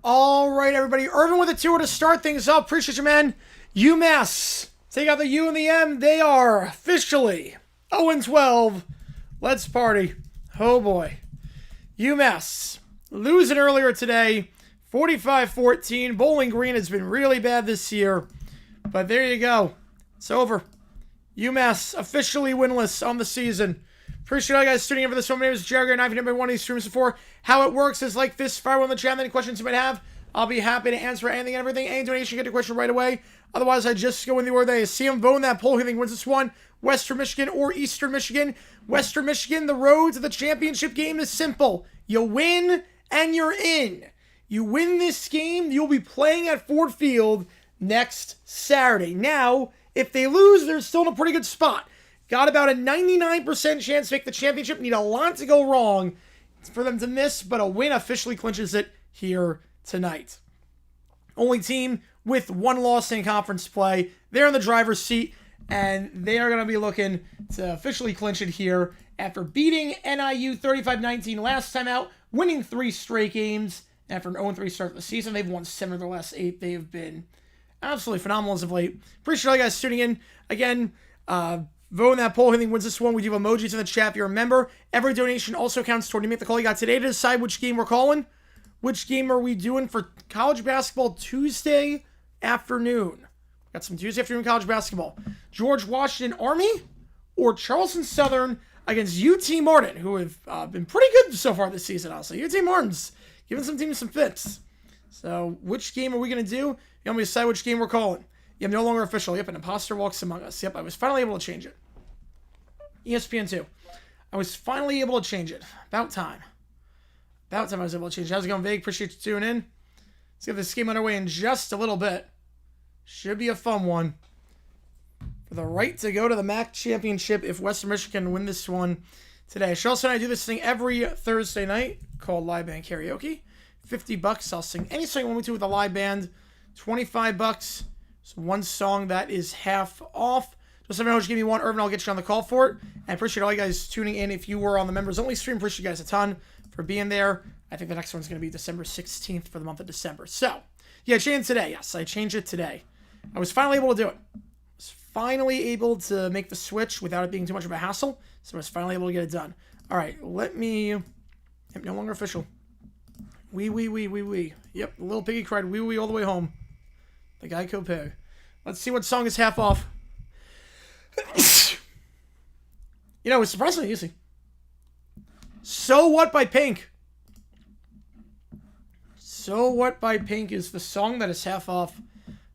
All right, everybody. Irvin with a 2 to start things up. Appreciate you, man. UMass. Take out the U and the M. They are officially 0-12. Let's party. Oh, boy. UMass losing earlier today. 45-14. Bowling Green has been really bad this year. But there you go. It's over. UMass officially winless on the season. Appreciate all you guys tuning in for this one. My name is Jerry, and I've never been one of these streams before. How it works is like this. Fire on the chat, any questions you might have. I'll be happy to answer anything and everything. Any donation, get a question right away. Otherwise, I just go in the order they see them. Vote in that poll. Who think wins this one? Western Michigan or Eastern Michigan? Western Michigan, the road to the championship game is simple. You win, and you're in. You win this game, you'll be playing at Ford Field next Saturday. Now, if they lose, they're still in a pretty good spot. Got about a 99% chance to make the championship. Need a lot to go wrong for them to miss, but a win officially clinches it here tonight. Only team with one loss in conference play. They're in the driver's seat, and they are going to be looking to officially clinch it here after beating NIU 35-19 last time out, winning 3 straight games. After an 0-3 start to the season, they've won 7 of their last 8. They have been absolutely phenomenal as of late. Appreciate all you guys tuning in. Again, vote in that poll. Who wins this one? We do emojis in the chat if you're a member. Every donation also counts toward you make the call you got today to decide which game we're calling. Which game are we doing for college basketball Tuesday afternoon? Got some Tuesday afternoon college basketball. George Washington Army or Charleston Southern against UT Martin, who have been pretty good so far this season, honestly. UT Martin's giving some teams some fits. So, which game are we going to do? You want me to decide which game we're calling? Yep, no longer official. Yep, an imposter walks among us. Yep, I was finally able to change it. ESPN2. I was finally able to change it. About time. About time I was able to change it. How's it going, Vague? Appreciate you tuning in. Let's get this game underway in just a little bit. Should be a fun one. For the right to go to the MAC championship if Western Michigan win this one today. Charles and I do this thing every Thursday night called Live Band Karaoke. $50. I'll sing any song I want me to with a live band. $25. So one song that is half off. Just let me know, just give me one, Irvin, I'll get you on the call for it. And I appreciate all you guys tuning in. If you were on the members only stream, appreciate you guys a ton for being there. I think the next one's going to be December 16th for the month of December. So, yeah, I changed today. Yes, I changed it today. I was finally able to do it. I was finally able to make the switch without it being too much of a hassle. So I was finally able to get it done. All right, let me... I'm no longer official. Wee. Yep, the little piggy cried wee all the way home. The Geico pig. Let's see what song is half off. You know, it's surprisingly easy. So What by Pink. So What by Pink is the song that is half off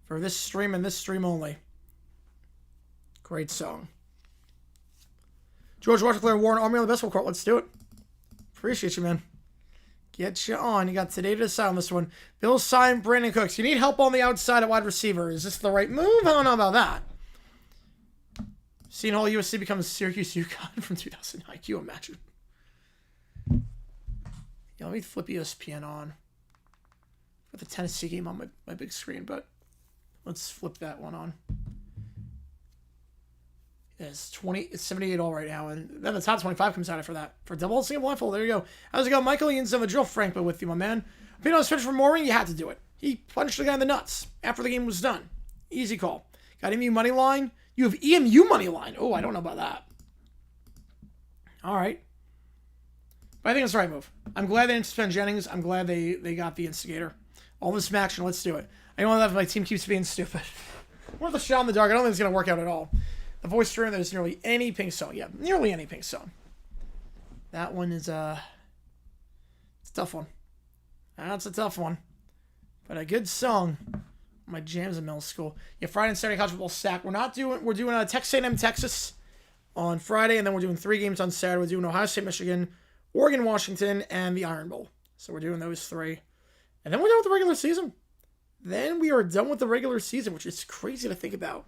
for this stream and this stream only. Great song. George Washington, Warren, Army on the basketball court. Let's do it. Appreciate you, man. Get you on. You got today to decide on this one. Bill Sign, Brandon Cooks. You need help on the outside at wide receiver. Is this the right move? I don't know about that. Seeing all USC becomes Syracuse UConn from 2009. Can you imagine? Yeah, let me flip ESPN on. Got the Tennessee game on my big screen, but let's flip that one on. It's 78 all right now, and then the top 25 comes out after that. For double single blindfold, there you go. How's it going? Michael Ian's on the drill, Frank, but with you, my man. Being on the switch for Mooring, you had to do it. He punched the guy in the nuts after the game was done. Easy call. Got EMU money line. You have EMU money line. Oh, I don't know about that. All right. But I think it's the right move. I'm glad they didn't suspend Jennings. I'm glad they got the instigator. All this maction, let's do it. I don't know if my team keeps being stupid. Worth a shot in the dark. I don't think it's going to work out at all. The voice stream, there's nearly any Pink song. Yeah, nearly any Pink song. That one is, it's a tough one. That's a tough one. But a good song. My jams in middle school. Yeah, Friday and Saturday college football stack. We're doing Texas A&M, Texas on Friday, and then we're doing 3 games on Saturday. We're doing Ohio State, Michigan, Oregon, Washington, and the Iron Bowl. So we're doing those 3. And then we're done with the regular season. Then we are done with the regular season, which is crazy to think about.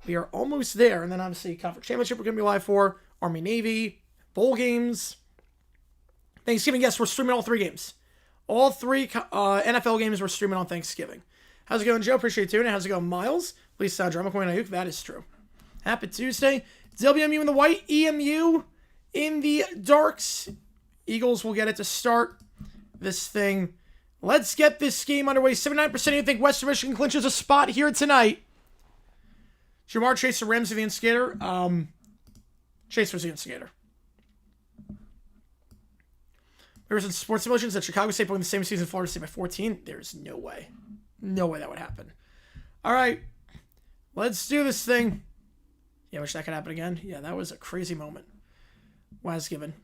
We are almost there. And then obviously Conference Championship we're going to be live for. Army, Navy, bowl games. Thanksgiving, yes, we're streaming all 3 games. All 3 NFL games we're streaming on Thanksgiving. How's it going, Joe? Appreciate you tuning in. How's it going, Miles? Please drama coin Ayuk. That is true. Happy Tuesday. WMU in the white. EMU in the darks. Eagles will get it to start this thing. Let's get this game underway. 79% of you think Western Michigan clinches a spot here tonight. Jamar Chase or Ramsey the instigator? Chase was the instigator. There was in sports simulations that Chicago State playing the same season Florida State by 14. There's no way. No way that would happen. All right. Let's do this thing. Yeah, I wish that could happen again. Yeah, that was a crazy moment. Was given.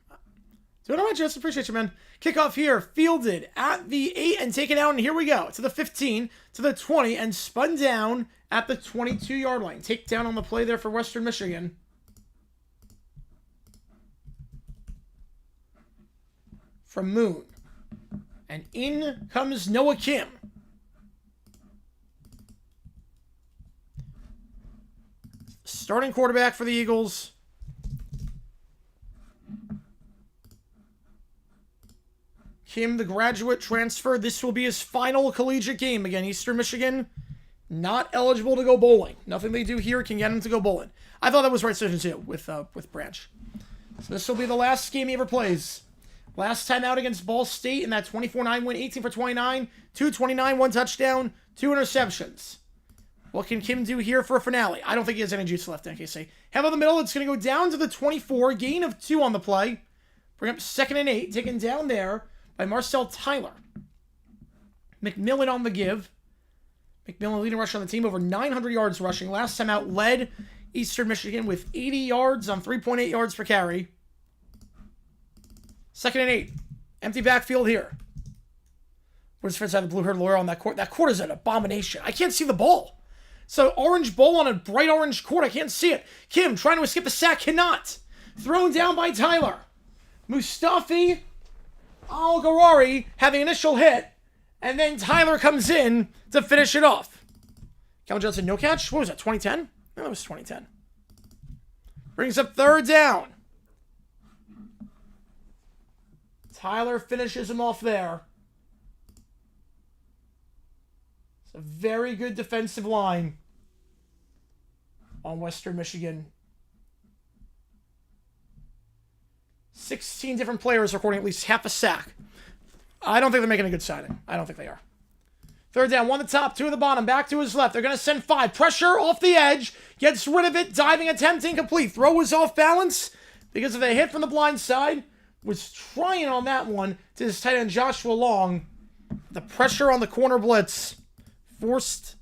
Doing all right, Jess. Appreciate you, man. Kickoff here. Fielded at the 8 and taken out. And here we go. To the 15, to the 20, and spun down at the 22-yard line. Take down on the play there for Western Michigan. From Moon. And in comes Noah Kim. Starting quarterback for the Eagles. Kim, the graduate transfer. This will be his final collegiate game. Again, Eastern Michigan, not eligible to go bowling. Nothing they do here can get him to go bowling. I thought that was right decision too with Branch. So this will be the last game he ever plays. Last time out against Ball State in that 24-9 win, 18 for 29, 229, 1 touchdown, 2 interceptions. What can Kim do here for a finale? I don't think he has any juice left in KC. Have on the middle, it's going to go down to the 24, gain of 2 on the play. Bring up 2nd and 8, taken down there by Marcel Tyler. McMillan on the give. McMillan leading rusher on the team, over 900 yards rushing. Last time out led Eastern Michigan with 80 yards on 3.8 yards per carry. 2nd and 8. Empty backfield here. Where's the first side of the blue-haired lawyer on that court? That court is an abomination. I can't see the ball. So orange ball on a bright orange court. I can't see it. Kim trying to escape the sack. Cannot. Thrown down by Tyler. Mustafi Al-Gharari had the initial hit, and then Tyler comes in to finish it off. Calvin Johnson, no catch. What was that, 2010? No, that was 2010. Brings up third down. Tyler finishes him off there. It's a very good defensive line on Western Michigan. 16 different players recording at least half a sack. I don't think they're making a good signing. I don't think they are. Third down, one at the top, two at the bottom, back to his left. They're going to send 5. Pressure off the edge. Gets rid of it. Diving attempt incomplete. Throw was off balance because of a hit from the blind side. Was trying on that one to his tight end Joshua Long. The pressure on the corner blitz. Forced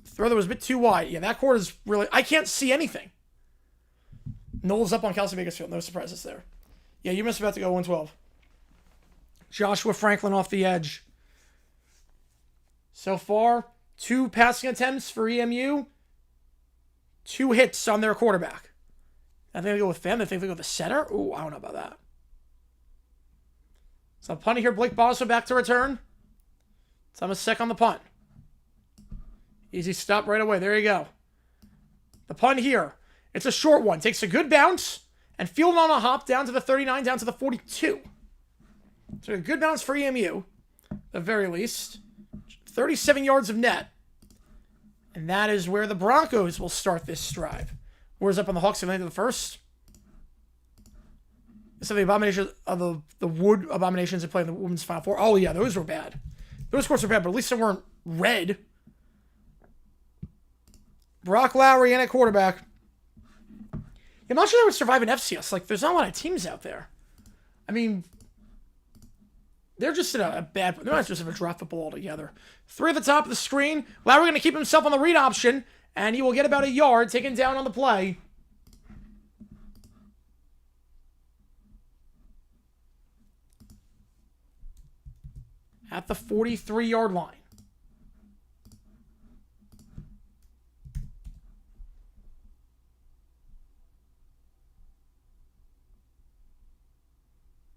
throw that was a bit too wide. Yeah, that court is really... I can't see anything. Knowles up on Kelsey Bakersfield. No surprises there. Yeah, you must about to go 112. Joshua Franklin off the edge. So far, 2 passing attempts for EMU. 2 hits on their quarterback. I think they go with Fam. I think they go with the center. Ooh, I don't know about that. So punting here. Blake Boswell back to return. Thomas Sec on the punt. Easy stop right away. There you go. The punt here. It's a short one. Takes a good bounce. And fielded on a hop down to the 39, down to the 42. So a good bounce for EMU. At the very least. 37 yards of net. And that is where the Broncos will start this drive. Where's up on the Hawks and landed the first. So the abomination of the wood abominations that play in the women's Final Four. Oh yeah, those were bad. Those scores were bad, but at least they weren't red. Brock Lowry in at quarterback. I'm not sure they would survive an FCS. Like, there's not a lot of teams out there. I mean, they're just in a bad... They're not just in a drop football altogether. 3 at the top of the screen. Lowry going to keep himself on the read option, and he will get about a yard taken down on the play. At the 43-yard line.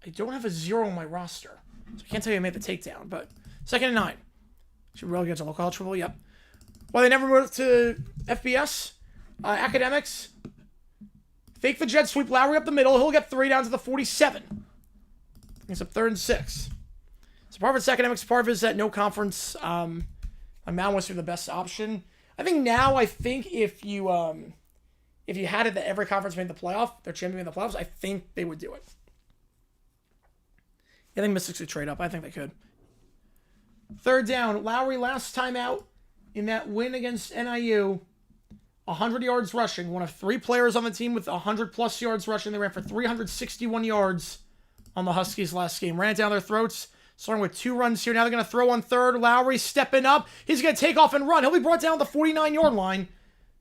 I don't have a 0 on my roster, so I can't tell you I made the takedown, but 2nd and 9. Should really get to local college football, yep. Well, they never moved to FBS. Academics. Fake the jet sweep. Lowry up the middle. He'll get 3 down to the 47. It's up 3rd and 6. So part of it's academics, part of it is that no conference. My Mount Western the best option. I think now, if you had it that every conference made the playoff, their champion made the playoffs, I think they would do it. I think Mystics would trade up. I think they could. 3rd down. Lowry last time out in that win against NIU. 100 yards rushing. One of 3 players on the team with 100-plus yards rushing. They ran for 361 yards on the Huskies last game. Ran it down their throats. Starting with 2 runs here. Now they're going to throw on 3rd. Lowry stepping up. He's going to take off and run. He'll be brought down to the 49-yard line.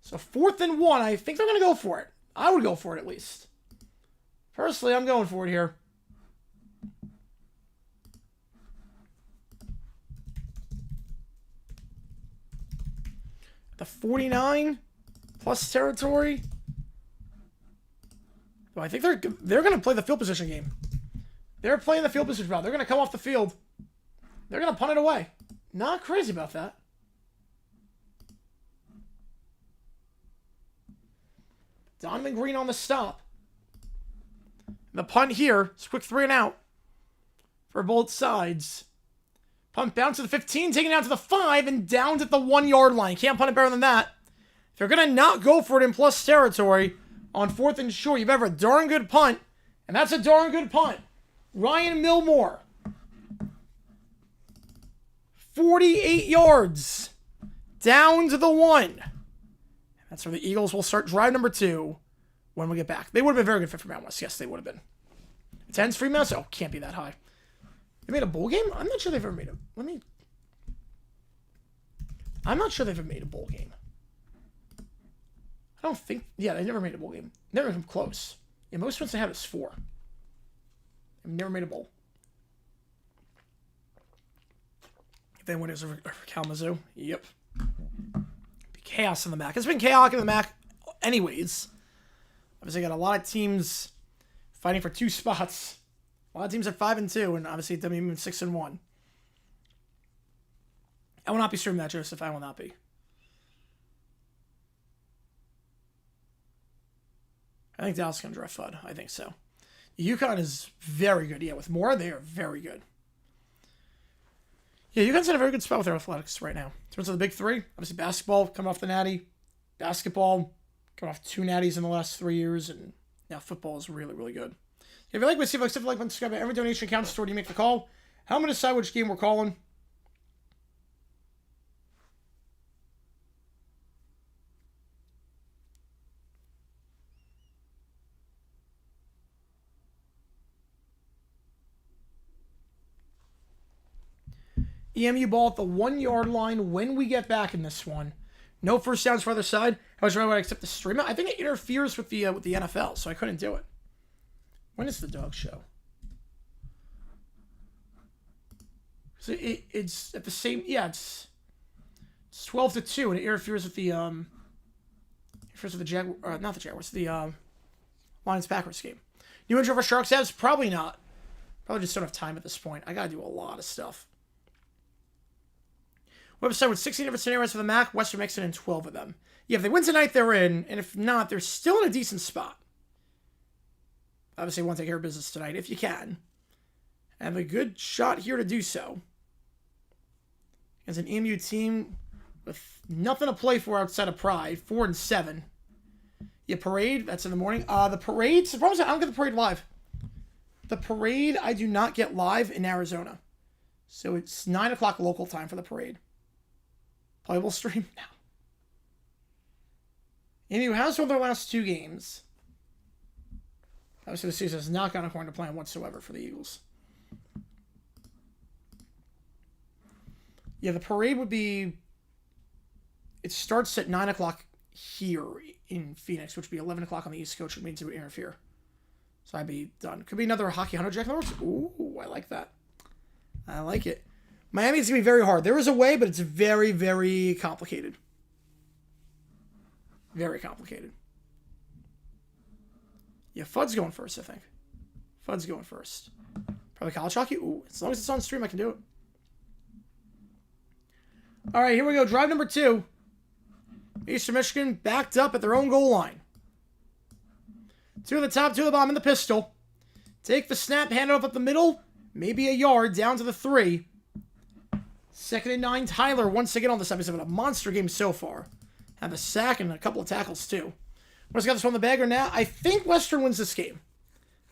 So 4th and 1. I think they're going to go for it. I would go for it at least. Personally, I'm going for it here. The 49 plus territory. Well, I think they're going to play the field position game. They're playing the field position route. They're going to come off the field. They're going to punt it away. Not crazy about that. Donovan Green on the stop. The punt here. It's a quick 3 and out for both sides. Punt bounce to the 15, taken down to the 5, and down at the 1-yard line. Can't punt it better than that. If you're going to not go for it in plus territory on 4th and short, you've ever a darn good punt, and that's a darn good punt. Ryan Milmore. 48 yards. Down to the 1. That's where the Eagles will start drive number 2 when we get back. They would have been very good fit for Mountain West. Yes, they would have been. 10's free mouse? Oh, can't be that high. They made a bowl game? I'm not sure they've ever made a... I'm not sure they've ever made a bowl game. I don't think... Yeah, they never made a bowl game. Never come close. Yeah, most ones they have is 4. They've never made a bowl. If they win, it was over Kalamazoo. Yep. Be chaos in the MAC. It's been chaotic in the MAC anyways. Obviously, got a lot of teams fighting for 2 spots. A lot of teams are 5-2, and obviously WM 6-1. I will not be streaming that, Joseph. I will not be. I think Dallas can draft FUD. I think so. UConn is very good. Yeah, with Moore, they are very good. Yeah, UConn's in a very good spot with their athletics right now. In terms of the big 3, obviously basketball coming off the natty. Basketball coming off 2 natties in the last 3 years, and now football is really, really good. If you like what Steve like, subscribe. Every donation counts toward you make the call. How am I going to decide which game we're calling? EMU ball at the 1-yard line when we get back in this one. No first downs for either side. How much would I accept the stream? I think it interferes with the NFL, so I couldn't do it. When is the dog show? So it's at the same. Yeah, it's 12-2, and it interferes with the not the Jaguars, the Lions Packers game. New intro for Sharks Abs? Probably not. Probably just don't have time at this point. I gotta do a lot of stuff. Website with 16 different scenarios for the MAC, Western mixing in 12 of them. Yeah, if they win tonight, they're in, and if not, they're still in a decent spot. Obviously, want to take care of business tonight if you can. Have a good shot here to do so. As an EMU team with nothing to play for outside of pride, 4-7. Yeah, parade, that's in the morning. The parade, the problem is I don't get the parade live. The parade I do not get live in Arizona. So it's 9 o'clock local time for the parade. Playable stream now. EMU has won their last 2 games. Obviously, the season has not gone according to plan whatsoever for the Eagles. Yeah, the parade would be... It starts at 9 o'clock here in Phoenix, which would be 11 o'clock on the East Coast, which means it would interfere. So I'd be done. Could be another Hockey Hunter Jack in the works. Ooh, I like that. I like it. Miami's going to be very hard. There is a way, but it's very, very complicated. Very complicated. Yeah, Fudd's going first, I think. Fudd's going first. Probably college hockey. Ooh, as long as it's on stream, I can do it. All right, here we go. Drive number 2. Eastern Michigan backed up at their own goal line. 2 at the top, 2 at the bottom in the pistol. Take the snap, hand it up the middle. Maybe a yard down to the 3. 2nd and 9. Tyler once again on this episode. Having a monster game so far. Have a sack and a couple of tackles too. What's got this one in the bagger now? I think Western wins this game.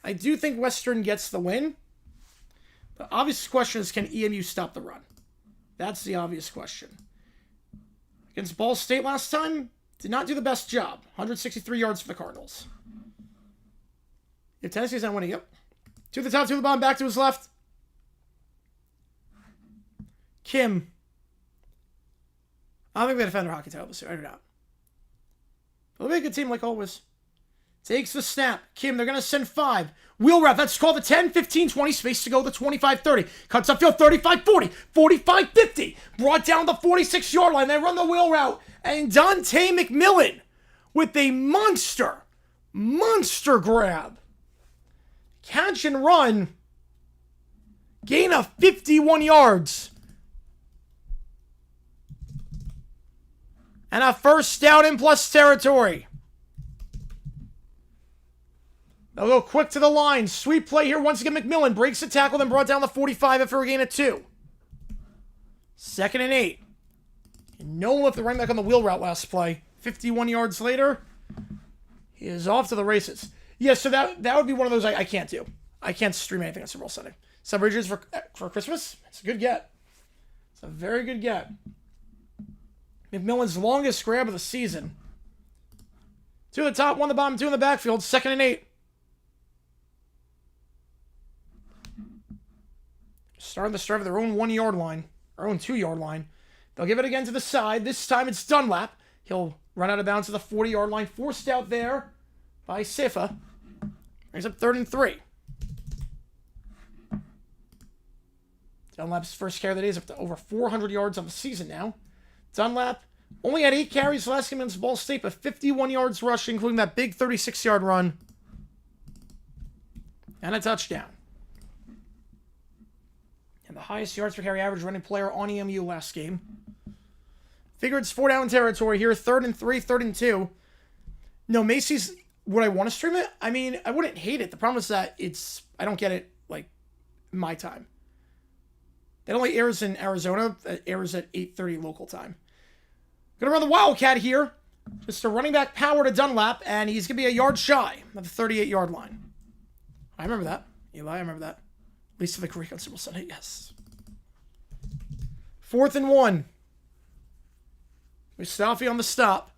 I do think Western gets the win. The obvious question is, can EMU stop the run? That's the obvious question. Against Ball State last time, did not do the best job. 163 yards for the Cardinals. If Tennessee's not winning, yep. 2 at the top, 2 at the bottom, back to his left. Kim. I don't think they defend their hockey title this year. I do not. They'll be a good team like always. Takes the snap. Kim, they're going to send 5. Wheel route. That's called the 10, 15, 20. Space to go the 25, 30. Cuts upfield 35, 40. 45, 50. Brought down the 46-yard line. They run the wheel route. And Dante McMillan with a monster grab. Catch and run. Gain of 51 yards. And a first down in plus territory. They'll go quick to the line. Sweet play here once again. McMillan breaks the tackle, then brought down the 45 after a gain of 2. 2nd and 8. And no one left the running back on the wheel route last play. 51 yards later, he is off to the races. Yeah, so that would be one of those I can't do. I can't stream anything on Super Bowl Sunday. Sub-regions for Christmas? It's a good get. It's a very good get. McMillan's longest grab of the season. 2 at the top, 1 at the bottom, 2 in the backfield. 2nd and 8. Starting the start of their own 1-yard line. Or own 2-yard line. They'll give it again to the side. This time it's Dunlap. He'll run out of bounds to the 40-yard line. Forced out there by Sifa. Brings up 3rd and 3. Dunlap's first carry of the day is up to over 400 yards on the season now. Dunlap only had 8 carries last game against Ball State, but 51 yards rushing, including that big 36-yard run. And a touchdown. And the highest yards per carry average running player on EMU last game. Figure it's 4 down territory here. 3rd and 3, 3rd and 2. No, Macy's, would I want to stream it? I mean, I wouldn't hate it. The problem is that I don't get it, like, my time. It only airs in Arizona. It airs at 8:30 local time. Gonna run the Wildcat here. Just a running back power to Dunlap, and he's gonna be a yard shy of the 38-yard line. I remember that. Eli, I remember that. At least for the Greek on Super Sunday, yes. 4th and 1. Mustafi on the stop.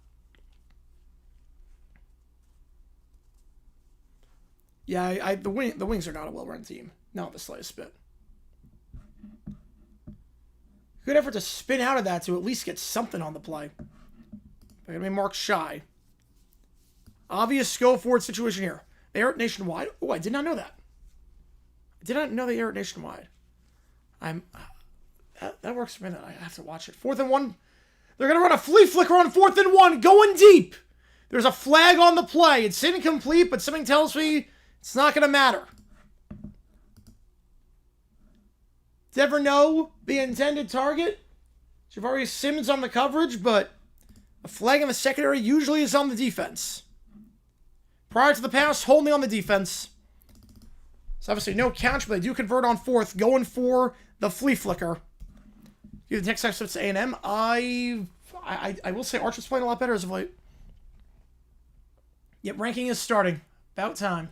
Yeah, the Wings are not a well-run team. Not the slightest bit. Good effort to spin out of that to at least get something on the play. They're going to be marked shy. Obvious go-forward situation here. They air it nationwide. Oh, I did not know that. I did not know they air it nationwide. That works for me then. I have to watch it. 4th and 1. They're going to run a flea flicker on 4th and 1. Going deep. There's a flag on the play. It's incomplete, but something tells me it's not going to matter. Never know the intended target. Javari Sims on the coverage, but a flag in the secondary usually is on the defense. Prior to the pass, only on the defense. So obviously no catch, but they do convert on 4th, going for the flea flicker. The next time it's A&M. I will say Archer's playing a lot better as of late. Yep, ranking is starting. About time.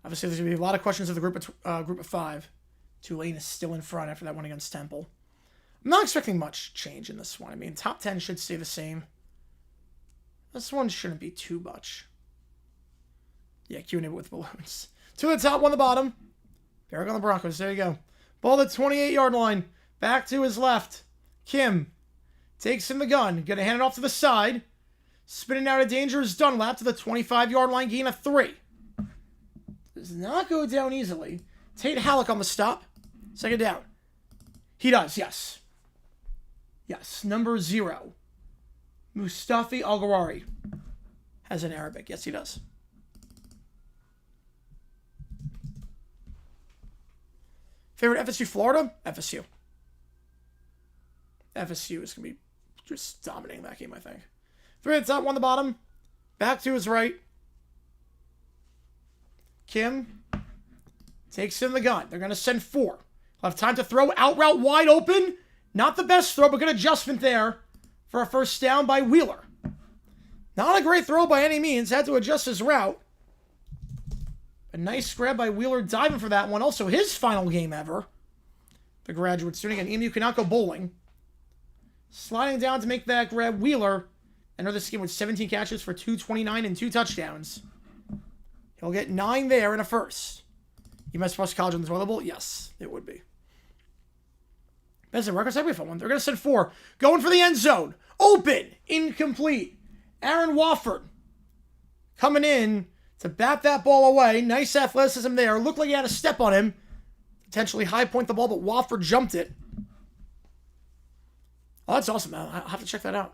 Obviously, there's going to be a lot of questions of the group of 5. Tulane is still in front after that one against Temple. I'm not expecting much change in this one. I mean, top 10 should stay the same. This one shouldn't be too much. Yeah, Q&A with balloons. 2 at the top, 1 at the bottom. Barrick on the Broncos. There you go. Ball at the 28-yard line. Back to his left. Kim takes in the gun. Going to hand it off to the side. Spinning out of danger is Dunlap to the 25-yard line. Gain of 3. Does not go down easily. Tate Halleck on the stop. 2nd down. He does, yes. Yes, number 0. Mustafi Al-Gharari has an Arabic. Yes, he does. Favorite FSU Florida? FSU. FSU is going to be just dominating that game, I think. 3 at the top, 1 at the bottom. Back to his right. Kim takes in the gun. They're going to send 4. He'll have time to throw. Out route wide open. Not the best throw, but good adjustment there for a 1st down by Wheeler. Not a great throw by any means. Had to adjust his route. A nice grab by Wheeler, diving for that one. Also his final game ever. The graduate student. And EMU cannot go bowling. Sliding down to make that grab. Wheeler entered this game with 17 catches for 229 and 2 touchdowns. He'll get 9 there in a 1st. UMass plus college on the toilet bowl? Yes, it would be. Best record segway for one. They're going to send 4. Going for the end zone. Open. Incomplete. Aaron Wofford coming in to bat that ball away. Nice athleticism there. Looked like he had a step on him. Potentially high point the ball, but Wofford jumped it. Oh, that's awesome, man. I'll have to check that out.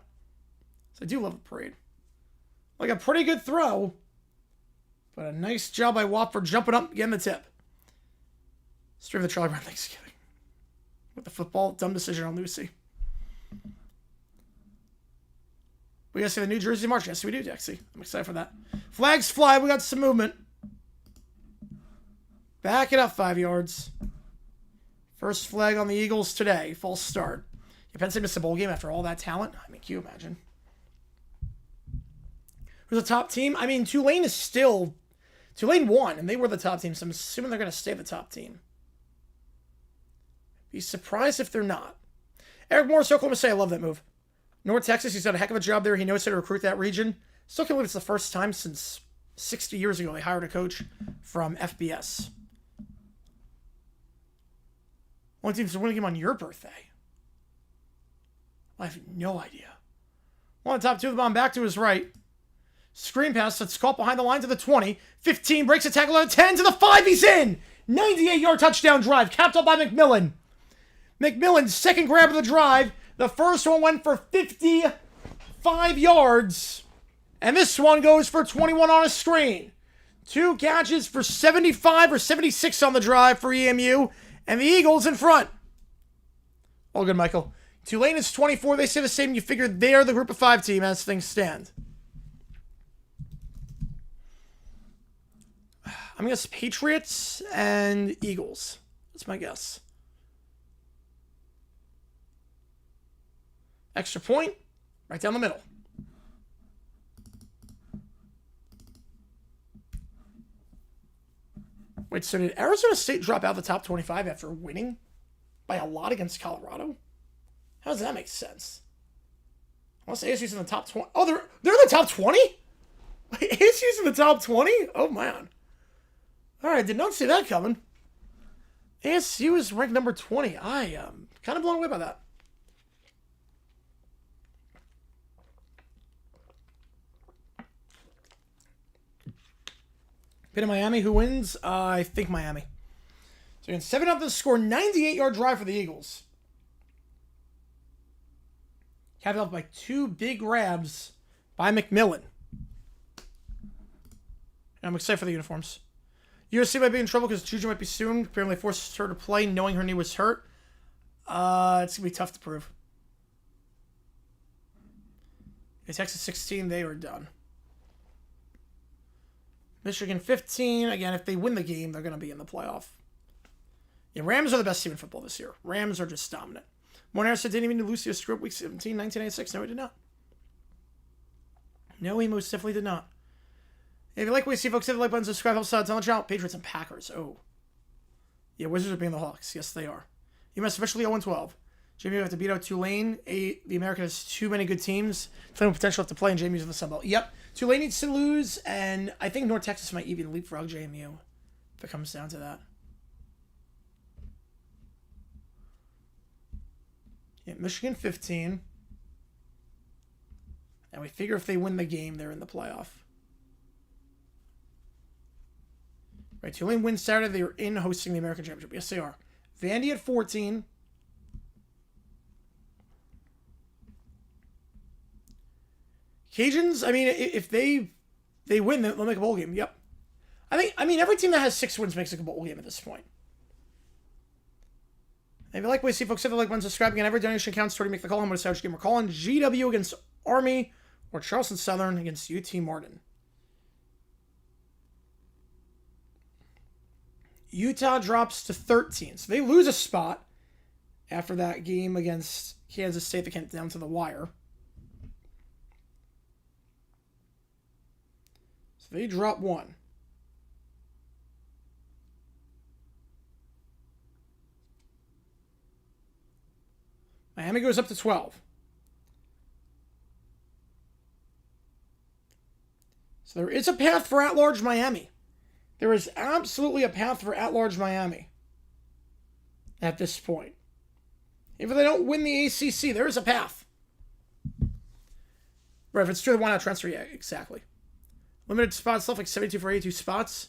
So I do love a parade. Like a pretty good throw. But a nice job by Wofford jumping up, getting the tip. Straight for the Charlie Brown Thanksgiving. With the football, dumb decision on Lucy. We gotta see the New Jersey March. Yes, we do, Dexy. I'm excited for that. Flags fly. We got some movement. Back it up 5 yards. First flag on the Eagles today. False start. Penn State missed a bowl game after all that talent. I mean, can you imagine? Who's the top team? I mean, Tulane is still... Tulane won, and they were the top team, so I'm assuming they're going to stay the top team. Be surprised if they're not. Eric Morris, Oklahoma State, I love that move. North Texas, he's done a heck of a job there. He knows how to recruit that region. Still can't believe it's the first time since 60 years ago they hired a coach from FBS. Only team to win a game on your birthday. I have no idea. One on the top, 2 of the bomb, back to his right. Screen pass that's caught behind the line to the 20. 15, breaks a tackle at 10 to the 5. He's in! 98-yard touchdown drive, capped up by McMillan. McMillan's second grab of the drive. The first one went for 55 yards. And this one goes for 21 on a screen. 2 catches for 75 or 76 on the drive for EMU. And the Eagles in front. All good, Michael. Tulane is 24. They say the same. You figure they're the group of 5 team as things stand. I'm going to guess Patriots and Eagles. That's my guess. Extra point. Right down the middle. Wait, so did Arizona State drop out of the top 25 after winning by a lot against Colorado? How does that make sense? Unless ASU's in the top 20. Oh, they're in the top 20? ASU's in the top 20? Oh, man. All right, did not see that coming. ASU is ranked number 20. I am kind of blown away by that. Pitt and Miami, who wins? I think Miami. So again, 7 up to score, 98-yard drive for the Eagles. Capped off by 2 big grabs by McMillan. And I'm excited for the uniforms. USC might be in trouble because Juju might be soon. Apparently forced her to play knowing her knee was hurt. It's going to be tough to prove. Okay, Texas 16, they are done. Michigan 15. Again, if they win the game, they're going to be in the playoff. Yeah, Rams are the best team in football this year. Rams are just dominant. Monair said didn't even lose to a screw up week 17, 1986. No, he did not. No, he most definitely did not. If you like what you see, folks, hit the like button, subscribe, help us out, tell the channel. Patriots and Packers. Oh. Yeah, Wizards are being the Hawks. Yes, they are. UMass officially 0-12. JMU have to beat out Tulane. The American has too many good teams. Tulane with potential to play, and JMU's in the Sun Belt. Yep. Tulane needs to lose, and I think North Texas might even leapfrog JMU if it comes down to that. Yeah, Michigan 15. And we figure if they win the game, they're in the playoff. Right, Tulane wins Saturday. They are in hosting the American Championship. Yes, they are. Vandy at 14. Cajuns, I mean, if they win, they'll make a bowl game. Yep. I mean, every team that has 6 wins makes a bowl game at this point. If you like what you see, folks, hit the like button, subscribe. Again, every donation counts toward to make the call. I'm going to Savage Gamer calling GW against Army or Charleston Southern against UT Martin. Utah drops to 13. So they lose a spot after that game against Kansas State that came down to the wire. So they drop 1. Miami goes up to 12. So there is a path for at-large Miami. There is absolutely a path for at-large Miami at this point. If they don't win the ACC, there is a path. Right, if it's true, why not transfer? Yeah, exactly. Limited spots, stuff like 72 for 82 spots.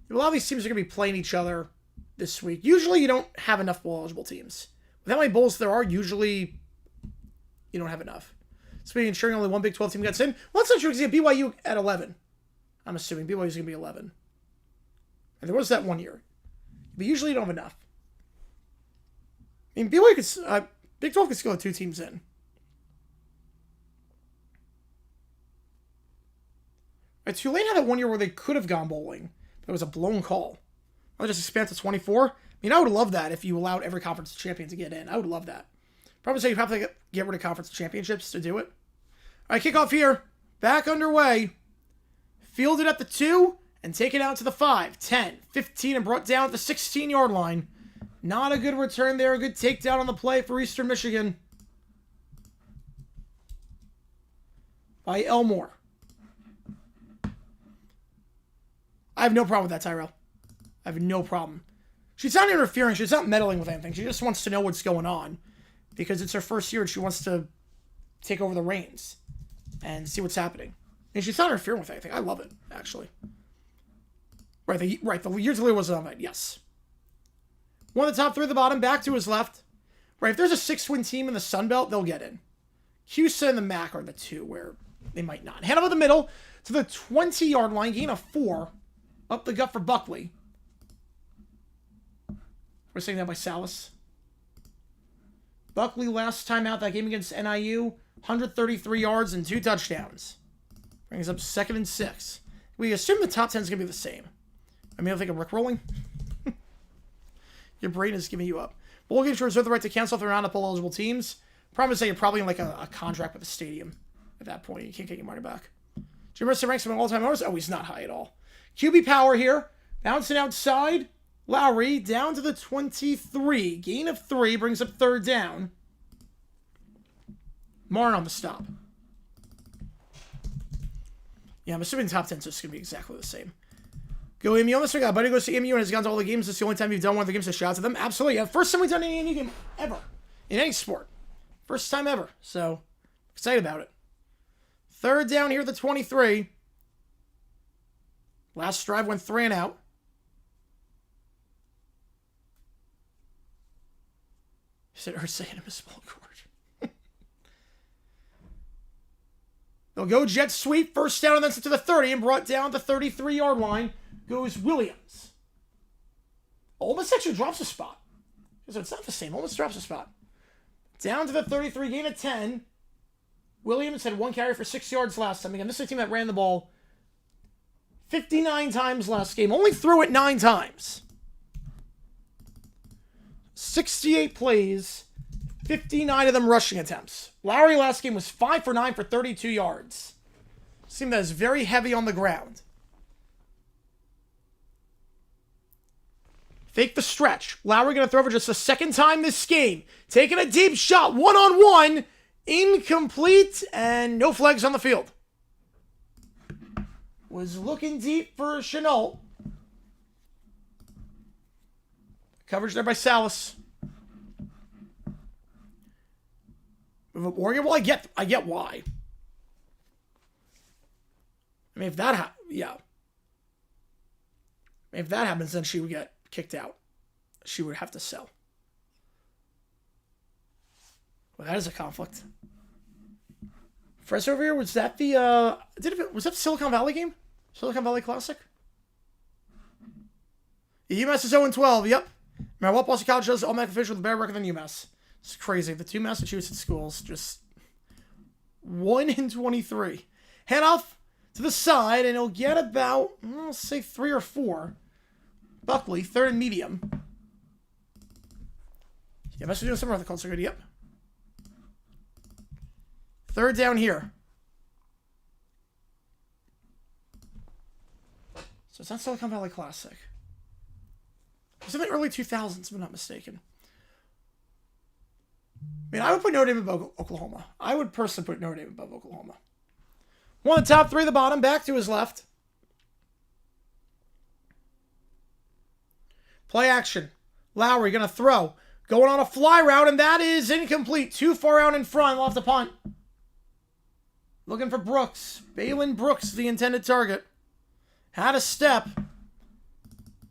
A lot of these teams are going to be playing each other this week. Usually you don't have enough bowl-eligible teams. With how many bowls there are, usually you don't have enough. So maybe ensuring only one Big 12 team gets in. Well, that's not true because you have BYU at 11. I'm assuming BYU is going to be 11. And there was that one year. But usually you don't have enough. I mean, BYU could, Big 12 could still have 2 teams in. Right, Tulane had that one year where they could have gone bowling, but it was a blown call. I'll just expand to 24. I mean, I would love that if you allowed every conference champion to get in. I would love that. Probably say you have to get rid of conference championships to do it. All right, kickoff here. Back underway. Fielded at the 2 and taken out to the 5, 10, 15, and brought down at the 16-yard line. Not a good return there. A good takedown on the play for Eastern Michigan by Elmore. I have no problem with that, Tyrell. I have no problem. She's not interfering. She's not meddling with anything. She just wants to know what's going on because it's her first year and she wants to take over the reins and see what's happening. And she's not interfering with anything. I love it, actually. Right, the year to was on that. Yes. One of the top 3 at the bottom, back to his left. Right, if there's a 6-win team in the Sun Belt, they'll get in. Houston and the MAC are the 2 where they might not. Hannibal in the middle. to the 20-yard line, gain of 4. Up the gut for Buckley. We're saying that by Salas. Buckley last time out that game against NIU, 133 yards and 2 touchdowns. Brings up 2nd and 6. We assume the top 10 is going to be the same. I mean, I think I'm rickrolling. Your brain is giving you up. Bowl games reserve the right to cancel if they're not all eligible teams. Problem is that you're probably in like a contract with the stadium at that point. You can't get your money back. Jim Mercer ranks among all-time owners. Oh, he's not high at all. QB power here. Bouncing outside. Lowry down to the 23. Gain of 3 brings up 3rd down. Martin on the stop. Yeah, I'm assuming top 10 is just going to be exactly the same. Go EMU on this one. Buddy goes to EMU and has gone to all the games. It's the only time you've done one of the games, so shout out to them. Absolutely. Yeah, first time we've done an EMU game ever. In any sport. First time ever. So, excited about it. 3rd down here at the 23. Last drive went 3 and out. He said, Ursay hit him a small court. They'll go jet sweep. First down and then to the 30 and brought down the 33-yard line. Goes Williams. Ole Miss actually drops a spot. So it's not the same. Ole Miss drops a spot. Down to the 33, gain of 10. Williams had 1 carry for 6 yards last time. Again, this is a team that ran the ball 59 times last game. Only threw it 9 times. 68 plays, 59 of them rushing attempts. Lowry last game was 5 for 9 for 32 yards. Team that is very heavy on the ground. Fake the stretch. Lowry going to throw for just the 2nd time this game. Taking a deep shot, one-on-one. Incomplete, and no flags on the field. Was looking deep for Chenault. Coverage there by Salas. Oregon, well, I get why. I mean, if that if that happens, then she would get kicked out. She would have to sell. Well, that is a conflict. Fresno over here, was that the was that the Silicon Valley game? Silicon Valley Classic? UMass is 0-12, yep. Remember, what Boston College does automatic official with a better record than UMass. It's crazy. The 2 Massachusetts schools just 1-23. Hand off to the side, and he'll get about, I'll say 3 or 4. Buckley, 3rd and medium. Yeah, must be doing something with the Colts are good. Yep. 3rd down here. So it's not Silicon Valley Classic. It's in the early 2000s, if I'm not mistaken. I mean, I would put Notre Dame above Oklahoma. I would personally put Notre Dame above Oklahoma. One of the top 3 at the bottom, back to his left. Play action. Lowry going to throw. Going on a fly route, and that is incomplete. Too far out in front. We'll have to punt. Looking for Brooks. Balin Brooks, the intended target. Had a step.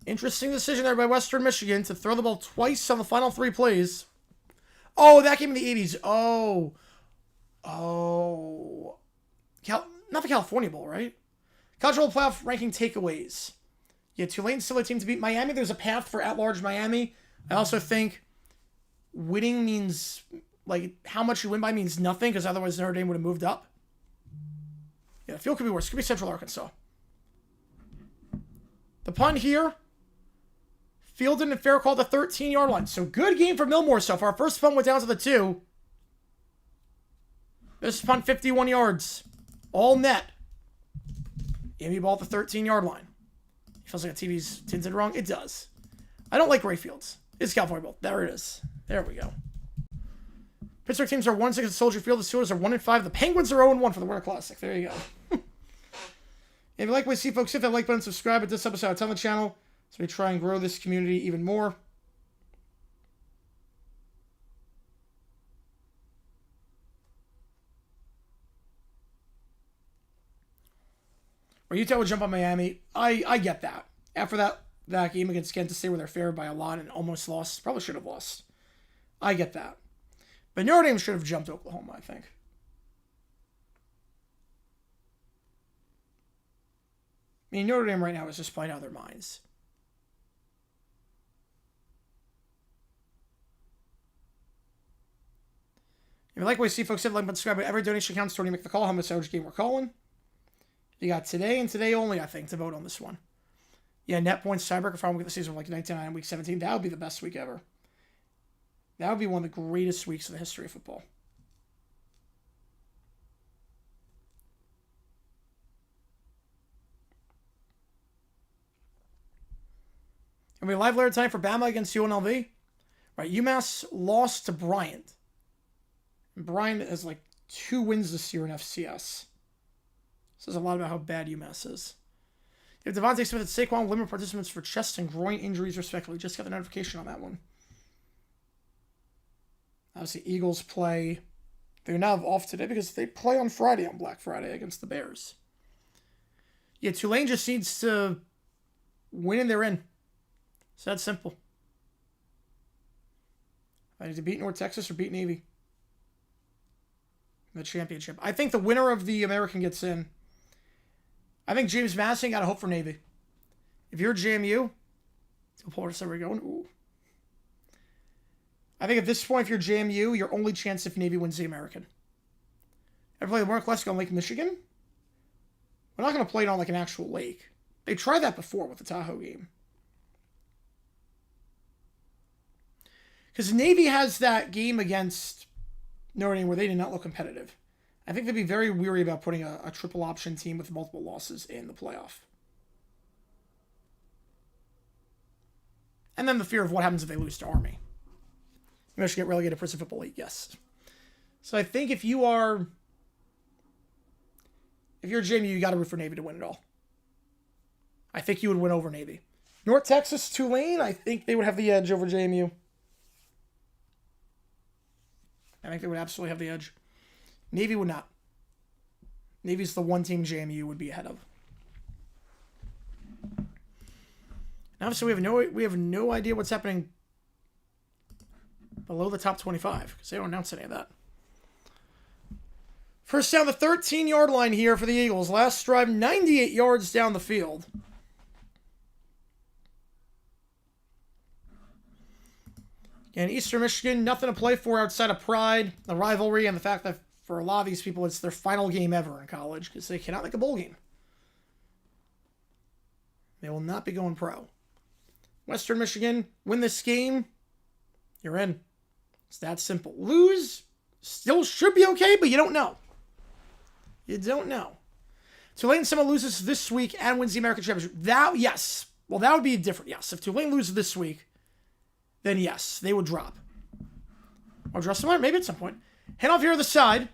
Interesting decision there by Western Michigan to throw the ball twice on the final 3 plays. Oh, that came in the 80s. Oh. Not the California Bowl, right? College Bowl playoff ranking takeaways. Yeah, Tulane's still a team to beat. Miami, there's a path for at-large Miami. I also think winning means, like, how much you win by means nothing, because otherwise Notre Dame would have moved up. Yeah, the field could be worse. It could be Central Arkansas. The punt here. Fielded and fair call the 13-yard line. So good game for Millmore so far. First punt went down to the 2. This punt 51 yards. All net. EMU ball at the 13-yard line. It feels like a TV's tinted wrong. It does. I don't like gray fields. It's California Bowl. There it is. There we go. Pittsburgh teams are 1-6 at Soldier Field. The Steelers are 1-5. The Penguins are 0-1 for the Winter Classic. There you go. If you like what you see, folks, hit that like button, subscribe at this episode. It's on the channel. So we try and grow this community even more. Or Utah would jump on Miami. I get that. After that game against Kansas State where they're favored by a lot and almost lost. Probably should have lost. I get that. But Notre Dame should have jumped Oklahoma, I think. I mean, Notre Dame right now is just playing out of their minds. If you like what you see, folks, hit like and subscribe. Every donation counts toward you make the call. How much game we're calling? You got today and today only, I think, to vote on this one. Yeah, net points tiebreaker final week of the season, like 19 and week 17. That would be the best week ever. That would be one of the greatest weeks in the history of football. And we live later tonight for Bama against UNLV. Right, UMass lost to Bryant. And Bryant has like 2 wins this year in FCS. Says a lot about how bad UMass is. You have Devontae Smith and Saquon limit participants for chest and groin injuries, respectively. Just got the notification on that one. Obviously, Eagles play. They're now off today because they play on Friday, on Black Friday, against the Bears. Yeah, Tulane just needs to win and they're in. It's that simple. I need to beat North Texas or beat Navy. The championship. I think the winner of the American gets in. I think James Madison got a hope for Navy. If you're JMU, let's pull this over going. Ooh. I think at this point, if you're JMU, your only chance if Navy wins the American. Ever play the Warner Classic on Lake Michigan? We're not going to play it on like an actual lake. They tried that before with the Tahoe game. Because Navy has that game against Notre Dame where they did not look competitive. I think they'd be very weary about putting a triple option team with multiple losses in the playoff. And then the fear of what happens if they lose to Army. Maybe I should get relegated to Prison Football League, yes. So I think if you're JMU, you got to root for Navy to win it all. I think you would win over Navy. North Texas, Tulane, I think they would have the edge over JMU. I think they would absolutely have the edge. Navy would not. Navy's the one team JMU would be ahead of. And obviously, we have no idea what's happening below the top 25 because they don't announce any of that. First down the 13-yard line here for the Eagles. Last drive, 98 yards down the field. In Eastern Michigan, nothing to play for outside of pride, the rivalry, and the fact that for a lot of these people, it's their final game ever in college because they cannot make a bowl game. They will not be going pro. Western Michigan, win this game, you're in. It's that simple. Lose, still should be okay, but you don't know. You don't know. Tulane someone loses this week and wins the American Championship. That, yes. Well, that would be different, yes. If Tulane loses this week, then yes, they would drop. Or drop somewhere, maybe at some point. Hand off here to the side.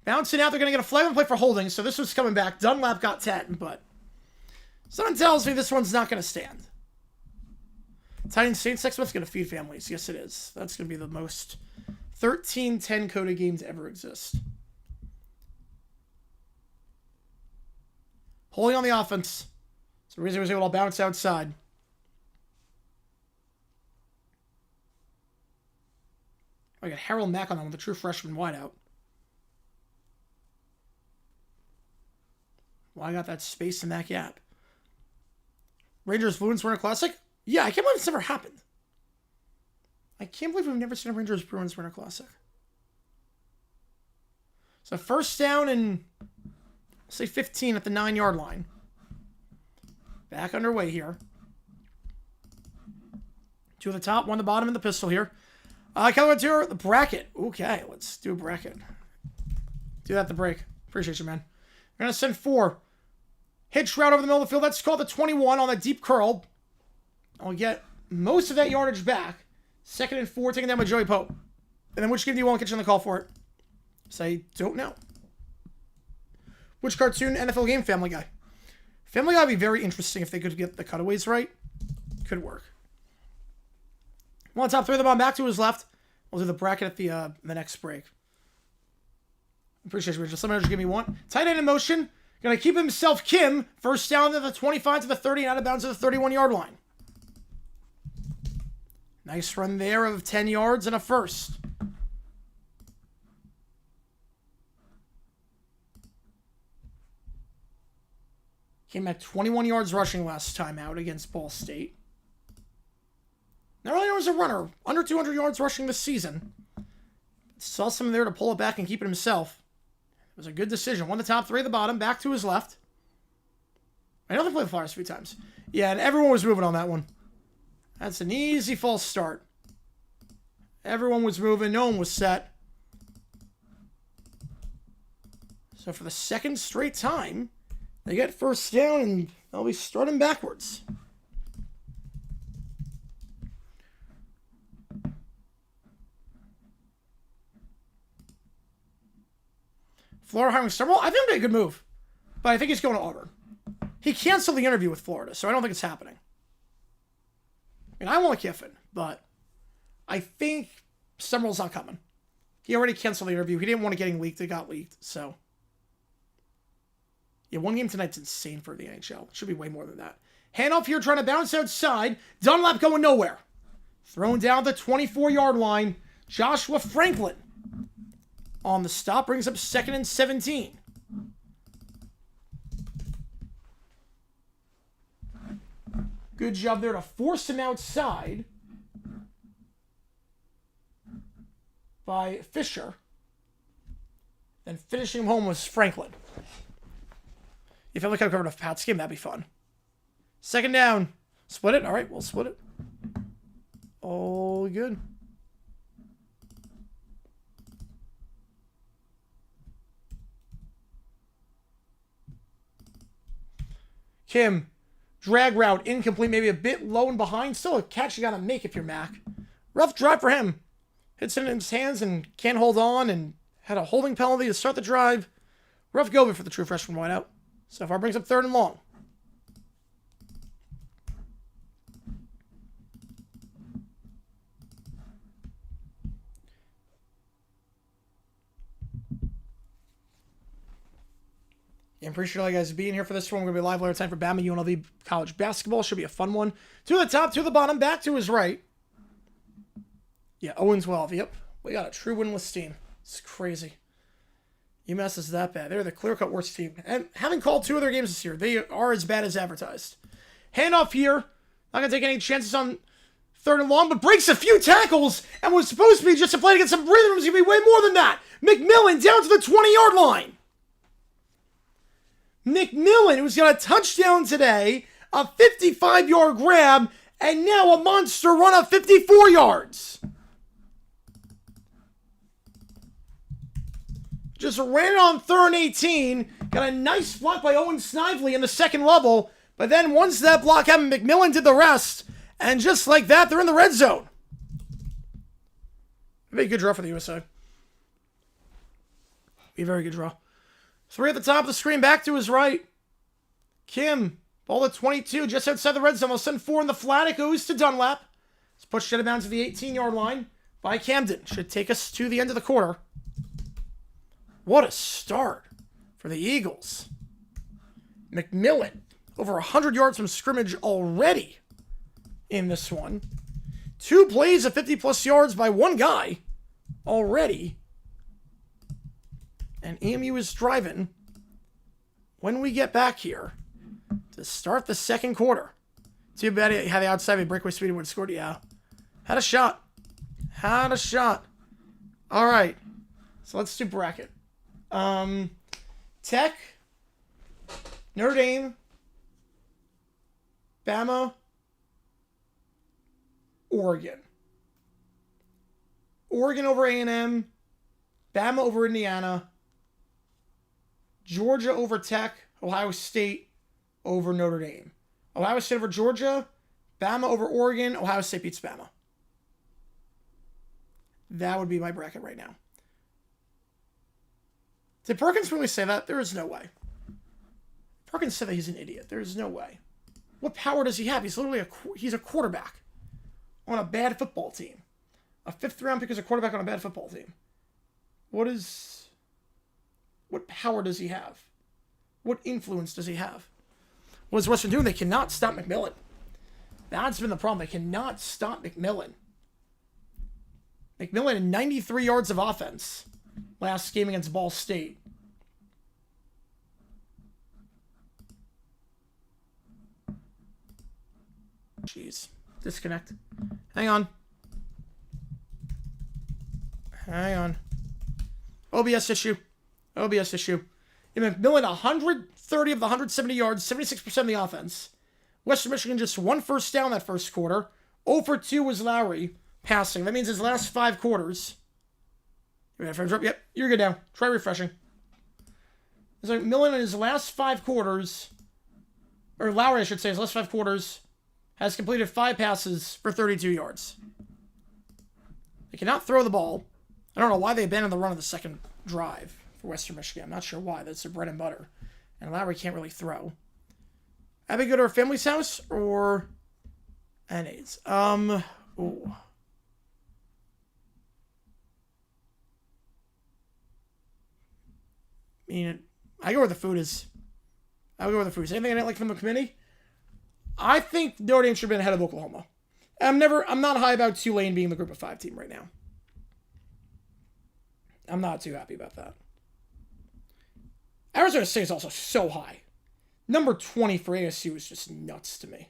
Bouncing out, they're going to get a flag and play for holding, so this one's coming back. Dunlap got 10, but someone tells me this one's not going to stand. Titan Saints next month's going to feed families. Yes, it is. That's going to be the most 13-10 coded game to ever exist. Holding on the offense. So Rizzo was able to bounce outside. I got Harold Mack on that one, the true freshman wideout. Well, I got that space in that gap. Rangers Bruins Winter Classic? Yeah, I can't believe it's never happened. I can't believe we've never seen a Rangers Bruins Winter Classic. So first down and say 15 at the 9-yard line. Back underway here. 2 at the top, 1 at the bottom, and the pistol here. Keller Tour, the bracket. Okay, let's do a bracket. Do that at the break. Appreciate you, man. We're going to send 4. Hitch route over the middle of the field. That's called the 21 on that deep curl. I'll get most of that yardage back. 2nd and 4, taking down by Joey Pope. And then which game do you want to catch on the call for it? Say, don't know. Which cartoon NFL game? Family Guy. Family Guy would be very interesting if they could get the cutaways right. Could work. One top 3 of the bomb back to his left. We'll do the bracket at the next break. Appreciate you, Rachel. Someone just give me one. Tight end in motion. Going to keep himself Kim. First down to the 25 to the 30 and out of bounds to the 31-yard line. Nice run there of 10 yards and a first. Came back 21 yards rushing last time out against Ball State. Not really known as a runner. Under 200 yards rushing this season. Saw something there to pull it back and keep it himself. It was a good decision. Won the top 3 at the bottom. Back to his left. I know they played the Flyers 3 times. Yeah, and everyone was moving on that one. That's an easy false start. Everyone was moving. No one was set. So for the second straight time, they get first down and they'll be starting backwards. Florida hiring Summerall? I think it'd be a good move. But I think he's going to Auburn. He canceled the interview with Florida, so I don't think it's happening. I mean, I want Kiffin, but I think Summerall's not coming. He already canceled the interview. He didn't want it getting leaked. It got leaked, so. Yeah, 1 game tonight's insane for the NHL. It should be way more than that. Handoff here, trying to bounce outside. Dunlap going nowhere. Thrown down the 24-yard line. Joshua Franklin on the stop. Brings up 2nd and 17. Good job there to force him outside by Fisher. Then finishing him home was Franklin. If I look how I covered a Pats game, that'd be fun. 2nd down. Split it? All right, we'll split it. All good. Kim. Drag route, incomplete, maybe a bit low and behind. Still a catch you got to make if you're Mac. Rough drive for him. Hits it in his hands and can't hold on and had a holding penalty to start the drive. Rough go for the true freshman wideout. So far brings up 3rd and long. I'm appreciate all you guys being here for this one. We're going to be live later time for Bama UNLV college basketball. Should be a fun one. To the top, to the bottom, back to his right. Yeah, 0-12. Yep. We got a true winless team. It's crazy. UMass is that bad. They're the clear-cut worst team. And having called 2 of their games this year, they are as bad as advertised. Handoff here. Not going to take any chances on 3rd and long, but breaks a few tackles and was supposed to be just a play to get some rhythm. It was going to be way more than that. McMillan down to the 20-yard line. McMillan, who's got a touchdown today, a 55-yard grab, and now a monster run of 54 yards. Just ran it on 3rd and 18. Got a nice block by Owen Snively in the 2nd level. But then once that block happened, McMillan did the rest. And just like that, they're in the red zone. Be a good draw for the USA. Be a very good draw. 3 at the top of the screen, back to his right. Kim, ball at 22, just outside the red zone. They'll send 4 in the flat. It goes to Dunlap. It's pushed it down to the 18-yard line by Camden. Should take us to the end of the quarter. What a start for the Eagles. McMillan, over 100 yards from scrimmage already in this one. 2 plays of 50-plus yards by one guy already. And EMU is driving when we get back here to start the 2nd quarter. Too bad he had the outside of breakaway speed and would have scored. Yeah. Had a shot. Had a shot. All right. So let's do bracket. Tech, Notre Dame, Bama, Oregon. Oregon over A&M, Bama over Indiana, Georgia over Tech, Ohio State over Notre Dame. Ohio State over Georgia, Bama over Oregon, Ohio State beats Bama. That would be my bracket right now. Did Perkins really say that? There is no way. Perkins said that he's an idiot. There is no way. What power does he have? He's literally he's a quarterback on a bad football team. A 5th round pick is a quarterback on a bad football team. What power does he have? What influence does he have? What is Western doing? They cannot stop McMillan. That's been the problem. They cannot stop McMillan. McMillan had 93 yards of offense last game against Ball State. Jeez. Disconnect. Hang on. Hang on. OBS issue. OBS issue. McMillan, 130 of the 170 yards, 76% of the offense. Western Michigan just 1 first down that first quarter. 0 for 2 was Lowry passing. That means his last 5 quarters. Yep, you're good now. Try refreshing. It's like McMillan in his last 5 quarters, or Lowry, I should say, his last 5 quarters, has completed 5 passes for 32 yards. They cannot throw the ball. I don't know why they abandoned the run of the second drive for Western Michigan. I'm not sure why. That's their bread and butter. And Lowry can't really throw. Have we go to our family's house or NA's? Ooh. I mean, I go where the food is. I go where the food is. Anything I didn't like from the committee? I think Notre Dame should have been ahead of Oklahoma. I'm not high about Tulane being the group of 5 team right now. I'm not too happy about that. Arizona State is also so high. Number 20 for ASU is just nuts to me.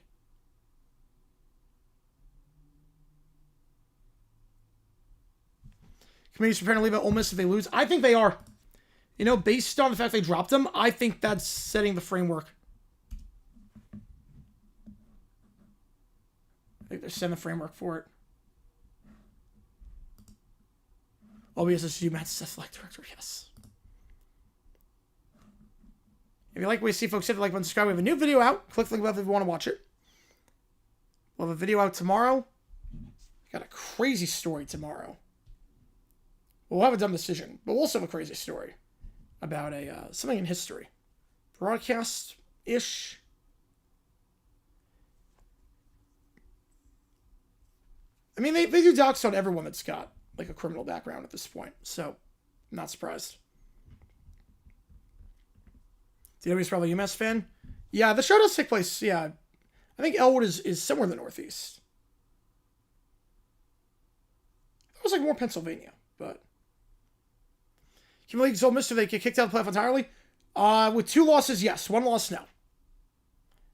Committee's preparing to leave at Ole Miss if they lose. I think they are. You know, based on the fact they dropped them, I think that's setting the framework. I think they're setting the framework for it. OBS is Matt's Seth like director, yes. If you like what you see, folks, hit the like button, subscribe. We have a new video out. Click the link above if you want to watch it. We'll have a video out tomorrow. Got a crazy story tomorrow. We'll have a dumb decision, but we'll also have a crazy story about something in history. Broadcast-ish. I mean, they do docs on everyone that's got like a criminal background at this point, so I'm not surprised. DW's probably a UMass fan. Yeah, the show does take place. Yeah, I think Elwood is somewhere in the Northeast. It was like more Pennsylvania, but Can League Ole Miss, if they get kicked out of the playoff entirely? With 2 losses, yes. 1 loss, no.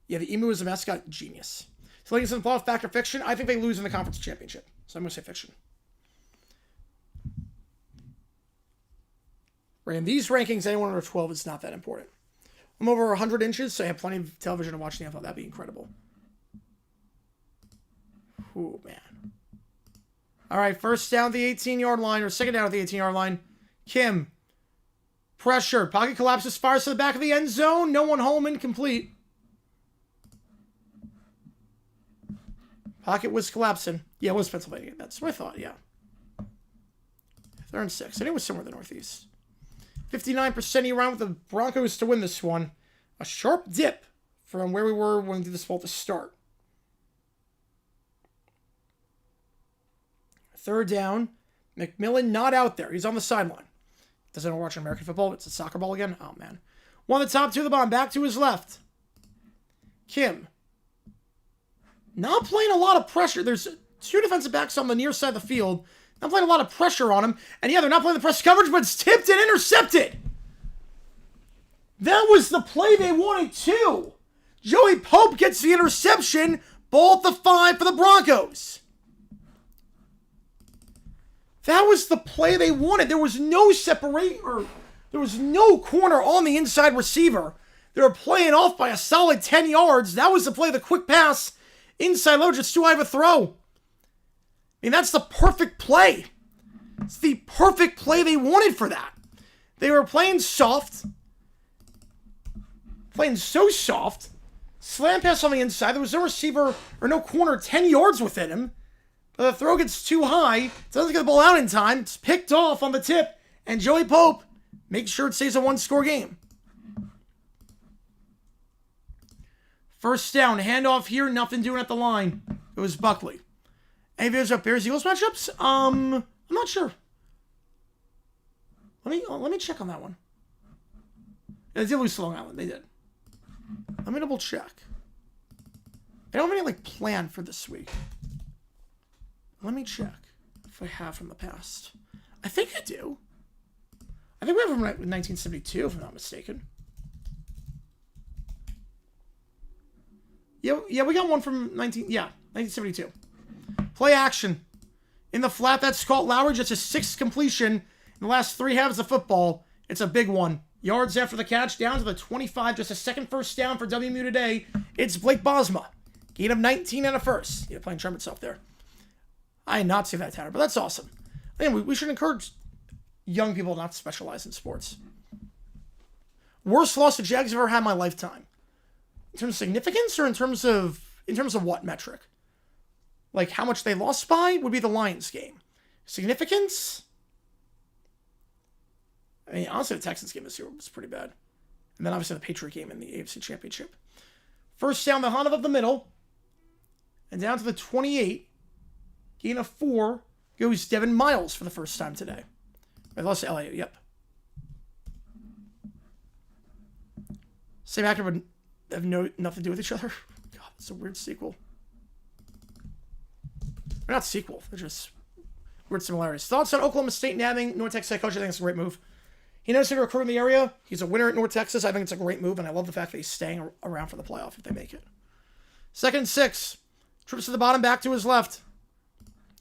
Yeah, the Emu is a mascot. Genius. So League in the playoff, fact or fiction? I think they lose in the conference championship. So I'm going to say fiction. Right, in these rankings, anyone under 12 is not that important. I'm over 100 inches, so I have plenty of television to watch the NFL. That'd be incredible. Ooh, man. All right, first down at the 18-yard line, or second down at the 18-yard line. Kim. Pressure. Pocket collapses, fires to the back of the end zone. No one home, incomplete. Pocket was collapsing. Yeah, it was Pennsylvania. That's what I thought, yeah. 3rd and 6. I knew it was somewhere in the Northeast. 59% around with the Broncos to win this one. A sharp dip from where we were when we did this ball to start. 3rd down. McMillan not out there. He's on the sideline. Doesn't know watch American football. It's a soccer ball again. Oh, man. One of the top 2 of the bomb. Back to his left. Kim. Not playing a lot of pressure. There's 2 defensive backs on the near side of the field. Not playing a lot of pressure on him. And yeah, they're not playing the press coverage, but it's tipped and intercepted. That was the play they wanted too. Joey Pope gets the interception. Ball at the 5 for the Broncos. That was the play they wanted. There was no separation, or there was no corner on the inside receiver. They were playing off by a solid 10 yards. That was the play, the quick pass. Inside low, just too high of a throw. I mean, that's the perfect play. It's the perfect play they wanted for that. They were playing soft. Playing so soft. Slam pass on the inside. There was no receiver or no corner 10 yards within him. But the throw gets too high. Doesn't get the ball out in time. It's picked off on the tip. And Joey Pope makes sure it stays a 1-score game. First down. Handoff here. Nothing doing at the line. It was Buckley. Any videos about Bears-Eagles matchups? I'm not sure. Let me check on that one. Yeah, they did lose to Long Island. They did. Let me double check. I don't have any plan for this week. Let me check if I have from the past. I think I do. I think we have from 1972, if I'm not mistaken. Yeah, we got one from 1972. Play action. In the flat, that's caught Lowry, just his 6th completion in the last 3 halves of football. It's a big one. Yards after the catch, down to the 25, just a 2nd first down for WMU today. It's Blake Bosma. Gain of 19 and a first. Yeah, playing Trump itself there. I did not see that, Tanner, but that's awesome. Anyway, we should encourage young people not to specialize in sports. Worst loss the Jags have ever had in my lifetime. In terms of significance or in terms of what metric? Like how much they lost by would be the Lions game. Significance? I mean, honestly, the Texans game this year was pretty bad. And then obviously the Patriot game in the AFC Championship. First down the Honda of the middle. And down to the 28. Gain of 4 goes Devin Miles for the first time today. I lost to LAU, yep. Same actor would have nothing to do with each other. God, it's a weird sequel. They're not sequel, they're just weird similarities. Thoughts on Oklahoma State nabbing North Texas head coach? I think it's a great move. He knows how to recruit in the area. He's a winner at North Texas. I think it's a great move, and I love the fact that he's staying around for the playoff if they make it. 2nd and 6. Trips to the bottom, back to his left.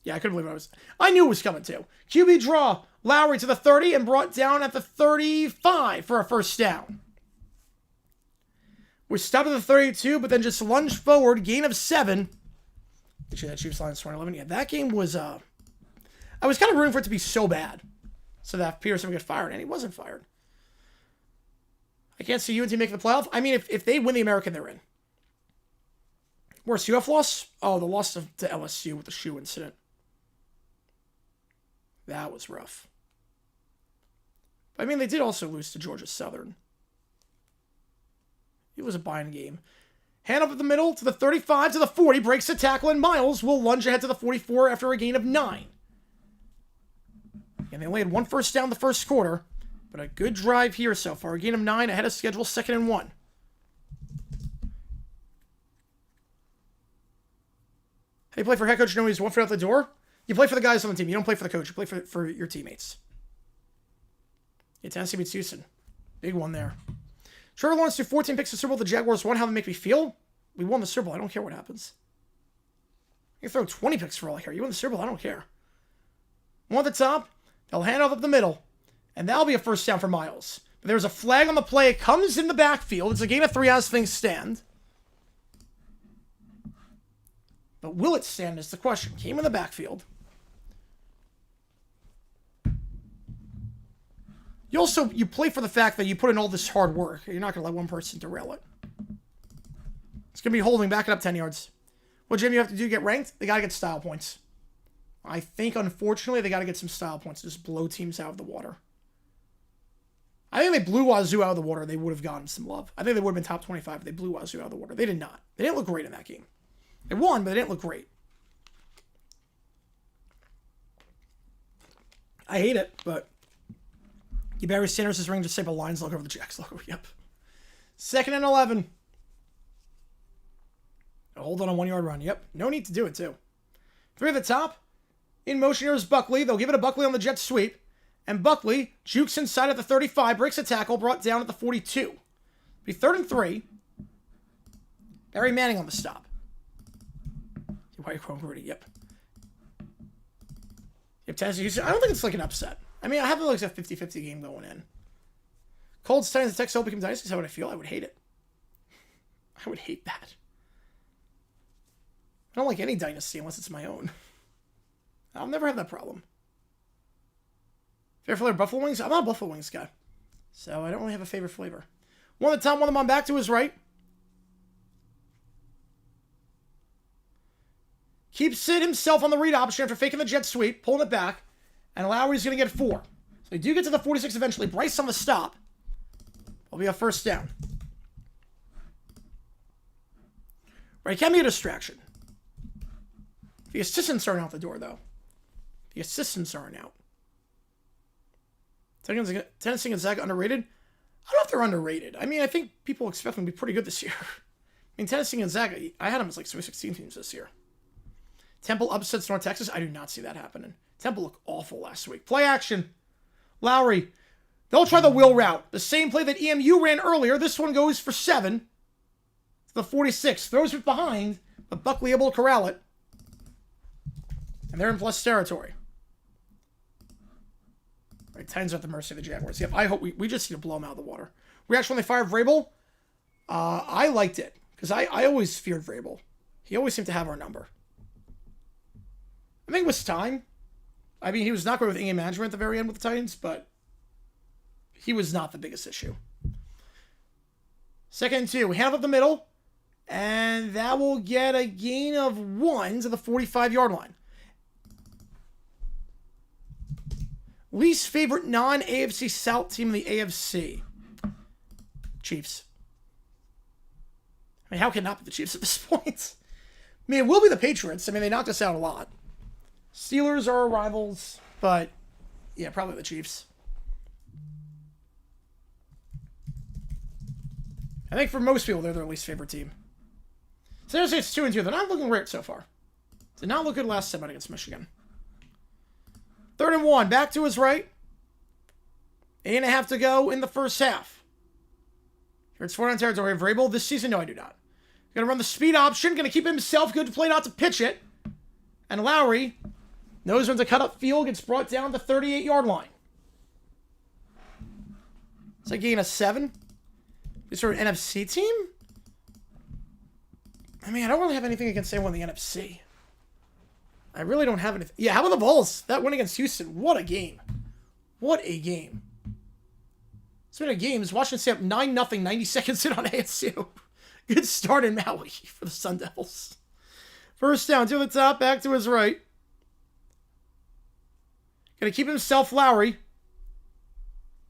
Yeah, I couldn't believe it. I knew it was coming too. QB draw. Lowry to the 30 and brought down at the 35 for a first down. We stopped at the 32, but then just lunged forward. Gain of 7. Actually, that Chiefs line 2011. Yeah, that game was... I was kind of rooting for it to be so bad, so that Peterson would get fired, and he wasn't fired. I can't see UNT making the playoff. I mean, if they win the American, they're in. Worst UF loss? Oh, the loss to LSU with the shoe incident. That was rough. I mean, they did also lose to Georgia Southern. It was a bind game. Hand up at the middle to the 35 to the 40. Breaks the tackle, and Miles will lunge ahead to the 44 after a gain of 9. And they only had 1 first down the first quarter, but a good drive here so far. A gain of 9 ahead of schedule, 2nd and 1. How do you play for head coach? No, he's 1 foot out the door. You play for the guys on the team. You don't play for the coach. You play for your teammates. Yeah, Tennessee beats Houston. Big one there. Trevor Lawrence threw 14 picks in the Super Bowl. The Jaguars won. How they make me feel? We won the Super Bowl. I don't care what happens. You throw 20 picks for all I care. You win the Super Bowl. I don't care. One at the top. They'll hand off up the middle. And that'll be a first down for Miles. But there's a flag on the play. It comes in the backfield. It's a gain of 3 as things stand. But will it stand is the question. Came in the backfield. You play for the fact that you put in all this hard work. You're not going to let one person derail it. It's going to be holding, back it up 10 yards. What, Jim, you have to do to get ranked? They got to get style points. I think, unfortunately, they got to get some style points to just blow teams out of the water. I think they blew Wazoo out of the water. They would have gotten some love. I think they would have been top 25 if they blew Wazoo out of the water. They did not. They didn't look great in that game. They won, but they didn't look great. I hate it, but you Barry Sanders' ring just say the Lions logo over the Jacks logo. Yep. 2nd and 11. Hold on a 1-yard run. Yep. No need to do it, too. 3 at the top. In motion here is Buckley. They'll give it to Buckley on the jet sweep. And Buckley jukes inside at the 35. Breaks a tackle. Brought down at the 42. Be 3rd and 3. Barry Manning on the stop. White Chrome Rudy. Yep. Tennessee Houston. I don't think it's like an upset. I mean, I have like a 50-50 game going in. Colts, Titans, Texas become dynasty. Is that what I feel? I would hate it. I would hate that. I don't like any dynasty unless it's my own. I'll never have that problem. Favorite flavor, Buffalo Wings? I'm not a Buffalo Wings guy. So I don't really have a favorite flavor. One at the top, one of them on back to his right. Keeps it himself on the read option after faking the jet sweep, pulling it back. And Lowry's going to get 4. So they do get to the 46 eventually. Bryce on the stop. Will be a first down. Right, can be a distraction. The assistants aren't out the door, though. The assistants aren't out. Tennessee and Gonzaga underrated? I don't know if they're underrated. I mean, I think people expect them to be pretty good this year. I mean, Tennessee and Gonzaga, I had them as like Sweet 16 teams this year. Temple upsets North Texas. I do not see that happening. Temple looked awful last week. Play action. Lowry. They'll try the wheel route. The same play that EMU ran earlier. This one goes for 7. The 46. Throws it behind, but Buckley able to corral it. And they're in plus territory. Right, Titans are at the mercy of the Jaguars. Yep, I hope we just need to blow them out of the water. We actually only fired Vrabel. I liked it, because I always feared Vrabel. He always seemed to have our number. I think it was time. I mean, he was not great with in-game management at the very end with the Titans, but he was not the biggest issue. 2nd and 2. We hand up the middle, and that will get a gain of 1 to the 45-yard line. Least favorite non-AFC South team in the AFC. Chiefs. I mean, how can it not be the Chiefs at this point? I mean, it will be the Patriots. I mean, they knocked us out a lot. Steelers are our rivals, but yeah, probably the Chiefs. I think for most people, they're their least favorite team. So there's it's 2 and 2. They're not looking great so far. Did not look good last time against Michigan. 3rd and 1. Back to his right. 8.5 to go in the first half. Here it's 4-down territory. Vrabel this season? No, I do not. Going to run the speed option. Going to keep himself good to play, not to pitch it. And Lowry knows when to cut up field. Gets brought down to the 38-yard line. It's a gain of 7. This sort of NFC team? I mean, I don't really have anything against anyone in the NFC. I really don't have anything. Yeah, how about the Bulls? That win against Houston. What a game. What a game. It's been a game. It's Washington State up 9-0, 90 seconds in on ASU. Good start in Maui for the Sun Devils. First down to the top, back to his right. Going to keep himself Lowry.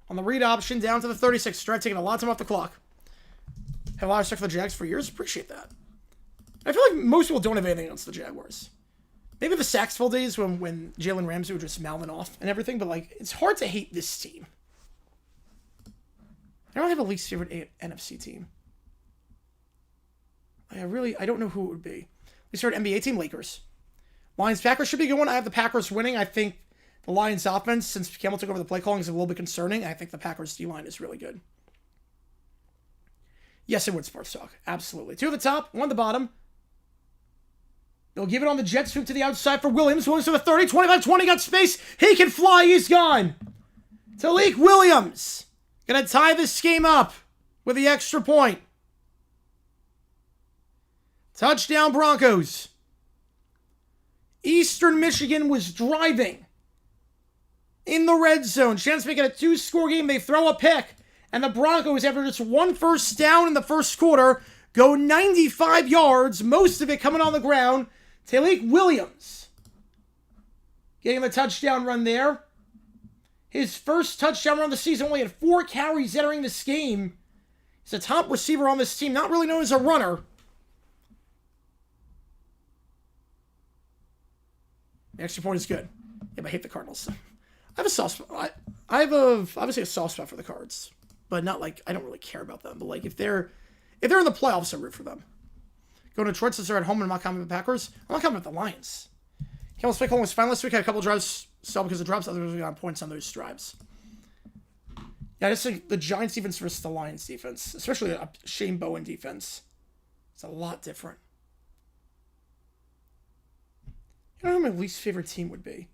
On the read option, down to the 36. Strike taking a lot of time off the clock. Have a lot of stuff for the Jags for years. Appreciate that. I feel like most people don't have anything against the Jaguars. Maybe the Saxville days when Jalen Ramsey would just mouthing off and everything, but like it's hard to hate this team. I don't have a least favorite NFC team. I don't know who it would be. Least favorite NBA team, Lakers. Lions Packers should be a good one. I have the Packers winning. I think the Lions offense, since Campbell took over the play calling, is a little bit concerning. I think the Packers D-line is really good. Yes, it would, Sports Talk. Absolutely. 2 at the top, 1 at the bottom. They'll give it on the jet sweep to the outside for Williams. Williams to the 30, 25-20, got space. He can fly, he's gone. Talik Williams gonna tie this game up with the extra point. Touchdown Broncos. Eastern Michigan was driving in the red zone. Chance to make it a 2-score game. They throw a pick. And the Broncos, after just 1 first down in the first quarter, go 95 yards, most of it coming on the ground. Talik Williams getting the touchdown run there. His first touchdown run of the season, only had 4 carries entering this game. He's a top receiver on this team, not really known as a runner. The extra point is good. Yeah, but I hate the Cardinals. I have a soft spot. I have obviously a soft spot for the Cards, but not like I don't really care about them. But like if they're in the playoffs, I root for them. Go to Detroit since they're at home, and I'm not confident with the Packers. I'm not confident with the Lions. Campbell's pick home was fine last week. Had a couple of drives still because of drops. Others got points on those drives. Yeah, I just think the Giants defense versus the Lions defense, especially a Shane Bowen defense, it's a lot different. I don't know who my least favorite team would be.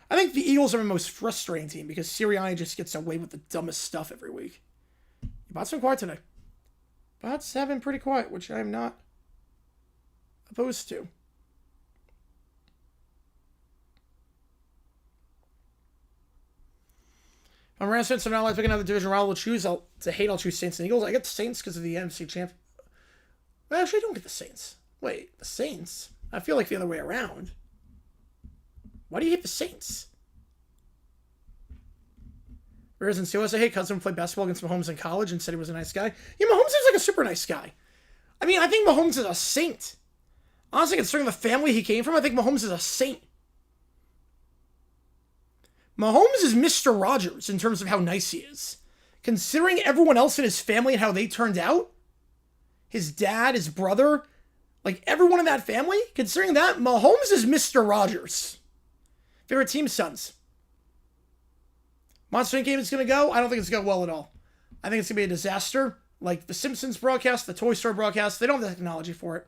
I think the Eagles are my most frustrating team because Sirianni just gets away with the dumbest stuff every week. Bots been quiet today. Bots have been pretty quiet, which I'm not opposed to. I'm Rams fans, so now I pick another division rival to choose. I'll choose Saints and Eagles. I get the Saints because of the NFC champ. Well, actually, I don't get the Saints. Wait, the Saints? I feel like the other way around. Why do you hate the Saints? Whereas in COS, I hate cousin played basketball against Mahomes in college and said he was a nice guy. Yeah, Mahomes is like a super nice guy. I mean, I think Mahomes is a saint. Honestly, considering the family he came from, I think Mahomes is a saint. Mahomes is Mr. Rogers in terms of how nice he is. Considering everyone else in his family and how they turned out, his dad, his brother, like everyone in that family, considering that, Mahomes is Mr. Rogers. Favorite team, Suns. Monster Inc. game is going to go? I don't think it's going to go well at all. I think it's going to be a disaster. Like the Simpsons broadcast, the Toy Story broadcast, they don't have the technology for it.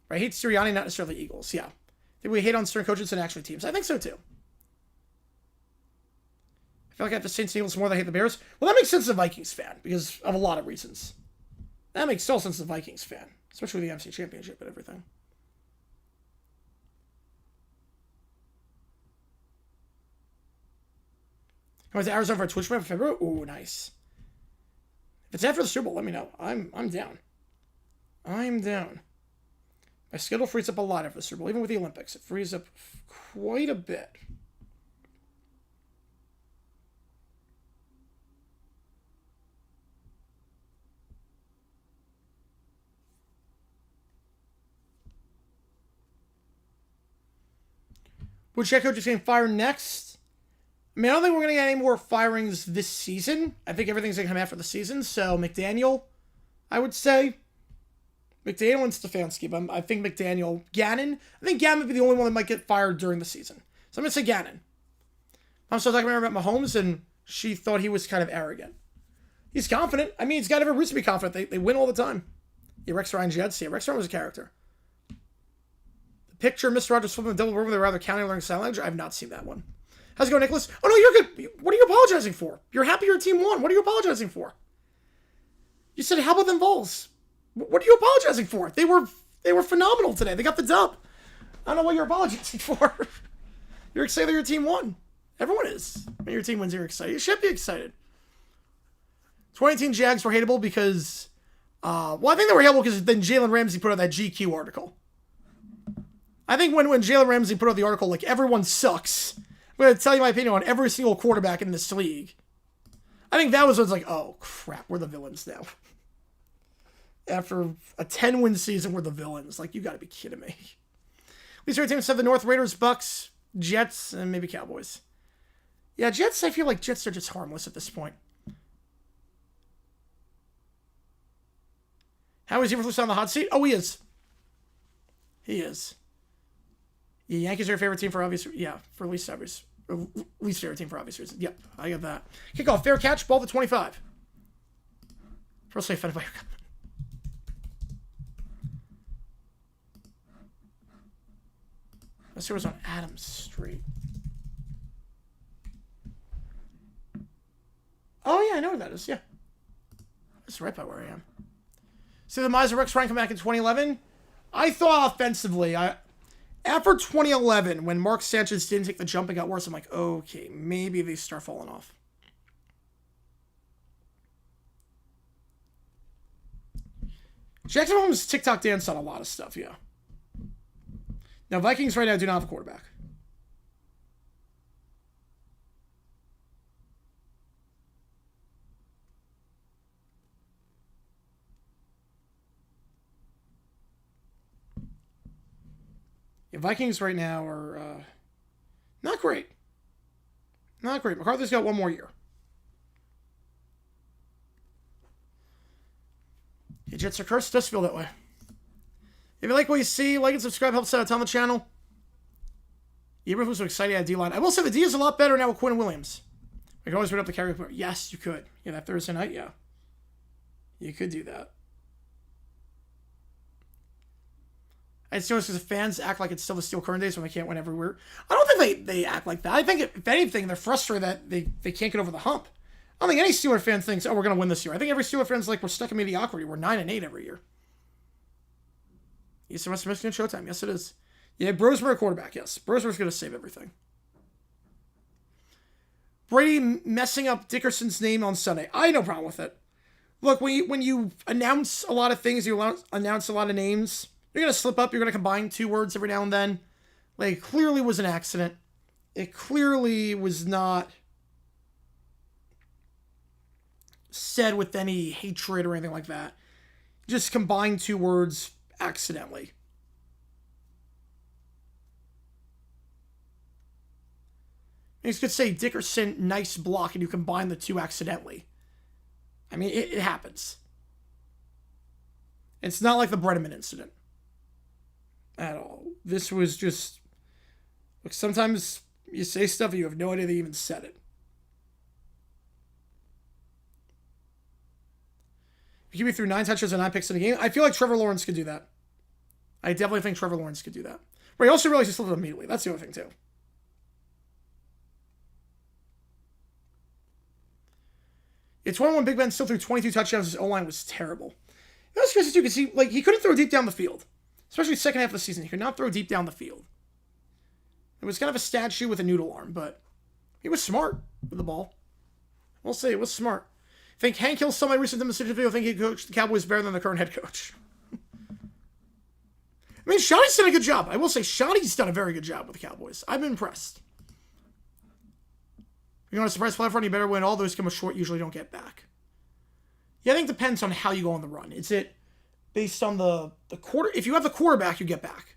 Right? I hate Sirianni, not necessarily Eagles. Yeah. I think we hate on certain coaches and actually teams. I think so too. I feel like I have the Saints and Eagles more than I hate the Bears. Well, that makes sense as a Vikings fan because of a lot of reasons. That makes total sense as a Vikings fan, especially with the NFC Championship and everything. I went to Arizona for a Twitch event in February. Ooh, nice. If it's after the Super Bowl, let me know. I'm down. I'm down. My schedule frees up a lot after the Super Bowl, even with the Olympics. It frees up quite a bit. Which head coach is getting fired next? I mean, I don't think we're going to get any more firings this season. I think everything's going to come after the season. So, McDaniel, I would say. McDaniel and Stefanski. But I think McDaniel. Gannon. I think Gannon would be the only one that might get fired during the season. So, I'm going to say Gannon. I'm still talking about Mahomes, and she thought he was kind of arrogant. He's confident. I mean, he's got every reason to be confident. They win all the time. Yeah, Rex Ryan Jets. Yeah, Rex Ryan was a character. Picture Mr. Rogers flipping a double room with a rather county learning sign language. I have not seen that one. How's it going, Nicholas? Oh, no, you're good. What are you apologizing for? You're happy your team won. What are you apologizing for? You said, how about them Vols? What are you apologizing for? They were phenomenal today. They got the dub. I don't know what you're apologizing for. You're excited that your team won. Everyone is. When your team wins, you're excited. You should be excited. 2018 Jags were hateable because... I think they were hateable because then Jalen Ramsey put out that GQ article. I think when Jalen Ramsey put out the article, like, everyone sucks. I'm going to tell you my opinion on every single quarterback in this league. I think that was when it's like, oh, crap, we're the villains now. After a 10-win season, we're the villains. Like, you got to be kidding me. At least our teams have the North Raiders, Bucks, Jets, and maybe Cowboys. Yeah, Jets, I feel like Jets are just harmless at this point. How is Eberflus on the hot seat? Oh, he is. He is. The Yankees are your favorite team for obvious reasons. Yeah, for least favorite team for obvious reasons. Yep, I get that. Kickoff, fair catch, ball to 25. Personally offended by your comment. Let's see what's on Adams Street. Oh, yeah, I know where that is. Yeah. That's right by where I am. See the Miser Rex Ryan come back in 2011? I thought offensively, after 2011, when Mark Sanchez didn't take the jump and got worse, I'm like, okay, maybe they start falling off. Jackson Mahomes TikTok dance on a lot of stuff, yeah. Now, Vikings right now do not have a quarterback. Yeah, Vikings right now are not great. Not great. McCarthy's got one more year. The Jets are cursed. It does feel that way. If you like what you see, like and subscribe. Helps out on the channel. Eberflus was so excited at D-line. I will say the D is a lot better now with Quinn Williams. We can always put up the carry. Yes, you could. Yeah, that Thursday night, yeah. You could do that. I just noticed because the fans act like it's still the Steel Curtain days when they can't win everywhere. I don't think they act like that. I think, if anything, they're frustrated that they can't get over the hump. I don't think any Steeler fan thinks, oh, we're going to win this year. I think every Steeler fan's like, we're stuck in mediocrity. We're 9-8 every year. Eastern Western Michigan Showtime. Yes, it is. Yeah, Brosmer quarterback. Yes, Brosmer's going to save everything. Brady messing up Dickerson's name on Sunday. I had no problem with it. Look, when you announce a lot of things, you announce a lot of names, you're going to slip up. You're going to combine two words every now and then. Like, it clearly was an accident. It clearly was not said with any hatred or anything like that. Just combine two words accidentally. You could say Dickerson, nice block, and you combine the two accidentally. I mean, it happens. It's not like the Bredeman incident. At all. This was just... Look, sometimes you say stuff and you have no idea they even said it. QB threw 9 touches and 9 picks in the game. I feel like Trevor Lawrence could do that. I definitely think Trevor Lawrence could do that. But I also realized he slipped up immediately. That's the other thing, too. It's 1-1 Big Ben still threw 22 touchdowns. His O-line was terrible. That's crazy, too, because he couldn't throw deep down the field. Especially second half of the season. He could not throw deep down the field. It was kind of a statue with a noodle arm, but he was smart with the ball. We'll say it was smart. I think Hank Hill saw my recent decision video. I think he coached the Cowboys better than the current head coach. I mean, Shotty's done a good job. I will say Shotty's done a very good job with the Cowboys. I'm impressed. If you want a surprise platform, you better win. All those come up short, usually don't get back. Yeah, I think it depends on how you go on the run. Is it based on the quarter? If you have the quarterback, you get back.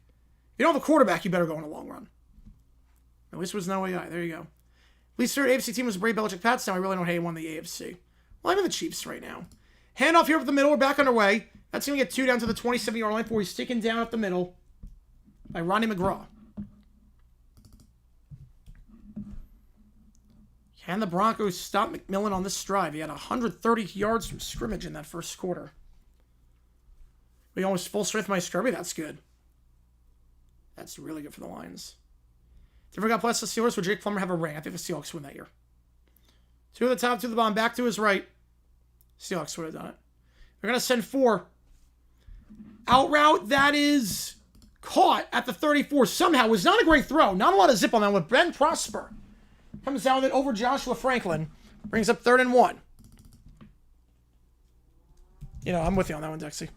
If you don't have the quarterback, you better go on a long run. At least it was no AI. There you go. At least their AFC team was Brady Belichick Pats. Now I really don't hate anyone in the AFC. Well, I'm in the Chiefs right now. Handoff here up the middle. We're back underway. That's going to get 2 down to the 27-yard line before he's sticking down up the middle by Ronnie McGraw. Can the Broncos stop McMillan on this drive? He had 130 yards from scrimmage in that first quarter. We almost full strength my Scrubby. That's good. That's really good for the Lions. Different got plus the Steelers. Would Jake Plummer have a ring? I think the Seahawks win that year. 2 at the top, 2 at the bottom, back to his right. Seahawks would have done it. They're going to send 4. Out route, that is caught at the 34. Somehow, was not a great throw. Not a lot of zip on that one. Ben Prosper comes down with it over Joshua Franklin. Brings up 3rd and 1. You know, I'm with you on that one, Dexy.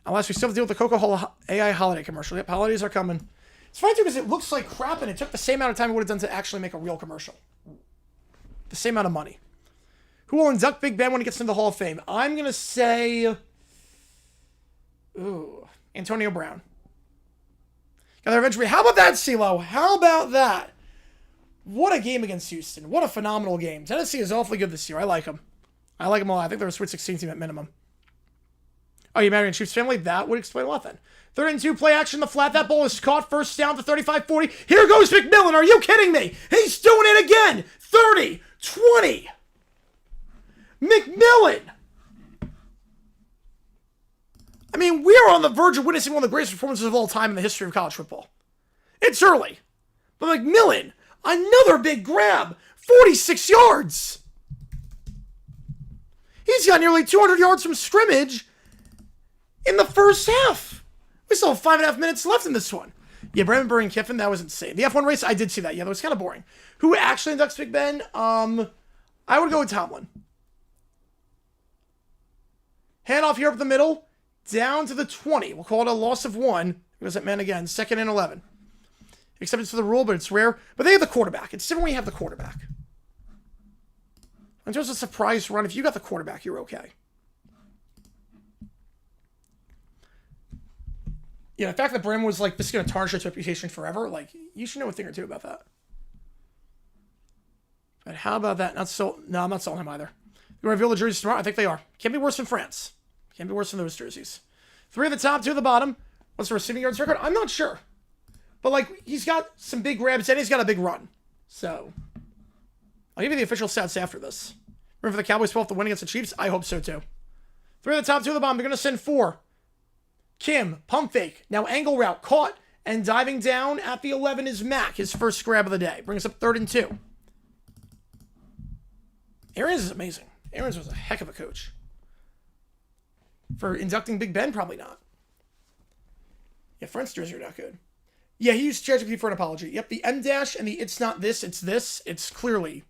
Unless we still have to deal with the Coca-Cola AI holiday commercial. Yep, holidays are coming. It's funny, too, because it looks like crap, and it took the same amount of time it would have done to actually make a real commercial. The same amount of money. Who will induct Big Ben when he gets into the Hall of Fame? I'm going to say... Ooh, Antonio Brown. Got their revenge. How about that, CeeLo? How about that? What a game against Houston. What a phenomenal game. Tennessee is awfully good this year. I like them. I like them a lot. I think they're a Sweet 16 team at minimum. Oh, you married a Chiefs family? That would explain a lot then. 3rd and 2, play action in the flat. That ball is caught. First down to 35-40. Here goes McMillan. Are you kidding me? He's doing it again. 30, 20. McMillan. I mean, we are on the verge of witnessing one of the greatest performances of all time in the history of college football. It's early. But McMillan, another big grab. 46 yards. He's got nearly 200 yards from scrimmage in the first half. We still have 5.5 minutes left in this one. Yeah, Brandon Burry and Kiffin, that was insane. The F1 race, I did see that. Yeah, that was kind of boring. Who actually inducts Big Ben? I would go with Tomlin. Handoff here up the middle. Down to the 20. We'll call it a loss of 1. Because it meant, again, 2nd and 11. Exceptions to the rule, but it's rare. But they have the quarterback. It's different when you have the quarterback. In terms of surprise run, if you got the quarterback, you're okay. Yeah, the fact that Bram was like, this is going to tarnish its reputation forever, like, you should know a thing or two about that. But how about that? No, I'm not selling him either. You reveal the jerseys tomorrow? I think they are. Can't be worse than France. Can't be worse than those jerseys. 3 at the top, 2 at the bottom. What's the receiving yards record? I'm not sure. But, like, he's got some big grabs and he's got a big run. So, I'll give you the official stats after this. Remember, for the Cowboys pull off the win against the Chiefs? I hope so, too. 3 at the top, 2 at the bottom. They're going to send 4. Kim, pump fake. Now angle route. Caught and diving down at the 11 is Mack. His first grab of the day. Brings up 3rd and 2. Arians is amazing. Arians was a heck of a coach. For inducting Big Ben, probably not. Yeah, French jerseys are not good. Yeah, he used ChatGPT for an apology. Yep, the M- and the it's not this, it's this. It's clearly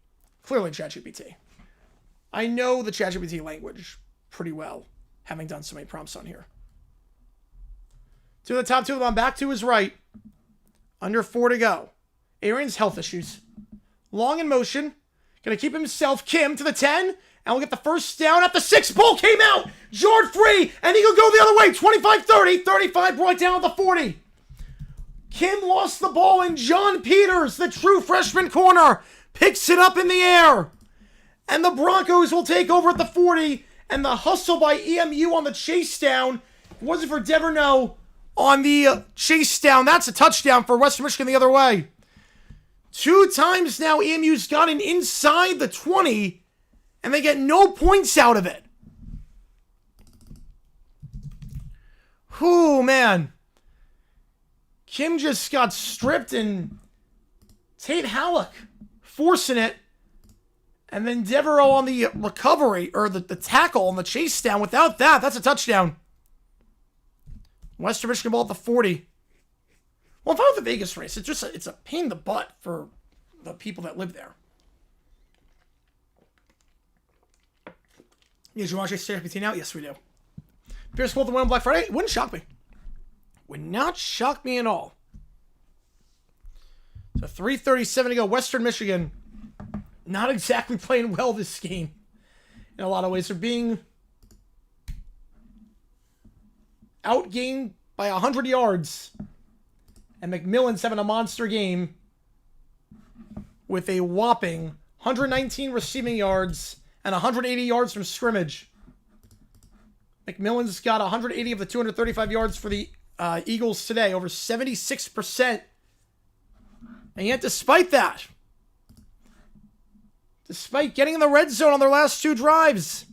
ChatGPT. I know the ChatGPT language pretty well, having done so many prompts on here. 2 at the top, 2 at the bottom, back to his right. Under 4 to go. Arians' health issues. Long in motion. Going to keep himself. Kim to the 10. And we'll get the first down at the 6. Ball came out. Yard free. And he'll go the other way. 25-30. 35 brought down at the 40. Kim lost the ball. And John Peters, the true freshman corner, picks it up in the air. And the Broncos will take over at the 40. And the hustle by EMU on the chase down. If it wasn't for Deverneau on the chase down, that's a touchdown for Western Michigan the other way. 2 times now EMU's gotten inside the 20, and they get no points out of it. Whew, man. Kim just got stripped and Tate Halleck forcing it. And then Devereaux on the recovery, or the tackle on the chase down. Without that, that's a touchdown. Western Michigan ball at the 40. Well, if I were the Vegas race, it's a pain in the butt for the people that live there. Did you watch HST out? Yes, we do. Pierce Wolf win on Black Friday? Wouldn't shock me. Would not shock me at all. So 3:37 to go. Western Michigan not exactly playing well this game. In a lot of ways. They're being outgained by 100 yards. And McMillan's having a monster game with a whopping 119 receiving yards and 180 yards from scrimmage. McMillan's got 180 of the 235 yards for the Eagles today, over 76%. And yet, despite that, despite getting in the red zone on their last two drives,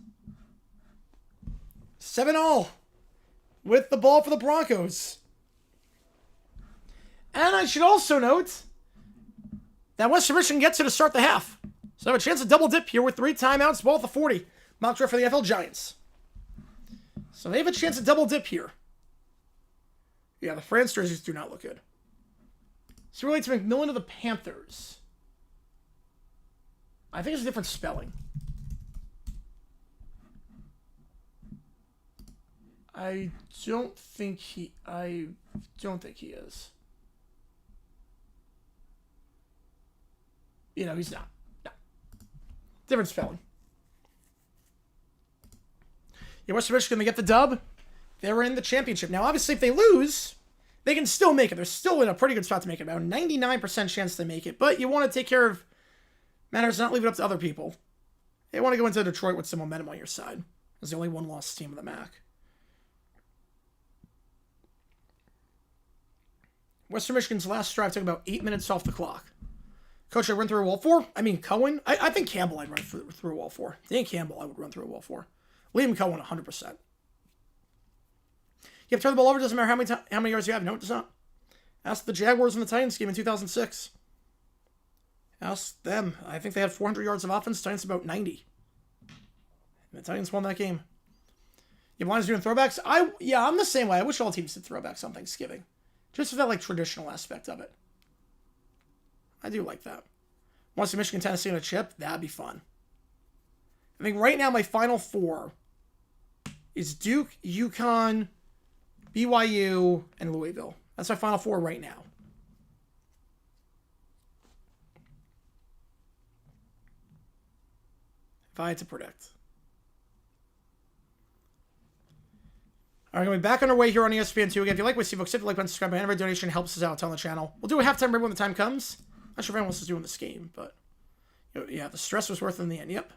7-all with the ball for the Broncos. And I should also note that Western Michigan gets it to start the half. So I have a chance to double dip here with 3 timeouts, ball at the 40. Mock draft for the NFL Giants. So they have a chance to double dip here. Yeah, the France jerseys do not look good. So relates to McMillan to the Panthers. I think it's a different spelling. I don't think he is. You know, he's not. No. Different spelling. Yeah, Western Michigan, they get the dub. They're in the championship. Now, obviously, if they lose, they can still make it. They're still in a pretty good spot to make it. About a 99% chance to make it. But you want to take care of matters, not leave it up to other people. They want to go into Detroit with some momentum on your side. As the only one-loss team in the MAC. Western Michigan's last drive took about 8 minutes off the clock. Coach, I run through a wall for? I mean, Cohen? I think Campbell I'd run through a wall for. Dan Campbell I would run through a wall for. Liam Cohen, 100%. You have to turn the ball over, doesn't matter how many yards you have. No, it does not. Ask the Jaguars in the Titans game in 2006. Ask them. I think they had 400 yards of offense. Titans about 90. And the Titans won that game. You have Lions doing throwbacks? I'm the same way. I wish all teams did throwbacks on Thanksgiving. Just for that, traditional aspect of it. I do like that. Want to see Michigan, Tennessee on a chip? That'd be fun. I think right now my final 4 is Duke, UConn, BYU, and Louisville. That's my final 4 right now. If I had to predict. All right, going to be back underway here on ESPN2. Again, if you like what you see, folks, hit the like button, subscribe. Every donation helps us out on the channel. We'll do a halftime break when the time comes. Not sure if anyone else is doing this game, but yeah, the stress was worth it in the end. Yep.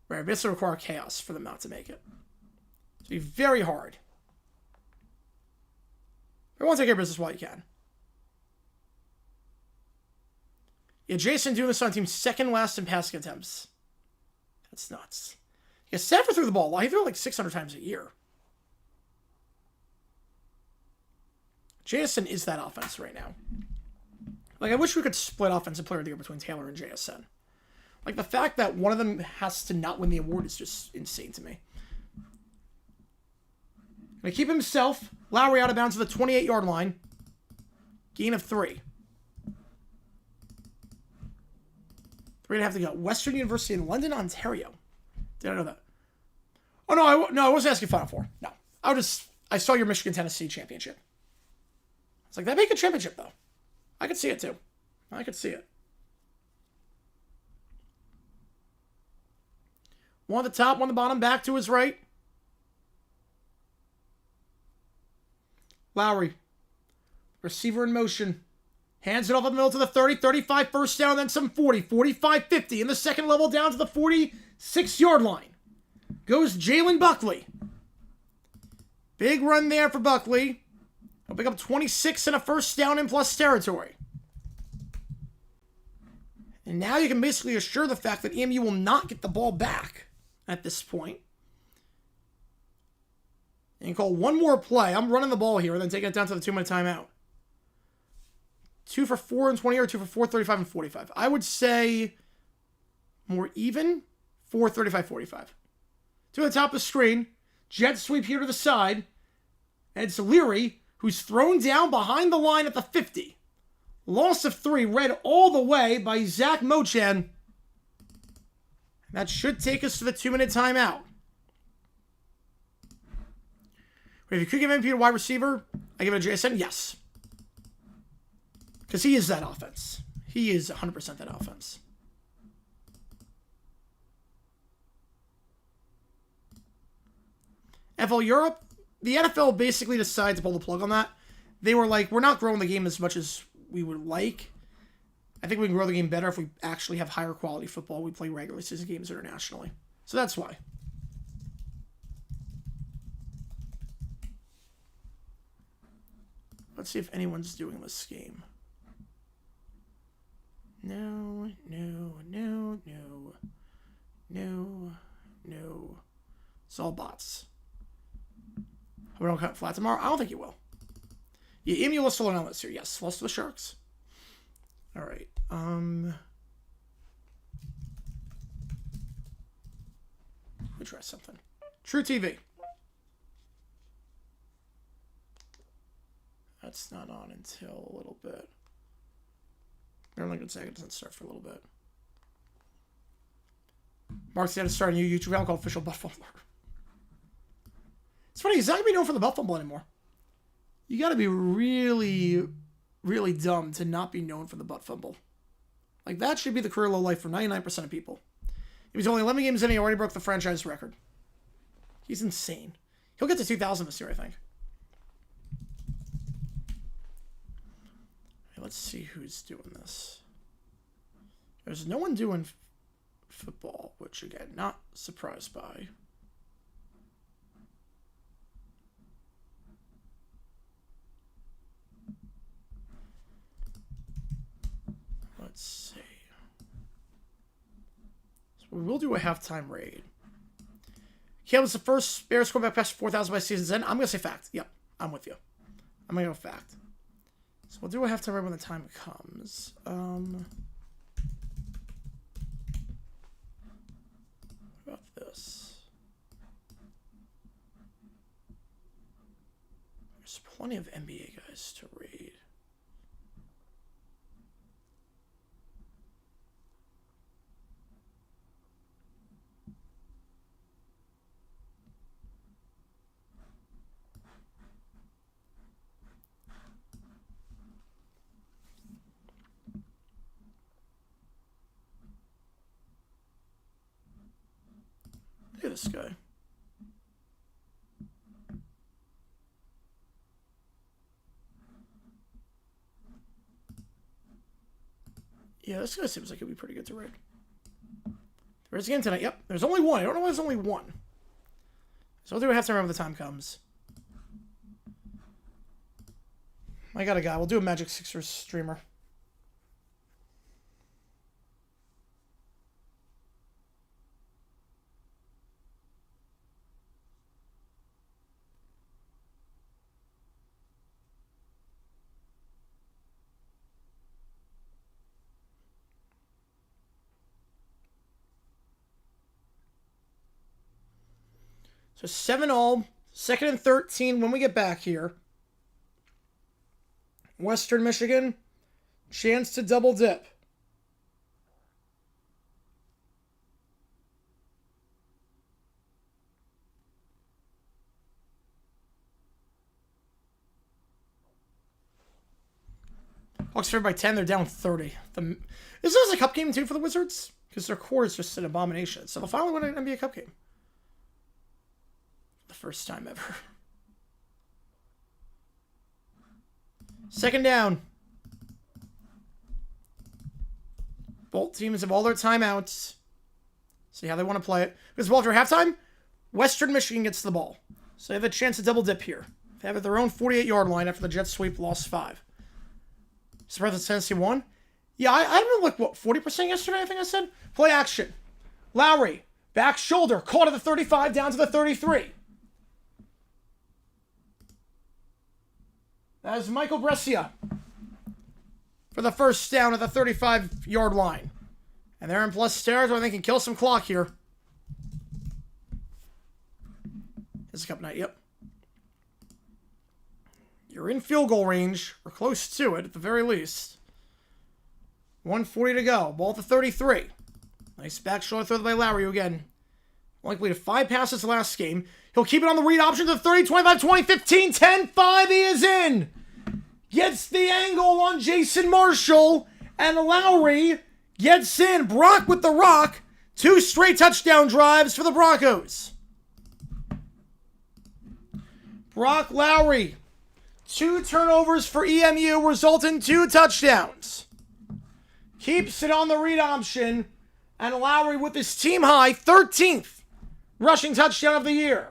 Right, this will require chaos for them not to make it. It's be very hard. Everyone take care of business while you can. Yeah, Jason doing this on team second last in passing attempts. That's nuts. Yeah, Stafford threw the ball a lot. He threw 600 times a year. JSN is that offense right now. I wish we could split Offensive Player of the Year between Taylor and JSN. The fact that one of them has to not win the award is just insane to me. Gonna keep himself. Lowry out of bounds to the 28-yard line. Gain of 3. 3.5 to go. Western University in London, Ontario. Did I know that? Oh, no, I wasn't asking Final Four. No. I saw your Michigan-Tennessee championship. It's that'd be a good championship, though. I could see it, too. I could see it. One at the top, one at the bottom, back to his right. Lowry. Receiver in motion. Hands it off the middle to the 30, 35 first down, then some 40, 45, 50. In the second level down to the 46-yard line. Goes Jalen Buckley. Big run there for Buckley. He'll pick up 26 and a first down in plus territory. And now you can basically assure the fact that EMU will not get the ball back at this point. And call one more play. I'm running the ball here and then taking it down to the 2-minute timeout. 2 for 4 and 20 or 2 for 4, 35 and 45. I would say more even. 4, 35, 45. To the top of the screen. Jet sweep here to the side. And it's Leary, who's thrown down behind the line at the 50. Loss of 3, read all the way by Zach Mochan. That should take us to the 2-minute timeout. If you could give MVP to wide receiver, I give it to JSN, yes. Because he is that offense. He is 100% that offense. FL Europe, the NFL basically decided to pull the plug on that. They were like, we're not growing the game as much as we would like. I think we can grow the game better if we actually have higher quality football. We play regular season games internationally. So that's why. Let's see if anyone's doing this game. No. It's all bots. We don't cut flat tomorrow? I don't think you will. Yeah, Emu lost to Lionel this year. Yes, lost to the Sharks. All right. Let me try something. True TV. That's not on until a little bit. They're only going to say it doesn't start for a little bit. Mark's got to start a new YouTube channel called Official Butt Fumbler. It's funny, he's not going to be known for the butt fumble anymore. You got to be really, really dumb to not be known for the butt fumble. Like, that should be the career low life for 99% of people. He was only 11 games in, he already broke the franchise record. He's insane. He'll get to 2,000 this year, I think. Okay, let's see who's doing this. There's no one doing football, which, again, not surprised by. Let's see. So we will do a halftime raid. Caleb's the first Bears quarterback past 4,000 by season's end. I'm going to say fact. Yep, I'm with you. I'm going to go fact. So we'll do a halftime raid when the time comes. What about this? There's plenty of NBA guys to raid. Look at this guy. Yeah, this guy seems like he'll be pretty good to raid. There's a game tonight. Yep, there's only one. I don't know why there's only one. So we'll do a halftime when the time comes. I got a guy. We'll do a Magic Sixers streamer. So 7-all, 2nd and 13 when we get back here. Western Michigan, chance to double dip. Hawks favored by 10, they're down 30. Is this a cup game too for the Wizards? Because their core is just an abomination. So they'll finally win an NBA Cup game. The first time ever. Second down. Both teams have all their timeouts. See how they want to play it. Because after halftime, Western Michigan gets the ball. So they have a chance to double dip here. They have it at their own 48-yard line after the Jets sweep lost 5. Surprised that Tennessee won? Yeah, I remember like, what, 40% yesterday, I think I said? Play action. Lowry, back shoulder, caught at the 35, down to the 33. That is Michael Brescia for the first down at the 35-yard line. And they're in plus territory. They can kill some clock here. It's a cup night, yep. You're in field goal range, or close to it at the very least. 1:40 to go. Ball at the 33. Nice back shoulder throw by Lowry again. Only completed 5 passes last game. He'll keep it on the read option to the 30, 25, 20, 15, 10, 5. He is in. Gets the angle on Jason Marshall. And Lowry gets in. Brock with the rock. 2 straight touchdown drives for the Broncos. Brock Lowry. 2 turnovers for EMU result in 2 touchdowns. Keeps it on the read option. And Lowry with his team high 13th rushing touchdown of the year.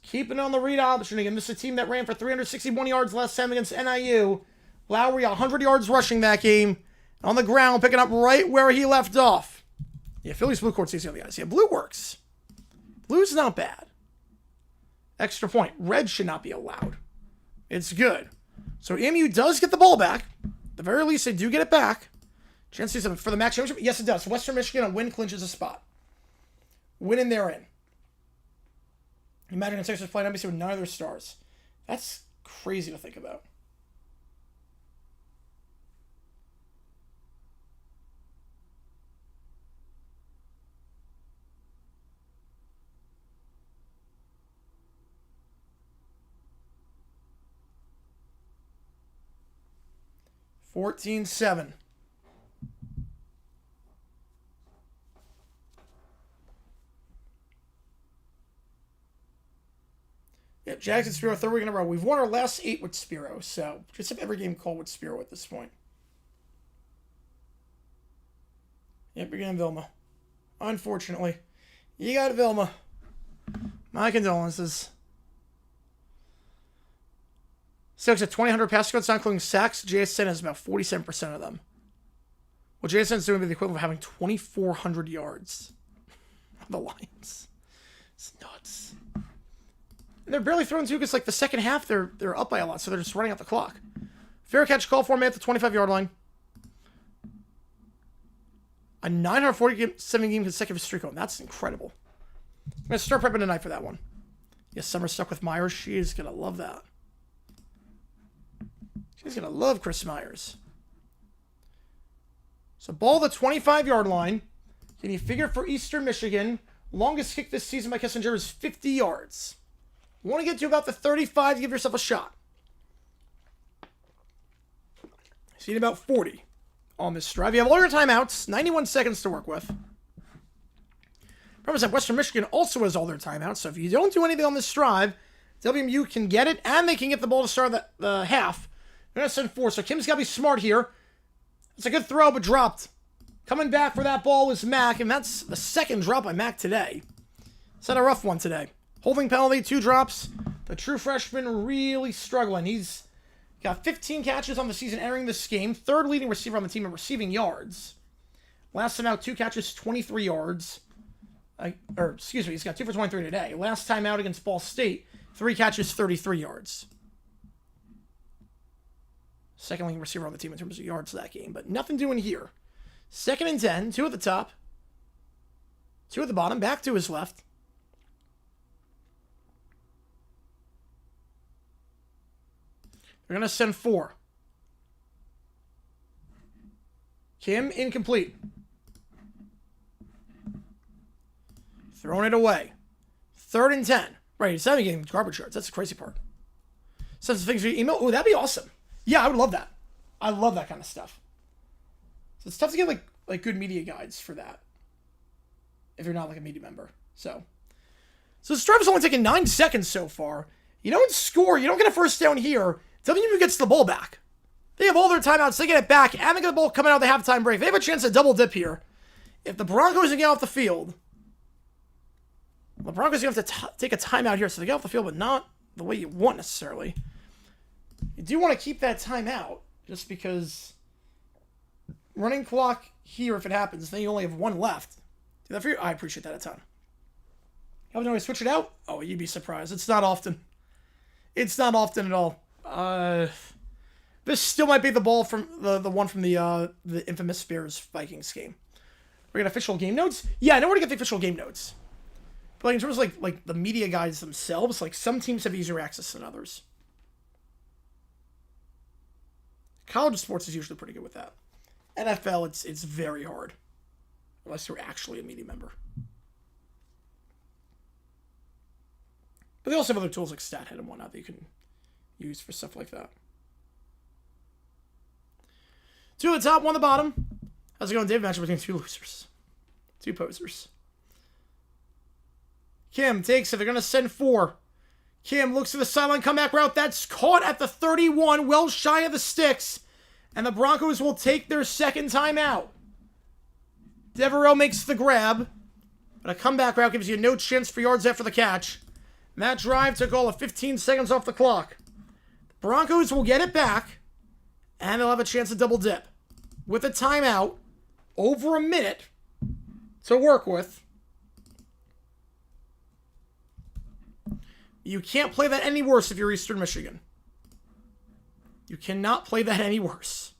Keeping it on the read option again. This is a team that ran for 361 yards last time against NIU. Lowry 100 yards rushing that game. On the ground, picking up right where he left off. Yeah, Philly's blue court's easy on the guys. Yeah, blue works. Blue's not bad. Extra point. Red should not be allowed. It's good. So EMU does get the ball back. At the very least, they do get it back. Chance to do something for the match championship? Yes, it does. Western Michigan on win clinches a spot. Win and they're in. Imagine in Texas playing NBC with none of their stars. That's crazy to think about. $14-7. Yeah, Jags and Spiro, 3rd week in a row. We've won our last 8 with Spiro, so just have every game called with Spiro at this point. Yep, you're getting Vilma. Unfortunately. You got Vilma. My condolences. Seahawks at 2,000 pass yards, not including sacks. JSN has about 47% of them. Well, JSN's doing the equivalent of having 2,400 yards. The Lions. It's nuts. And they're barely throwing 2 because, like, the second half, they're up by a lot, so they're just running out the clock. Fair catch call for me at the 25-yard line. A 947-game consecutive streak on. That's incredible. I'm going to start prepping tonight for that one. Yes, Summer stuck with Myers. She is going to love that. She's going to love Chris Myers. So ball the 25-yard line. Can you figure for Eastern Michigan? Longest kick this season by Kissinger is 50 yards. You want to get to about the 35 to give yourself a shot. So you need about 40 on this drive. You have all your timeouts. 91 seconds to work with. Remember that Western Michigan also has all their timeouts. So if you don't do anything on this drive, WMU can get it, and they can get the ball to start the half. They're going to send 4. So Kim's got to be smart here. It's a good throw, but dropped. Coming back for that ball was Mack, and that's the second drop by Mack today. He's had a rough one today. Holding penalty, 2 drops. The true freshman really struggling. He's got 15 catches on the season entering this game. 3rd leading receiver on the team in receiving yards. Last time out, 2 catches, 23 yards. He's got 2 for 23 today. Last time out against Ball State, 3 catches, 33 yards. 2nd leading receiver on the team in terms of yards that game, but nothing doing here. 2nd and 10, 2 at the top, 2 at the bottom, back to his left. They're going to send 4. Kim, incomplete. Throwing it away. 3rd and 10. Right, he's not even getting garbage yards. That's the crazy part. Sends things via email. Oh, that'd be awesome. Yeah, I would love that. I love that kind of stuff. So it's tough to get like good media guides for that. If you're not like a media member. So this drive has only taken 9 seconds so far. You don't score. You don't get a first down here. WMU gets the ball back. They have all their timeouts. They get it back. And they get the ball coming out of the halftime break. They have a chance to double dip here. If the Broncos can get off the field, the Broncos are going to have to take a timeout here. So they get off the field, but not the way you want necessarily. You do want to keep that timeout just because running clock here, if it happens, then you only have 1 left. Do that for you? I appreciate that a ton. How would you switch it out? Oh, you'd be surprised. It's not often. It's not often at all. This still might be the ball from the one from the infamous Bears Vikings game. We got official game notes. Yeah, I know where to get the official game notes. But like in terms of like the media guides themselves, like some teams have easier access than others. College sports is usually pretty good with that. NFL, it's very hard. Unless you're actually a media member. But they also have other tools like StatHead and whatnot that you can use for stuff like that. 2 at the top, 1 at the bottom. How's it going, Dave? Matchup between 2 losers. 2 posers. Kim takes it. They're going to send 4. Kim looks to the sideline comeback route. That's caught at the 31, well shy of the sticks. And the Broncos will take their second timeout. Devereaux makes the grab. But a comeback route gives you no chance for yards after the catch. And that drive took all of 15 seconds off the clock. The Broncos will get it back. And they'll have a chance to double dip. With a timeout, over a minute to work with. You can't play that any worse if you're Eastern Michigan. You cannot play that any worse.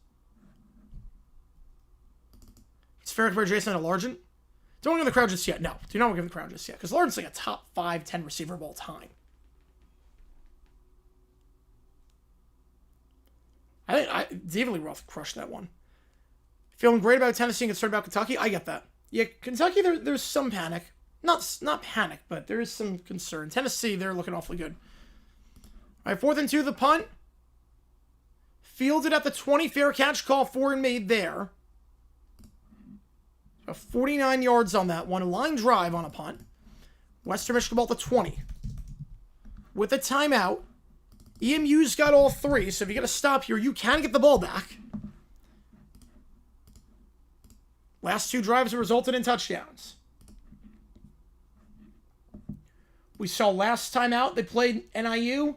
It's fair to compare Jason to Largent. Don't give the crowd just yet. No, do not give the crowd just yet. Because Largent's like a top 5, 10 receiver of all time. I think David Lee Roth crushed that one. Feeling great about Tennessee and concerned about Kentucky? I get that. Yeah, Kentucky, there's some panic. Not panic, but there is some concern. Tennessee, they're looking awfully good. All right, 4th and 2, the punt. Fielded at the 20, fair catch call for and made there. 49 yards on that one. A line drive on a punt. Western Michigan ball at the 20. With a timeout. EMU's got all 3, so if you get a stop here, you can get the ball back. Last 2 drives have resulted in touchdowns. We saw last time out, they played NIU.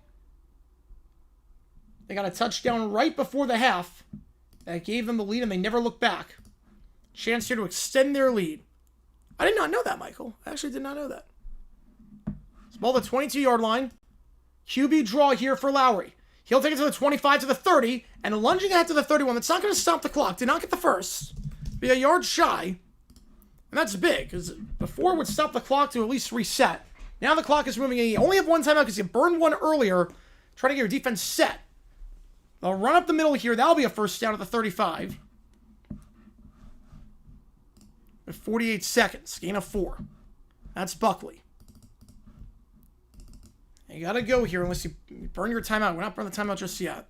They got a touchdown right before the half. That gave them the lead, and they never looked back. Chance here to extend their lead. I did not know that, Michael. I actually did not know that. It's ball at the 22-yard line. QB draw here for Lowry. He'll take it to the 25, to the 30, and lunging ahead to the 31. That's not going to stop the clock. Did not get the first. Be a yard shy. And that's big, because before it would stop the clock to at least reset. Now the clock is moving. You only have one timeout because you burned one earlier. Trying to get your defense set. They'll run up the middle here. That'll be a first down at the 35. With 48 seconds. Gain of 4. That's Buckley. You gotta go here unless you burn your timeout. We're not burning the timeout just yet.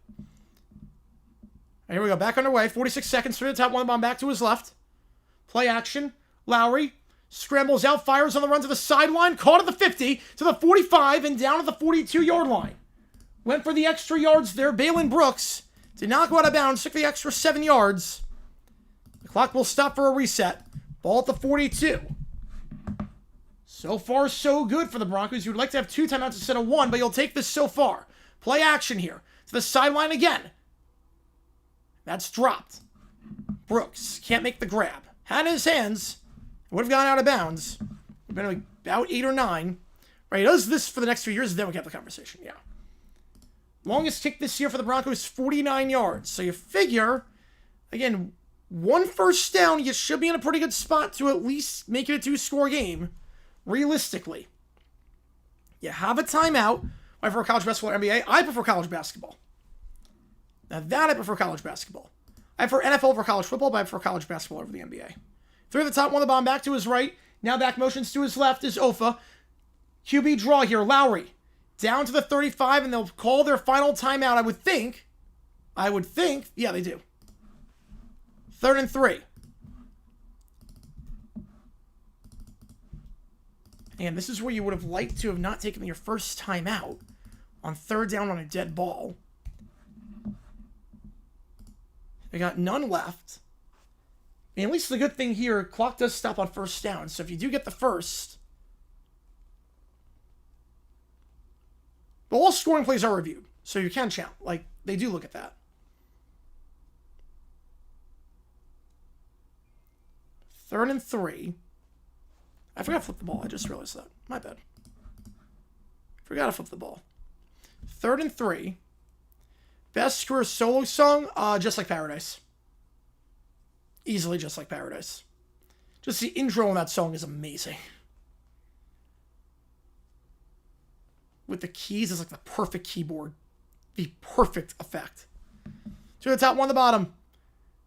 Here we go. Back underway. 46 seconds. Through the top. One bomb back to his left. Play action. Lowry scrambles out. Fires on the run to the sideline. Caught at the 50. To the 45. And down at the 42-yard line. Went for the extra yards there. Balin Brooks did not go out of bounds. Took the extra 7 yards. The clock will stop for a reset. Ball at the 42. So far, so good for the Broncos. You'd like to have 2 timeouts instead of 1, but you'll take this so far. Play action here. To the sideline again. That's dropped. Brooks can't make the grab. Had in his hands. Would have gone out of bounds. Would have been about 8 or 9. Right, he does this for the next few years, and then we get the conversation. Yeah. Longest kick this year for the Broncos, 49 yards. So you figure, again, 1 first down, you should be in a pretty good spot to at least make it a 2-score game. Realistically. You have a timeout. I prefer college basketball or NBA. I prefer college basketball. Now that I prefer college basketball. I prefer NFL over college football, but I prefer college basketball over the NBA. 3 at the top, 1 the bomb back to his right. Now back motions to his left is Ofa. QB draw here, Lowry. Down to the 35, and they'll call their final timeout, I would think. Yeah, they do. 3rd and 3. And this is where you would have liked to have not taken your first timeout on 3rd down on a dead ball. They got none left. And at least the good thing here, clock does stop on 1st down. So if you do get the first, but all scoring plays are reviewed. So you can count. Like, they do look at that. 3rd and 3. I forgot to flip the ball. I just realized that. My bad. Forgot to flip the ball. 3rd and 3. Best career solo song, Just Like Paradise. Easily Just Like Paradise. Just the intro on that song is amazing. With the keys, it's like the perfect keyboard. The perfect effect. 2 on the top, 1 on the bottom.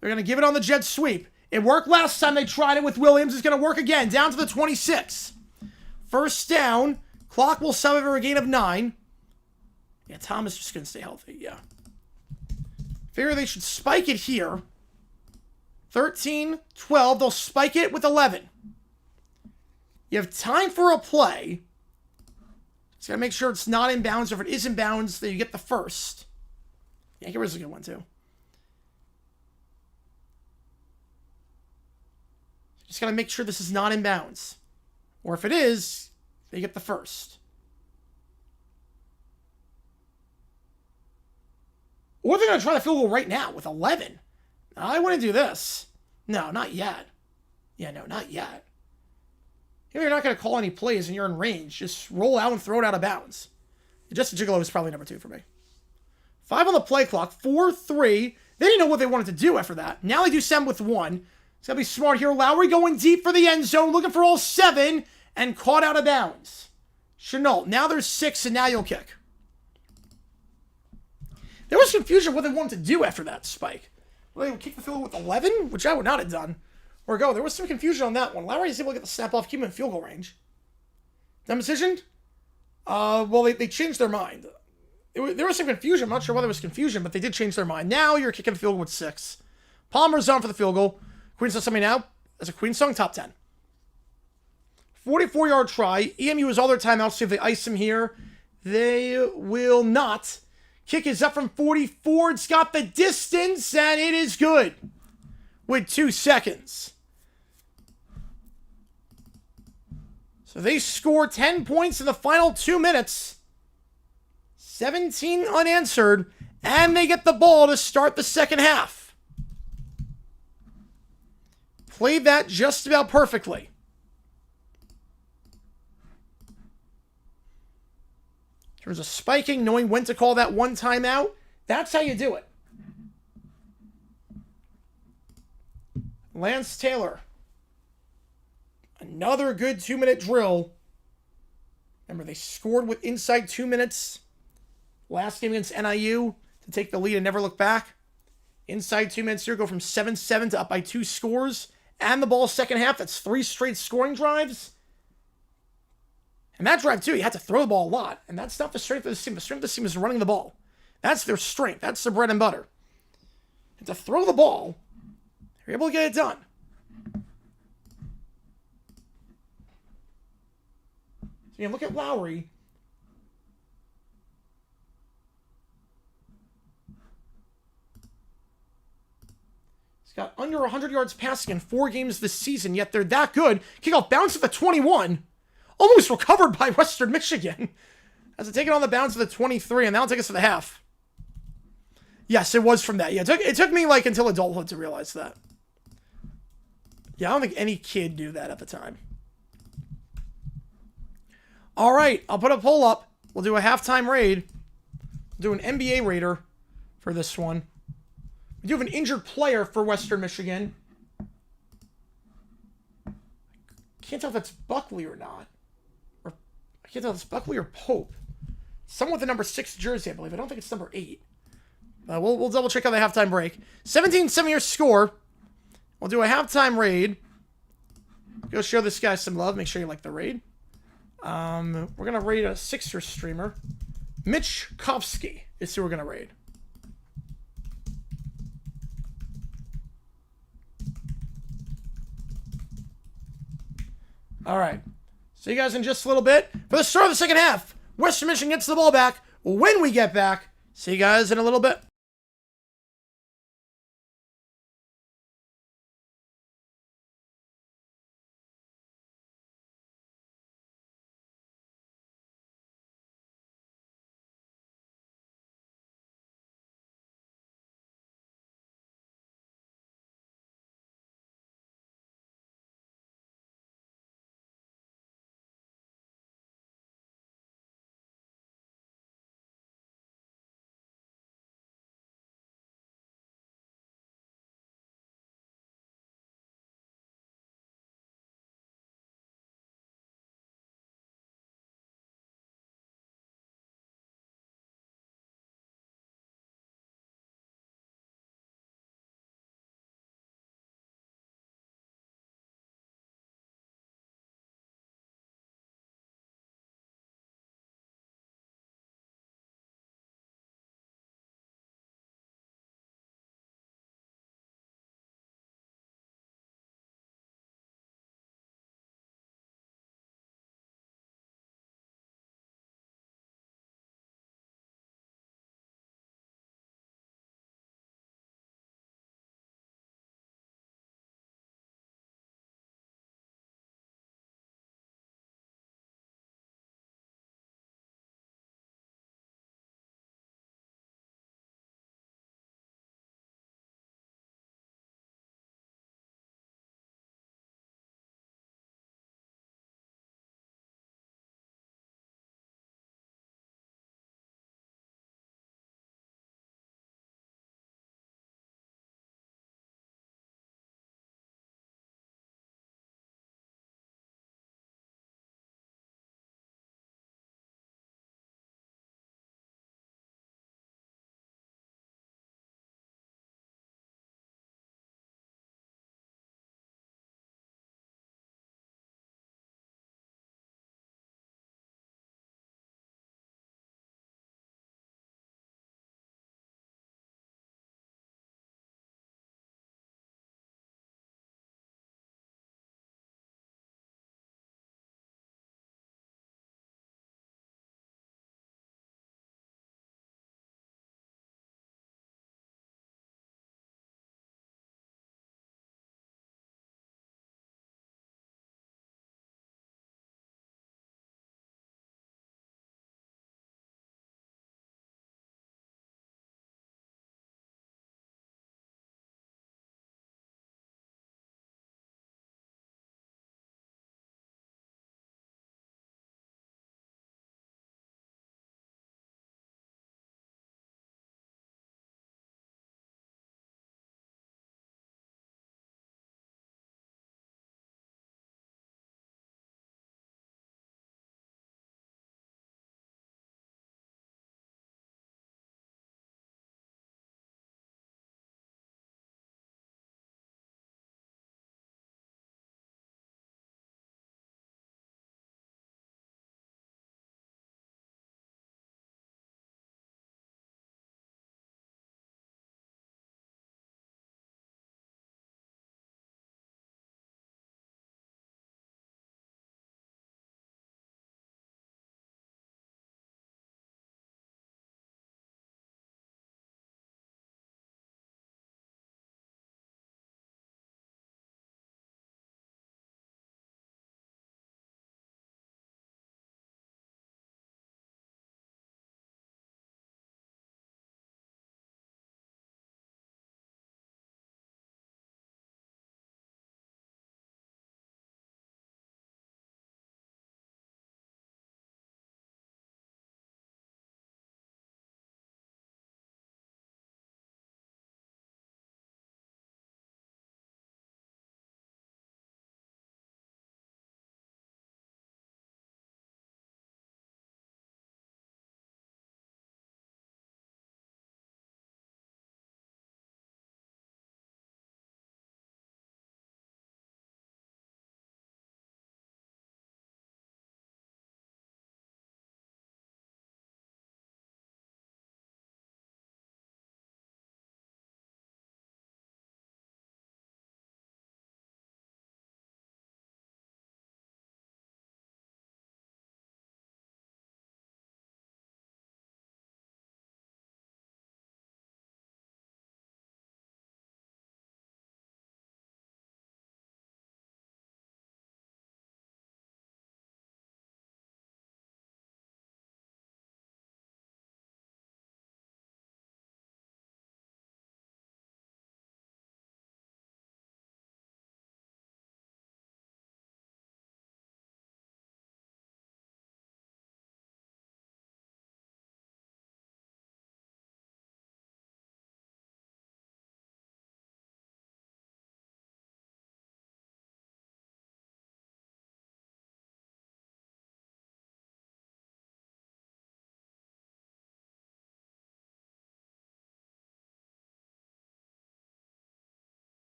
They're going to give it on the jet sweep. It worked last time they tried it with Williams. It's going to work again. Down to the 26. First down. Clock will sub over a gain of 9. Yeah, Thomas just going to stay healthy. Yeah. Figure they should spike it here. 13, 12. They'll spike it with 11. You have time for a play. Just got to make sure it's not in bounds. Or if it is in bounds, then you get the first. Yeah, here's a good one, too. Just got to make sure this is not in bounds. Or if it is, they get the first. Or they're going to try the field goal right now with 11. I wouldn't do this. No, not yet. Yeah, no, not yet. If you're not going to call any plays and you're in range, just roll out and throw it out of bounds. Just a Gigolo is probably number 2 for me. 5 on the play clock. 4-3. They didn't know what they wanted to do after that. Now they do 7 with 1. It's going to be smart here. Lowry going deep for the end zone, looking for all 7, and caught out of bounds. Chenault. Now there's 6, and now you'll kick. There was confusion what they wanted to do after that spike. Well, they would kick the field goal with 11, which I would not have done. Or go. There was some confusion on that one. Lowry is able to get the snap off, keep him in field goal range. Dumb decision? Well, they changed their mind. There was some confusion. I'm not sure why there was confusion, but they did change their mind. Now you're kicking the field goal with 6. Palmer's on for the field goal. Queens does something now. As a Queen song, top 10. 44-yard try. EMU is all their timeouts. See if they ice him here. They will not. Kick is up from 44. It's got the distance, and it is good. With 2 seconds. So they score 10 points in the final 2 minutes. 17 unanswered. And they get the ball to start the second half. Played that just about perfectly. In terms of spiking, knowing when to call that one timeout, that's how you do it. Lance Taylor. Another good 2-minute drill. Remember, they scored with inside 2 minutes. Last game against NIU to take the lead and never look back. Inside 2 minutes here, go from 7-7 to up by 2 scores. And the ball second half. That's 3 straight scoring drives. And that drive, too, you had to throw the ball a lot. And that's not the strength of the team. The strength of the team is running the ball. That's their strength. That's their bread and butter. And to throw the ball, they're able to get it done. So you look at Lowry. He's got under 100 yards passing in 4 games this season, yet they're that good. Kickoff bounce at the 21. Almost recovered by Western Michigan. As they take it on the bounce of the 23, and that'll take us to the half. Yes, it was from that. Yeah, it took me like until adulthood to realize that. Yeah, I don't think any kid knew that at the time. All right, I'll put a poll up. We'll do a halftime raid. We'll do an NBA raider for this one. We do have an injured player for Western Michigan. Can't tell if that's Buckley or not. Or I can't tell if it's Buckley or Pope. Someone with the number 6 jersey, I believe. I don't think it's number 8. We'll double check on the halftime break. 17-7 your score. We'll do a halftime raid. Go show this guy some love. Make sure you like the raid. We're going to raid a Sixers streamer. Mitch Kovsky is who we're going to raid. All right. See you guys in just a little bit. For the start of the second half, Western Michigan gets the ball back. When we get back, see you guys in a little bit.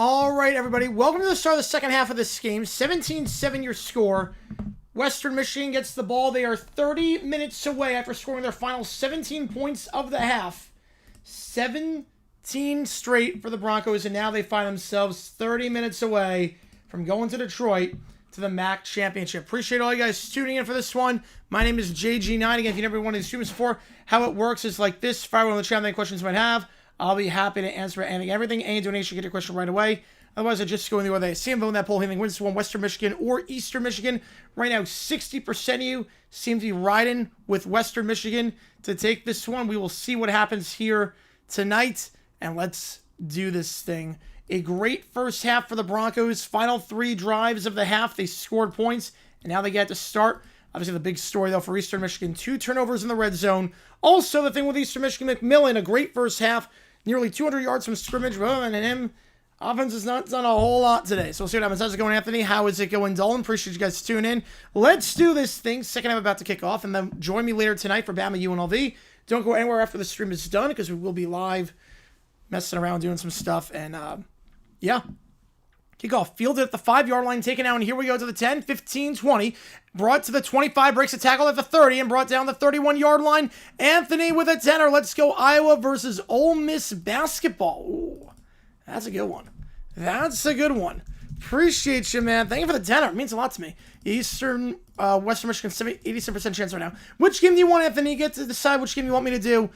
All right, everybody. Welcome to the start of the second half of this game. 17-7 your score. Western Michigan gets the ball. They are 30 minutes away after scoring their final 17 points of the half. 17 straight for the Broncos, and now they find themselves 30 minutes away from going to Detroit to the MAC championship. Appreciate all you guys tuning in for this one. My name is JG9. Again, if you never wanted to stream this before, how it works is like this. Fire one in the chat, any questions you might have. I'll be happy to answer anything, everything. Any donation, get your question right away. Otherwise, I just go in the order they see them vote in that poll. Anything wins this one, Western Michigan or Eastern Michigan. Right now, 60% of you seem to be riding with Western Michigan to take this one. We will see what happens here tonight, and let's do this thing. A great first half for the Broncos. Final 3 drives of the half, they scored points, and now they get to start. Obviously, the big story, though, for Eastern Michigan, 2 turnovers in the red zone. Also, the thing with Eastern Michigan, McMillan, a great first half. Nearly 200 yards from scrimmage. And him, offense has not done a whole lot today. So we'll see what happens. How's it going, Anthony? How is it going, Dolan? Appreciate you guys tuning in. Let's do this thing. Second half about to kick off. And then join me later tonight for Bama UNLV. Don't go anywhere after the stream is done because we will be live messing around doing some stuff. And, yeah. Kickoff fielded at the 5-yard line, taken out, and here we go to the 10, 15, 20. Brought to the 25, breaks a tackle at the 30, and brought down the 31-yard line. Anthony with a 10er. Let's go Iowa versus Ole Miss basketball. Ooh, that's a good one. That's a good one. Appreciate you, man. Thank you for the 10er. It means a lot to me. Eastern, Western Michigan, 87% chance right now. Which game do you want, Anthony? You get to decide which game you want me to do.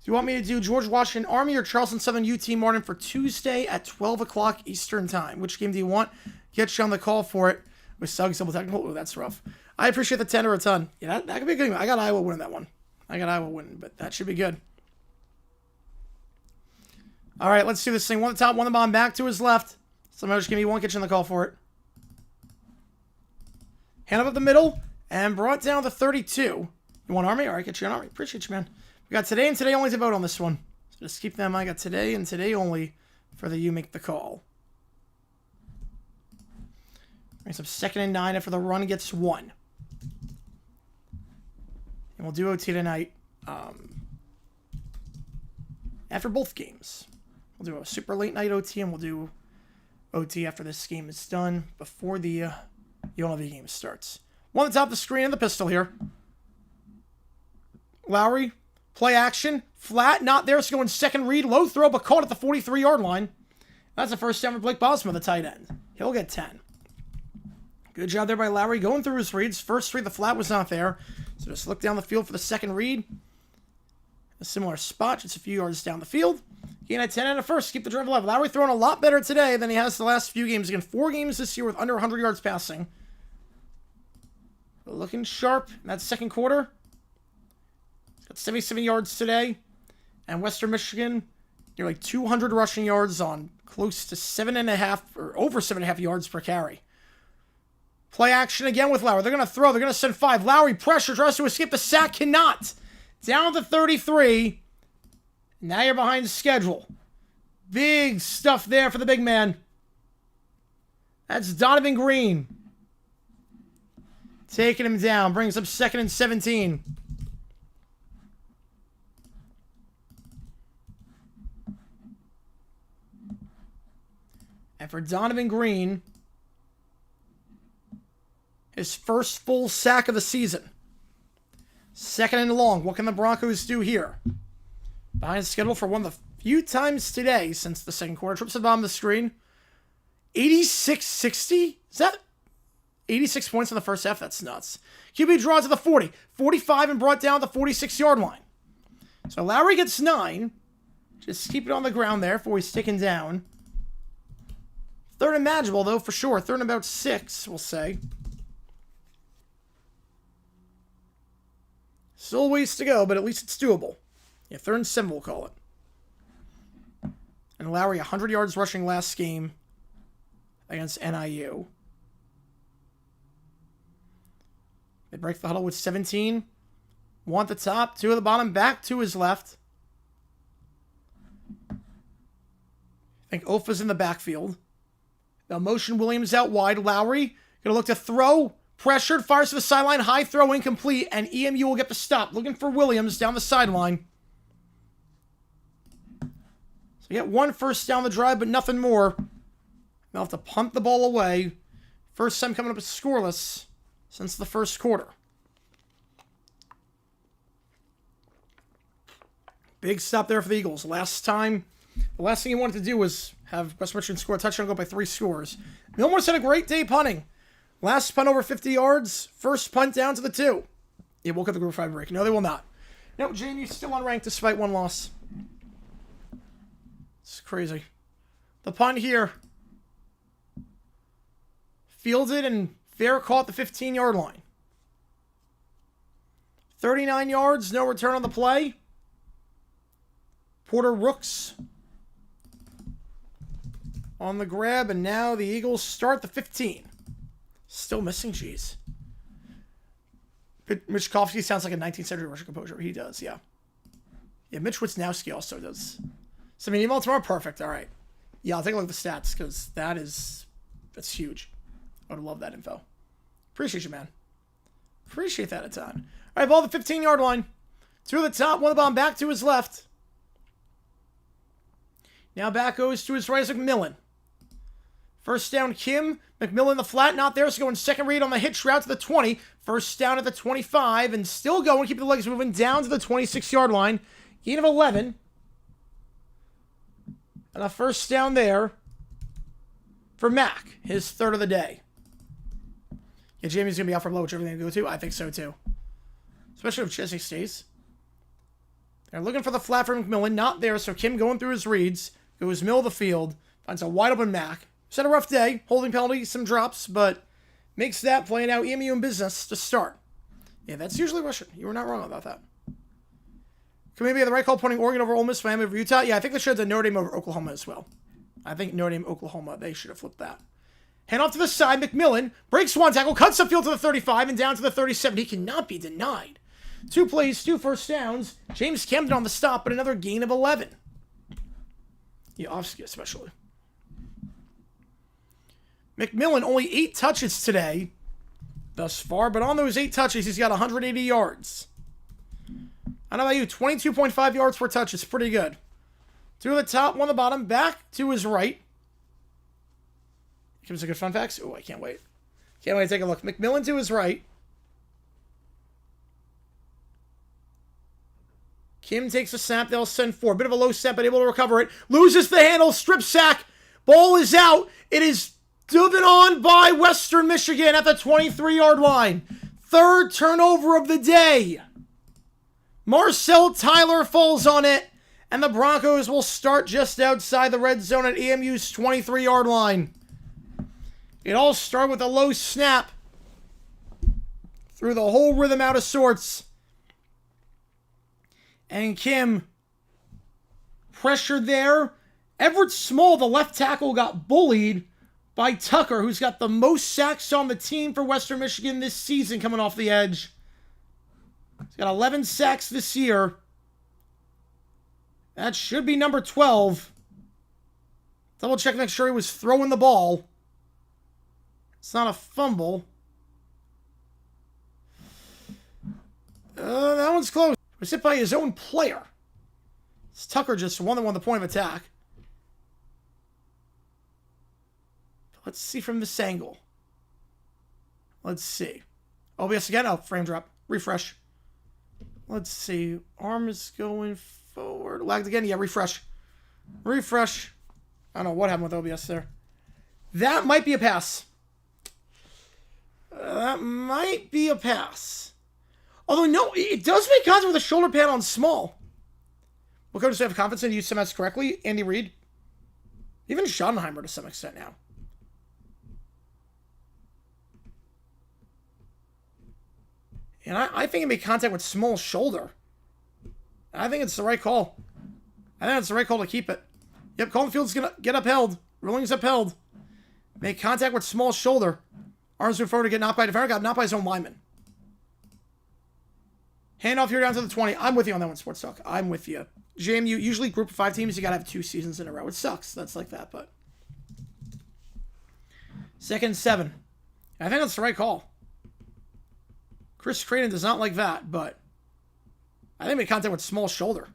Do you want me to do George Washington Army or Charleston Southern UT Martin for Tuesday at 12 o'clock Eastern Time? Which game do you want? Get you on the call for it with Suggs Double Technical. Oh, that's rough. I appreciate the 10 or a ton. Yeah, that could be a good game. I got Iowa winning that one. I got Iowa winning, but that should be good. All right, let's do this thing. One at the top, one at the bottom, back to his left. Somebody just give me one, get you on the call for it. Hand up the middle, and brought down the 32. You want Army? All right, get you on Army. Appreciate you, man. We got today and today only to vote on this one. So just keep them. I got today and today only for the you make the call. Brings up 2nd and 9 after the run gets 1. And we'll do OT tonight. After both games. We'll do a super late night OT and we'll do OT after this game is done before the UNLV game starts. One at the top of the screen and the pistol here. Lowry. Play action, flat, not there, so going second read, low throw, but caught at the 43-yard line. That's the first down for Blake Bosma, the tight end. He'll get 10. Good job there by Lowry, going through his reads. First read, the flat was not there, so just look down the field for the second read. A similar spot, just a few yards down the field. Gain at 10 and a first, keep the drive alive. Lowry throwing a lot better today than he has the last few games. Again, 4 games this year with under 100 yards passing. Looking sharp in that second quarter. Got 77 yards today. And Western Michigan, nearly 200 rushing yards on close to 7.5 or over 7.5 yards per carry. Play action again with Lowry. They're going to throw. They're going to send 5. Lowry pressure, tries to escape the sack, cannot. Down to 33. Now you're behind the schedule. Big stuff there for the big man. That's Donovan Green. Taking him down. Brings up 2nd and 17. And for Donovan Green, his first full sack of the season. 2nd and long. What can the Broncos do here? Behind schedule for one of the few times today since the second quarter. Trips to the bottom of the screen. 86-60? Is that 86 points in the first half? That's nuts. QB draw to the 40. 45 and brought down the 46-yard line. So Lowry gets 9. Just keep it on the ground there before he's taken down. 3rd and manageable, though, for sure. 3rd and about 6, we'll say. Still a ways to go, but at least it's doable. Yeah, 3rd and 7, we'll call it. And Lowry, 100 yards rushing last game against NIU. They break the huddle with 17. 1 at the top, 2 at the bottom, back to his left. I think Ofa's in the backfield. They'll motion Williams out wide. Lowry going to look to throw. Pressured, fires to the sideline. High throw, incomplete. And EMU will get the stop. Looking for Williams down the sideline. So you get 1 first down the drive, but nothing more. They'll have to punt the ball away. First time coming up scoreless since the first quarter. Big stop there for the Eagles. The last thing you wanted to do was have West Michigan score a touchdown and go by 3 scores. Millmore's had a great day punting. Last punt over 50 yards. First punt down to the 2. It will cut the Group 5 break. No, they will not. No, JMU's still unranked despite 1 loss. It's crazy. The punt here. Fielded and fair caught the 15-yard line. 39 yards, no return on the play. Porter Rooks on the grab, and now the Eagles start the 15. Still missing G's. Mitch Kofsky sounds like a 19th century Russian composer. He does, yeah. Yeah, Mitch Wisnowski also does. Send me an email tomorrow. Perfect. All right. Yeah, I'll take a look at the stats because that's huge. I would love that info. Appreciate you, man. Appreciate that a ton. All right, ball the 15-yard line. 2 to the top, 1 the bomb back to his left. Now back goes to his right as McMillan. First down, Kim. McMillan the flat, not there, so going second read on the hitch route to the 20. First down at the 25, and still going, keeping the legs moving down to the 26-yard line. Gain of 11. And a first down there for Mac, his 3rd of the day. Yeah, Jamie's going to be out for blow, whichever they go to. I think so, too. Especially if Chesney stays. They're looking for the flat for McMillan. Not there, so Kim going through his reads. Goes middle of the field. Finds a wide open Mac. He's had a rough day. Holding penalty, some drops, but makes that playing out EMU in business to start. Yeah, that's usually Russian. You were not wrong about that. Can we be the right call pointing Oregon over Ole Miss, Miami over Utah? Yeah, I think they should have done Notre Dame over Oklahoma as well. I think Notre Dame, Oklahoma, they should have flipped that. Hand off to the side. McMillan breaks 1 tackle, cuts the field to the 35 and down to the 37. He cannot be denied. 2 plays, 2 first downs. James Camden on the stop, but another gain of 11. Yovsky especially. McMillan only 8 touches today thus far, but on those 8 touches, he's got 180 yards. I don't know about you, 22.5 yards per touch is pretty good. 2 to the top, 1 to the bottom, back to his right. Give us a good fun facts. Oh, I can't wait. Can't wait to take a look. McMillan to his right. Kim takes a snap. They'll send 4. Bit of a low snap, but able to recover it. Loses the handle. Strip sack. Ball is out. It is driven on by Western Michigan at the 23-yard line. 3rd turnover of the day. Marcel Tyler falls on it, and the Broncos will start just outside the red zone at EMU's 23-yard line. It all started with a low snap. Threw the whole rhythm out of sorts. And Kim pressured there. Everett Small, the left tackle, got bullied by Tucker, who's got the most sacks on the team for Western Michigan this season coming off the edge. He's got 11 sacks this year. That should be number 12. Double check, make sure he was throwing the ball. It's not a fumble. That one's close. It was hit by his own player. It's Tucker just won the point of attack. Let's see from this angle. Let's see. OBS again. Oh, frame drop. Refresh. Let's see. Arm is going forward. Lagged again. Yeah, refresh. Refresh. I don't know what happened with OBS there. That might be a pass. That might be a pass. Although, no, it does make contact with the shoulder pad on Small. What coaches have confidence in use some ads correctly? Andy Reid. Even Schottenheimer to some extent now. And I think it made contact with Small's shoulder. I think it's the right call. I think it's the right call to keep it. Yep, Colton Field's going to get upheld. Ruling's upheld. Make contact with Small's shoulder. Arms move forward to get knocked by a defender. Got knocked by his own lineman. Handoff here down to the 20. I'm with you on that one, Sports Talk. I'm with you. JMU, usually group of 5 teams, you got to have 2 seasons in a row. It sucks. That's like that, but. 2nd and 7. I think that's the right call. Chris Creighton does not like that, but I think made contact with Small's shoulder.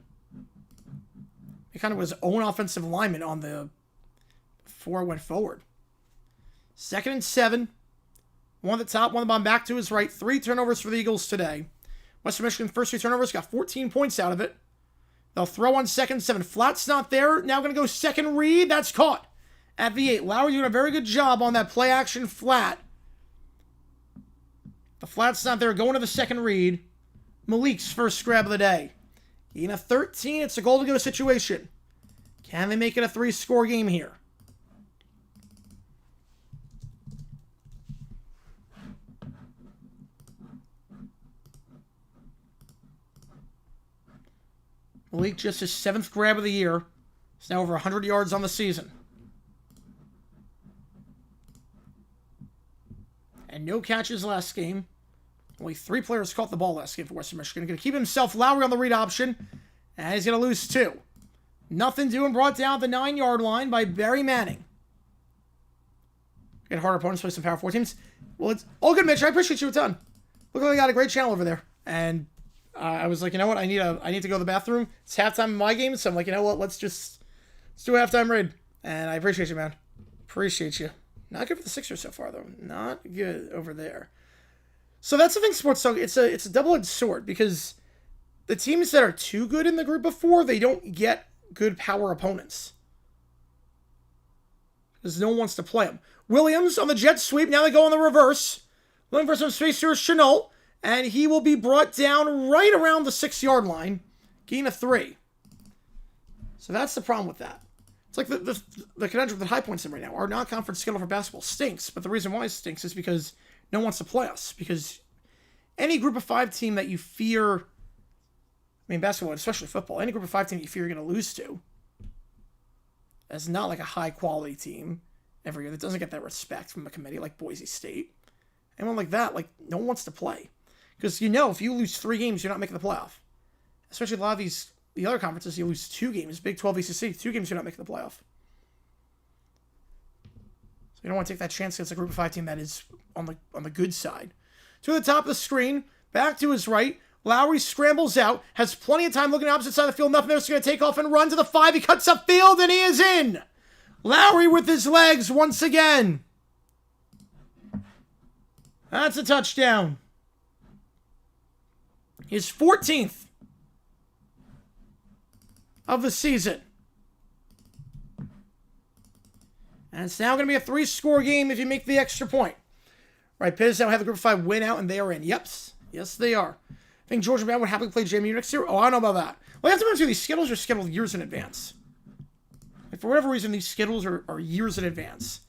It kind of was his own offensive lineman on the before it went forward. 2nd and 7. One at the top, one at the bottom, back to his right. 3 turnovers for the Eagles today. Western Michigan first 3 turnovers, got 14 points out of it. They'll throw on 2nd and 7. Flat's not there. Now going to go second read. That's caught at the 8. Lowry doing a very good job on that play action flat. The flat's not there. Going to the second read. Malik's first grab of the day. In a 13, it's a goal-to-go situation. Can they make it a 3-score game here? Malik just his 7th grab of the year. He's now over 100 yards on the season. And no catches last game. Only 3 players caught the ball last game for Western Michigan. Going to keep himself Lowry on the read option. And he's going to lose 2. Nothing doing. Brought down at the 9-yard line by Barry Manning. Get harder opponents, play some Power 4 teams. Well, it's all good, Mitch. I appreciate you a ton. Look like I got a great channel over there. And I was like, you know what? I need to go to the bathroom. It's halftime in my game. So I'm like, you know what? Let's do a halftime raid. And I appreciate you, man. Appreciate you. Not good for the Sixers so far, though. Not good over there. So that's the thing, Sports Talk. It's a double-edged sword because the teams that are too good in the group of 4, they don't get good power opponents. Because no one wants to play them. Williams on the jet sweep. Now they go on the reverse. Looking for some space here is Chenault. And he will be brought down right around the 6-yard line. Gain of 3. So that's the problem with that. It's like the conundrum that High Point's in right now. Our non-conference schedule for basketball stinks. But the reason why it stinks is because no one wants to play us. Because any group of 5 team that you fear, I mean basketball, especially football, any group of 5 team that you fear you're going to lose to, is not like a high-quality team every year that doesn't get that respect from a committee like Boise State. Anyone like that, like, no one wants to play. Because you know, if you lose 3 games, you're not making the playoff. Especially a lot of the other conferences, you lose 2 games. Big 12 ACC, 2 games, you're not making the playoff. So you don't want to take that chance against a group of 5 team that is on the good side. To the top of the screen, back to his right. Lowry scrambles out, has plenty of time looking opposite side of the field. Nothing there, so going to take off and run to the 5. He cuts up field, and he is in. Lowry with his legs once again. That's a touchdown. His 14th of the season. And it's now going to be a 3-score game if you make the extra point. Right, Piz now have the group of 5 win out, and they are in. Yep. Yes, they are. I think Georgia Band would happily play JMU next year. Oh, I don't know about that. Well, you have to remember, these schedules are scheduled years in advance. Like, for whatever reason, these schedules are years in advance.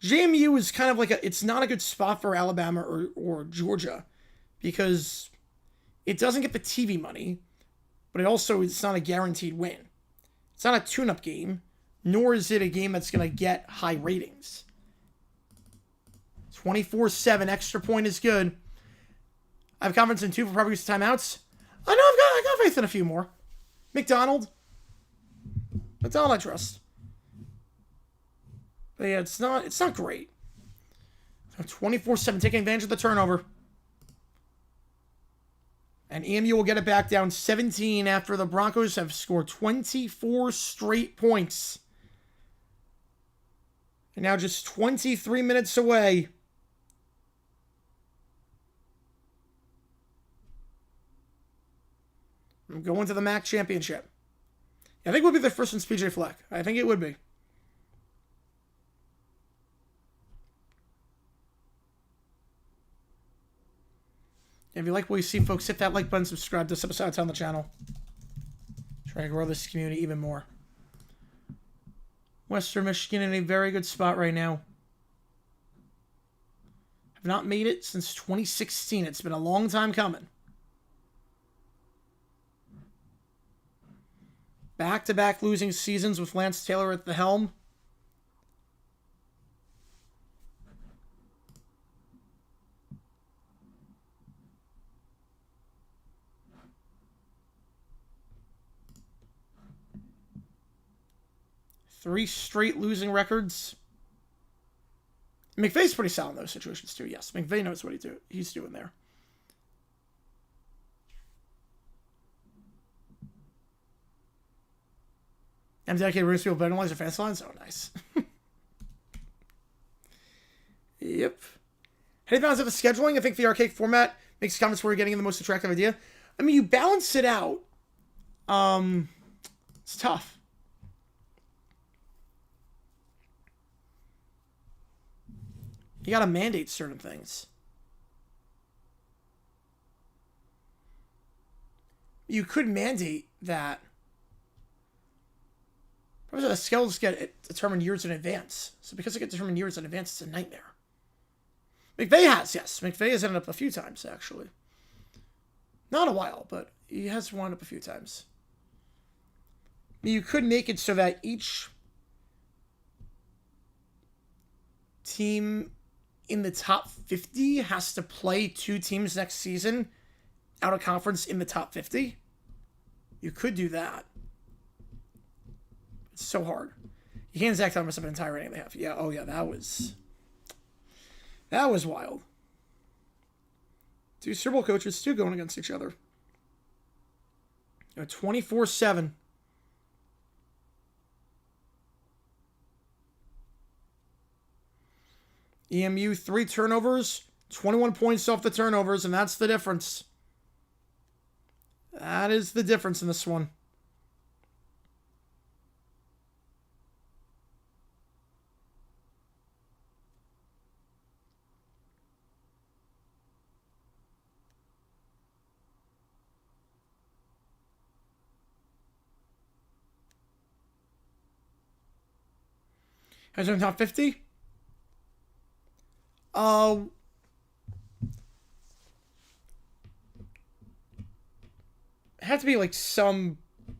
JMU is kind of like it's not a good spot for Alabama or Georgia because it doesn't get the TV money, but it's not a guaranteed win. It's not a tune-up game, nor is it a game that's going to get high ratings. 24-7, extra point is good. I have confidence in 2 for proper use of timeouts. I know I got faith in a few more. McDonald I trust. But yeah, it's not great. 24-7, taking advantage of the turnover. And EMU will get it back down 17 after the Broncos have scored 24 straight points. And now just 23 minutes away. I'm going to the MAC championship. I think it would be the first since PJ Fleck. I think it would be. If you like what you see, folks, hit that like button, subscribe to this episode on the channel. Try to grow this community even more. Western Michigan in a very good spot right now. Have not made it since 2016. It's been a long time coming. Back-to-back losing seasons with Lance Taylor at the helm. Three straight losing records. McVay's pretty solid in those situations too. Yes, McVay knows what he's doing there. I'm dedicated to people penalize their fans lines. Oh, nice. Yep. How do you balance out the scheduling? I think the archaic format makes comments where you're getting the most attractive idea. I mean, you balance it out. It's tough. You gotta mandate certain things. You could mandate that. The schedules get determined years in advance. So because they get determined years in advance, it's a nightmare. McVay has, yes. McVay has ended up a few times, actually. Not a while, but he has wound up a few times. You could make it so that each team in the top 50 has to play 2 teams next season out of conference in the top 50. You could do that. It's so hard. You can't exact Thomas up an entire rating they have. Yeah, oh yeah, that was wild. 2 Super Bowl coaches, 2 going against each other. 24/7. EMU 3 turnovers, 21 points off the turnovers, and that's the difference. That is the difference in this one. Who's in the top 50? It had to be like some.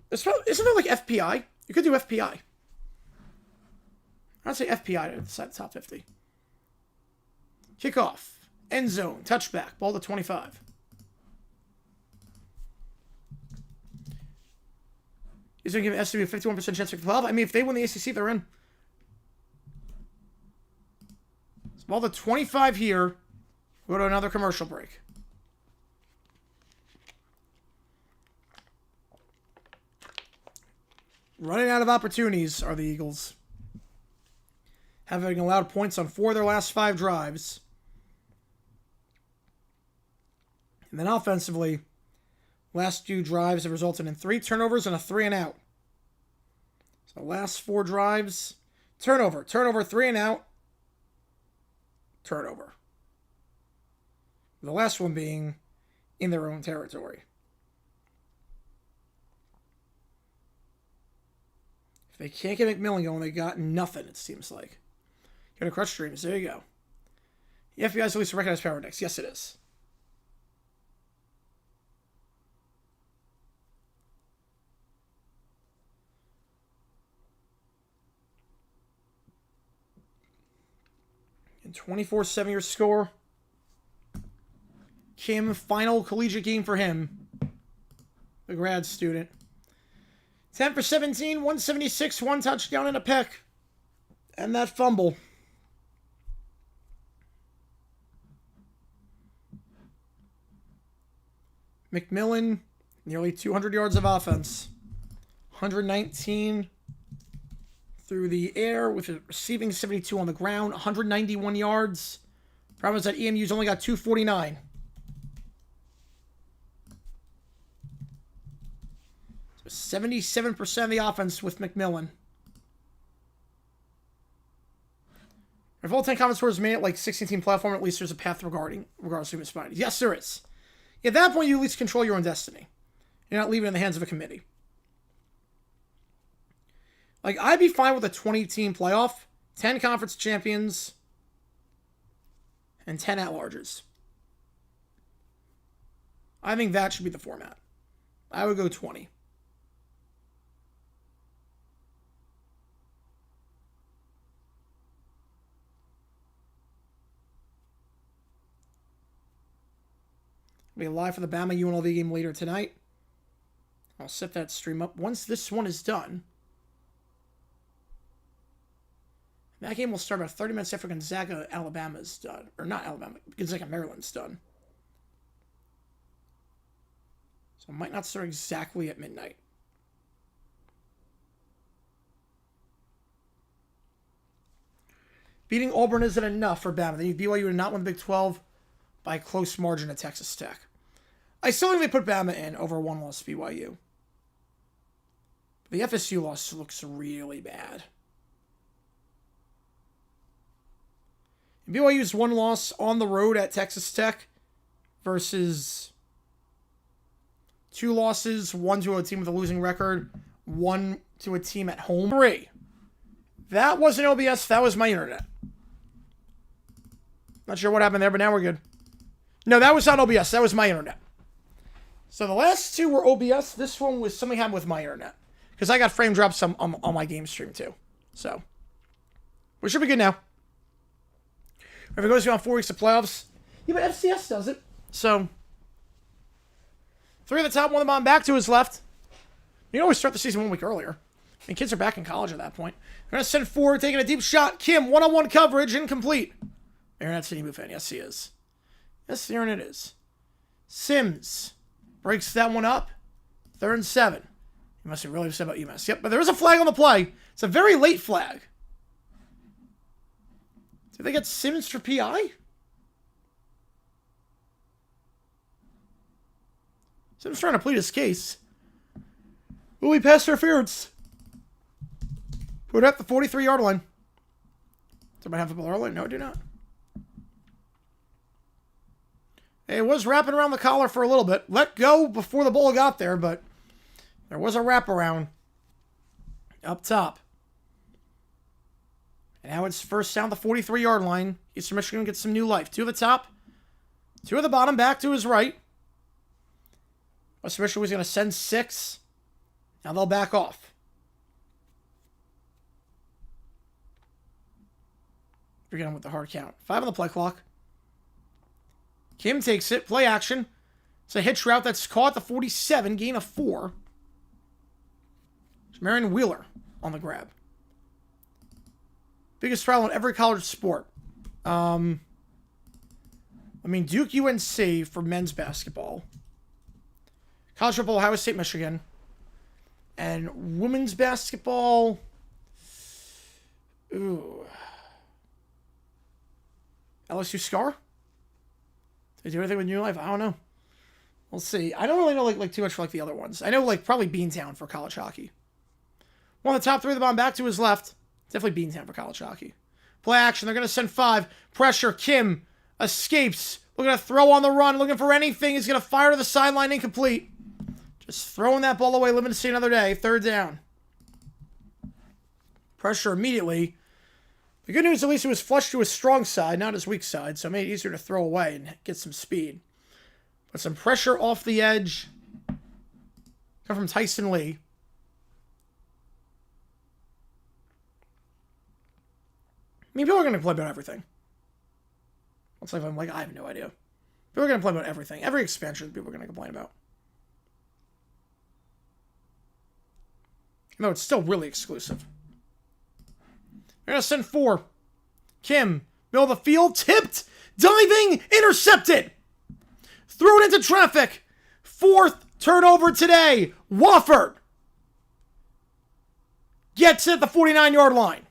Isn't there like FPI? You could do FPI. I'd say FPI to decide the top 50. Kickoff, end zone, touchback, ball to 25. He's going to give an estimated 51% chance to 12. I mean, if they win the ACC, they're in. So ball to 25 here. We'll go to another commercial break. Running out of opportunities are the Eagles. Having allowed points on 4 of their last 5 drives. And then offensively, last few drives have resulted in 3 turnovers and a 3 and out. So last 4 drives, turnover, 3 and out, turnover. The last one being in their own territory. If they can't get McMillan going, they got nothing, it seems like. Go to Crutch Streams, there you go. The FBI's at least recognized power index. Yes, it is. And 24-7 your score. Kim, final collegiate game for him. The grad student. 10 for 17, 176, 1 touchdown and a pick. And that fumble. McMillan, nearly 200 yards of offense. 119 through the air with a receiving 72 on the ground. 191 yards. Problem is that EMU's only got 249. 77% of the offense with McMillan. If all 10 common scores made it like 16-team platform, at least there's a path regardless of who is finding. Yes, there is. At that point, you at least control your own destiny. You're not leaving it in the hands of a committee. Like, I'd be fine with a 20-team playoff, 10 conference champions, and 10 at-larges. I think that should be the format. I would go 20. Be live for the Bama UNLV game later tonight. I'll set that stream up once this one is done. That game will start about 30 minutes after Gonzaga, Alabama's done. Or not Alabama, Gonzaga, Maryland's done. So it might not start exactly at midnight. Beating Auburn isn't enough for Bama. They need BYU to not win the Big 12 by a close margin at Texas Tech. I still think they put Bama in over a one-loss BYU. The FSU loss looks really bad. BYU's one loss on the road at Texas Tech versus 2 losses, 1 to a team with a losing record, 1 to a team at home. 3. That wasn't OBS, that was my internet. Not sure what happened there, but now we're good. No, that was not OBS, that was my internet. So the last 2 were OBS. This one was something happened with my internet. Because I got frame drops on my game stream too. So, we should be good now. If it goes beyond 4 weeks of playoffs, yeah, but FCS does it. So, 3 at the top, 1 at the bottom, back to his left. You can always start the season 1 week earlier. And kids are back in college at that point. They're going to send forward, taking a deep shot. Kim, one-on-one coverage, incomplete. Aaron, that's an ESPN fan. Yes, he is. Yes, Aaron, it is. Sims breaks that one up. 3rd and 7. You must be really upset about UMass. Yep, but there is a flag on the play. It's a very late flag. Did they get Simmons for PI? Simmons trying to plead his case. Will we pass interference? Put it at the 43-yard line. Does anybody have the ball early? No, I do not. It was wrapping around the collar for a little bit. Let go before the ball got there, but there was a wraparound up top. And now it's first down the 43-yard line. Eastern Michigan gets some new life. 2 at the top, 2 at the bottom, back to his right. Western Michigan was going to send 6. Now they'll back off. Forget with the hard count. 5 on the play clock. Kim takes it. Play action. It's a hitch route that's caught the 47. Gain of 4. It's Marion Wheeler on the grab. Biggest trial in every college sport. I mean, Duke UNC for men's basketball. College football, Ohio State, Michigan. And women's basketball. Ooh. LSU Scar? Did they do anything with New Life? I don't know. We'll see. I don't really know like too much for the other ones. I know probably Beantown for college hockey. 1 of the top 3 of the bottom, back to his left. Definitely Beantown for college hockey. Play action. They're going to send 5. Pressure. Kim escapes. Looking to throw on the run. Looking for anything. He's going to fire to the sideline. Incomplete. Just throwing that ball away. Living to see another day. 3rd down. Pressure immediately. The good news, at least, it was flushed to his strong side, not his weak side, so it made it easier to throw away and get some speed. But some pressure off the edge. Come from Tyson Lee. I mean, people are going to complain about everything. Looks like I'm I have no idea. People are going to complain about everything. Every expansion people are going to complain about. No, it's still really exclusive. They're going to send 4. Kim, middle of the field, tipped, diving, intercepted. Threw it into traffic. 4th turnover today. Wofford gets it at the 49-yard line.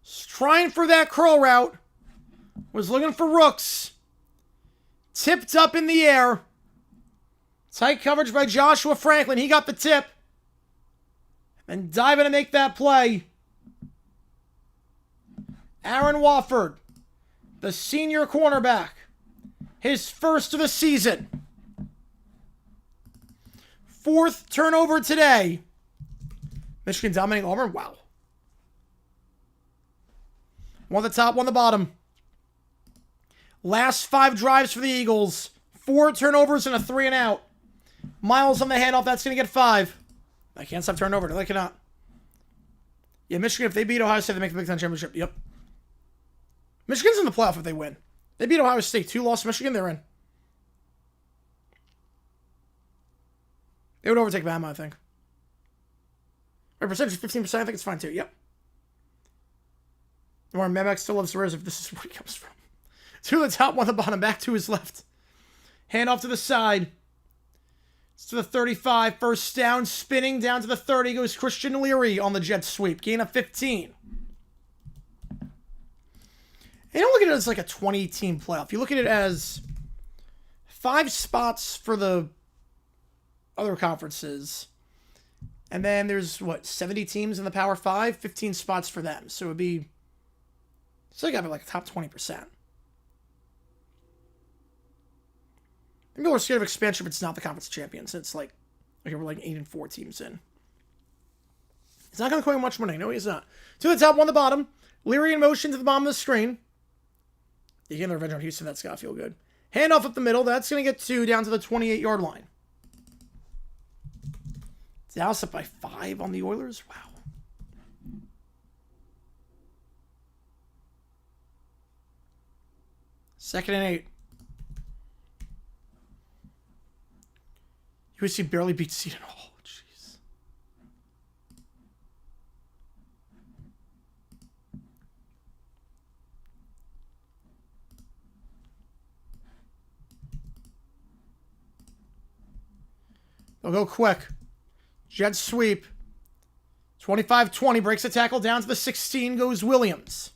Trying for that curl route. Was looking for Rooks. Tipped up in the air. Tight coverage by Joshua Franklin. He got the tip. And diving to make that play. Aaron Wofford, the senior cornerback. His first of the season. 4th turnover today. Michigan dominating Auburn. Wow. 1 at the top, 1 at the bottom. Last 5 drives for the Eagles. 4 turnovers and a 3 and out. Miles on the handoff. That's going to get 5. I can't stop turning over. No, they cannot. Yeah, Michigan, if they beat Ohio State, they make the Big Ten Championship. Yep. Michigan's in the playoff if they win. They beat Ohio State. 2 lost to Michigan. They're in. They would overtake Bama, I think. Their percentage is 15%. I think it's fine, too. Yep. Warren Memek still loves Rose if this is where he comes from. 2 at the top, 1 at the bottom, back to his left. Hand off to the side. To the 35, first down, spinning down to the 30 goes Christian Leary on the jet sweep, gain of 15. You don't look at it as like a 20-team playoff. You look at it as 5 spots for the other conferences. And then there's, what, 70 teams in the Power 5? 15 spots for them. So it would be... So you got to be like a top 20%. People are scared of expansion, but it's not the conference champions. It's like, okay, we're like 8-4 teams in. He's not going to claim much money. No, he's not. To the top, one the bottom. Leary in motion to the bottom of the screen. You get the revenge on Houston. That's got to feel good. Handoff up the middle. That's going to get 2 down to the 28-yard line. Dallas up by 5 on the Oilers. Wow. Second and 8. USC barely beat Seton. Oh, jeez. They'll go quick. Jet sweep. 25-20 breaks the tackle down to the 16 goes Williams.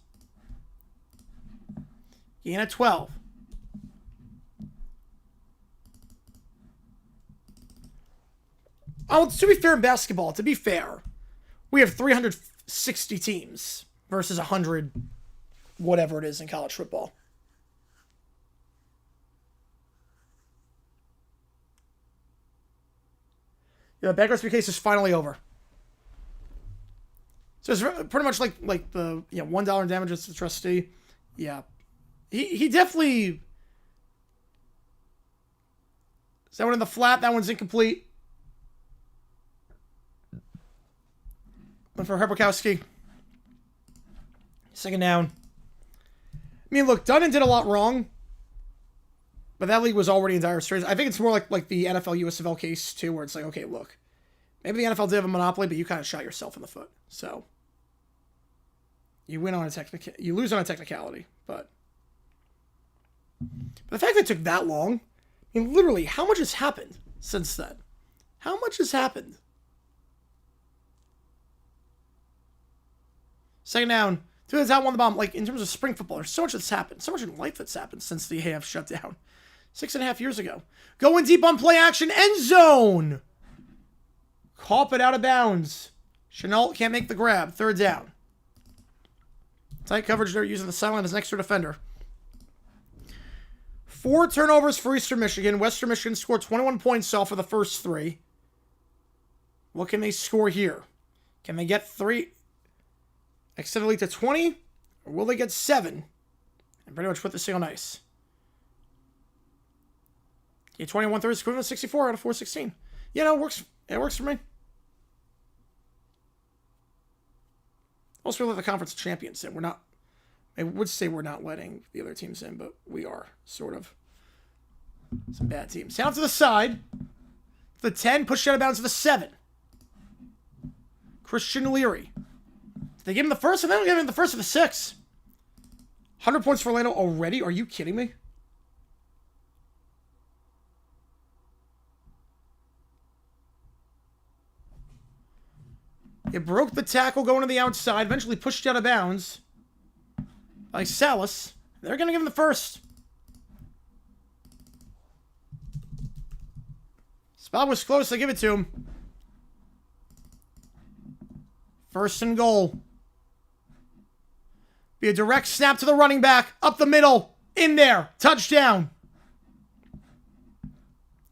Gain at 12. Oh, to be fair in basketball, we have 360 teams versus 100, whatever it is in college football. Yeah, the bankruptcy case is finally over. So it's pretty much like the $1 in damages to the trustee. Yeah, he definitely. Is that one in the flat? That one's incomplete. Went for Herbakowski. Second down. I mean, look, Dunnan did a lot wrong, but that league was already in dire straits. I think it's more like the NFL USFL case too, where it's like, okay, look, maybe the NFL did have a monopoly, but you kind of shot yourself in the foot. So you win on you lose on a technicality, but the fact that it took that long, I mean, literally, how much has happened since then? How much has happened? Second down. 2 the top, 1 the bottom. Like, in terms of spring football, there's so much that's happened. So much in life that's happened since the AF shut down. 6.5 years ago. Going deep on play action. End zone. Caught it out of bounds. Chenault can't make the grab. Third down. Tight coverage there using the sideline as an extra defender. 4 turnovers for Eastern Michigan. Western Michigan scored 21 points off of the first 3. What can they score here? Can they get 3? Extend the lead to 20, or will they get 7? And pretty much put this thing on ice. Okay, 21 thirds, equivalent to 64 out of 416. Yeah, no, it works. It works for me. Also, we let the conference champions in. We're not. I would say we're not letting the other teams in, but we are, sort of. Some bad teams. Down to the side. The 10, pushed out of bounds to the 7. Christian Leary. They give him the first, and they don't give him the first of the 6. 100 points for Orlando already? Are you kidding me? It broke the tackle going to the outside, eventually pushed out of bounds by Salas. They're going to give him the first. Spot was close, they give it to him. First and goal. Be a direct snap to the running back. Up the middle. In there. Touchdown.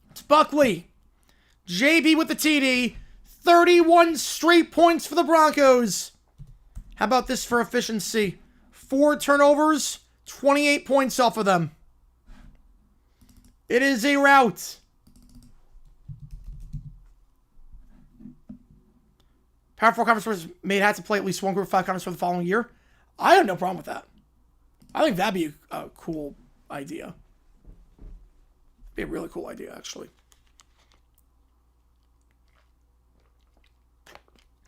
It's Buckley. JB with the TD. 31 straight points for the Broncos. How about this for efficiency? 4 turnovers. 28 points off of them. It is a rout. Power 4 conference was made had to play at least 1 Group 5 conference for the following year. I have no problem with that. I think that'd be a cool idea. Be a really cool idea, actually.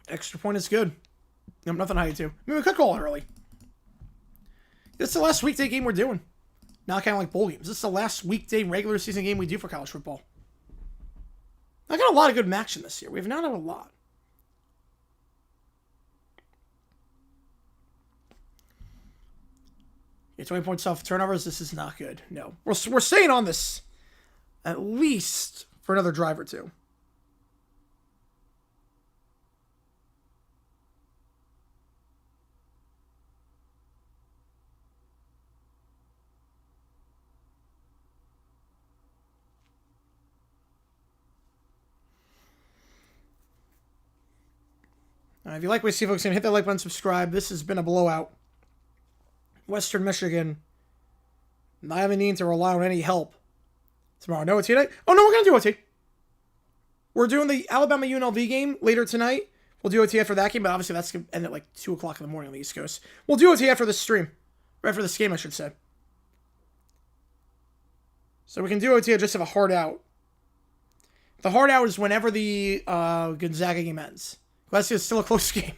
Extra point is good. Nothing high to. I mean, we could call it early. This is the last weekday game we're doing. Not kind of like bowl games. This is the last weekday regular season game we do for college football. I got a lot of good action this year. We've not had a lot. Yeah, 20 points off turnovers. This is not good. No. We're staying on this at least for another drive or two. If you like what you see, folks, hit that like button, subscribe. This has been a blowout. Western Michigan not having need to rely on any help tomorrow. No OT tonight? Oh, no, we're going to do OT. We're doing the Alabama UNLV game later tonight. We'll do OT after that game, but obviously that's going to end at like 2 o'clock in the morning on the East Coast. We'll do OT after this stream. Right after this game, I should say. So we can do OT, I just have a hard out. The hard out is whenever the Gonzaga game ends. That's still a close game.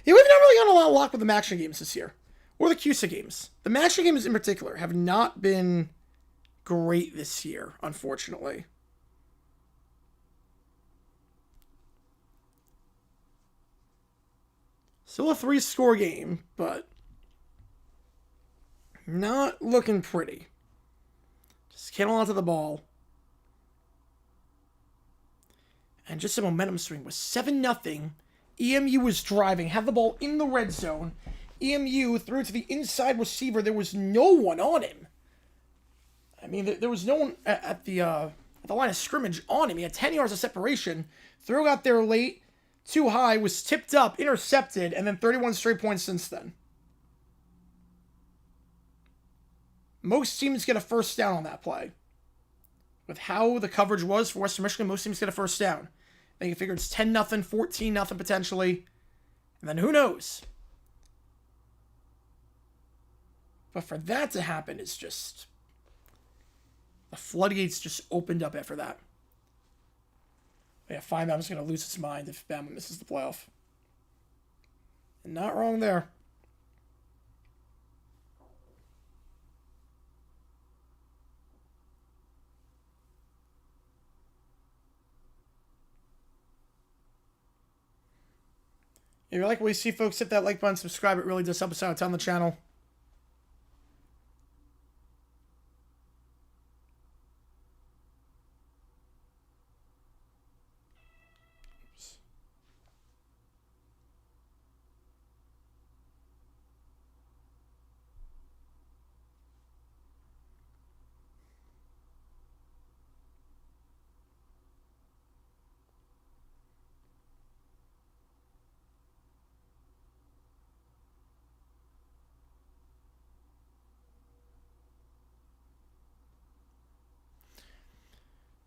Yeah, we've not really gotten a lot of luck with the maction games this year. Or the CUSA games. The maction games in particular have not been great this year, unfortunately. Still a 3-score game, but not looking pretty. Just can't hold on to the ball. And just a momentum swing was 7-0. EMU was driving, had the ball in the red zone. EMU threw to the inside receiver. There was no one on him. I mean, there was no one at the line of scrimmage on him. He had 10 yards of separation. Threw out there late, too high, was tipped up, intercepted, and then 31 straight points since then. Most teams get a first down on that play. With how the coverage was for Western Michigan, most teams get a first down. I think you figure it's 10-0, 14-0 potentially. And then who knows? But for that to happen is just... the floodgates just opened up after that. Yeah, fine, Bama's going to lose its mind if Bama misses the playoff. And not wrong there. If you like what you see, folks, hit that like button, subscribe. It really does help us out on the channel.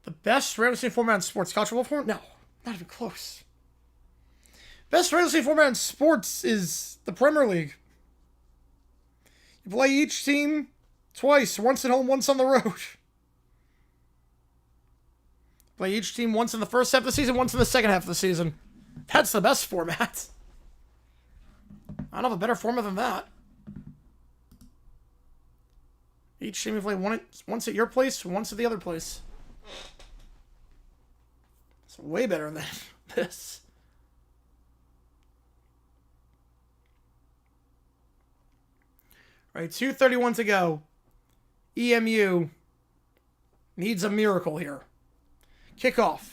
The best regular season format in sports. College football format? No, not even close. Best regular season format in sports is the Premier League. You play each team twice, once at home, once on the road. Play each team once in the first half of the season, once in the second half of the season. That's the best format. I don't have a better format than that. Each team you play once at your place, once at the other place. It's way better than this. All right, 2:31 to go. EMU needs a miracle here. Kickoff.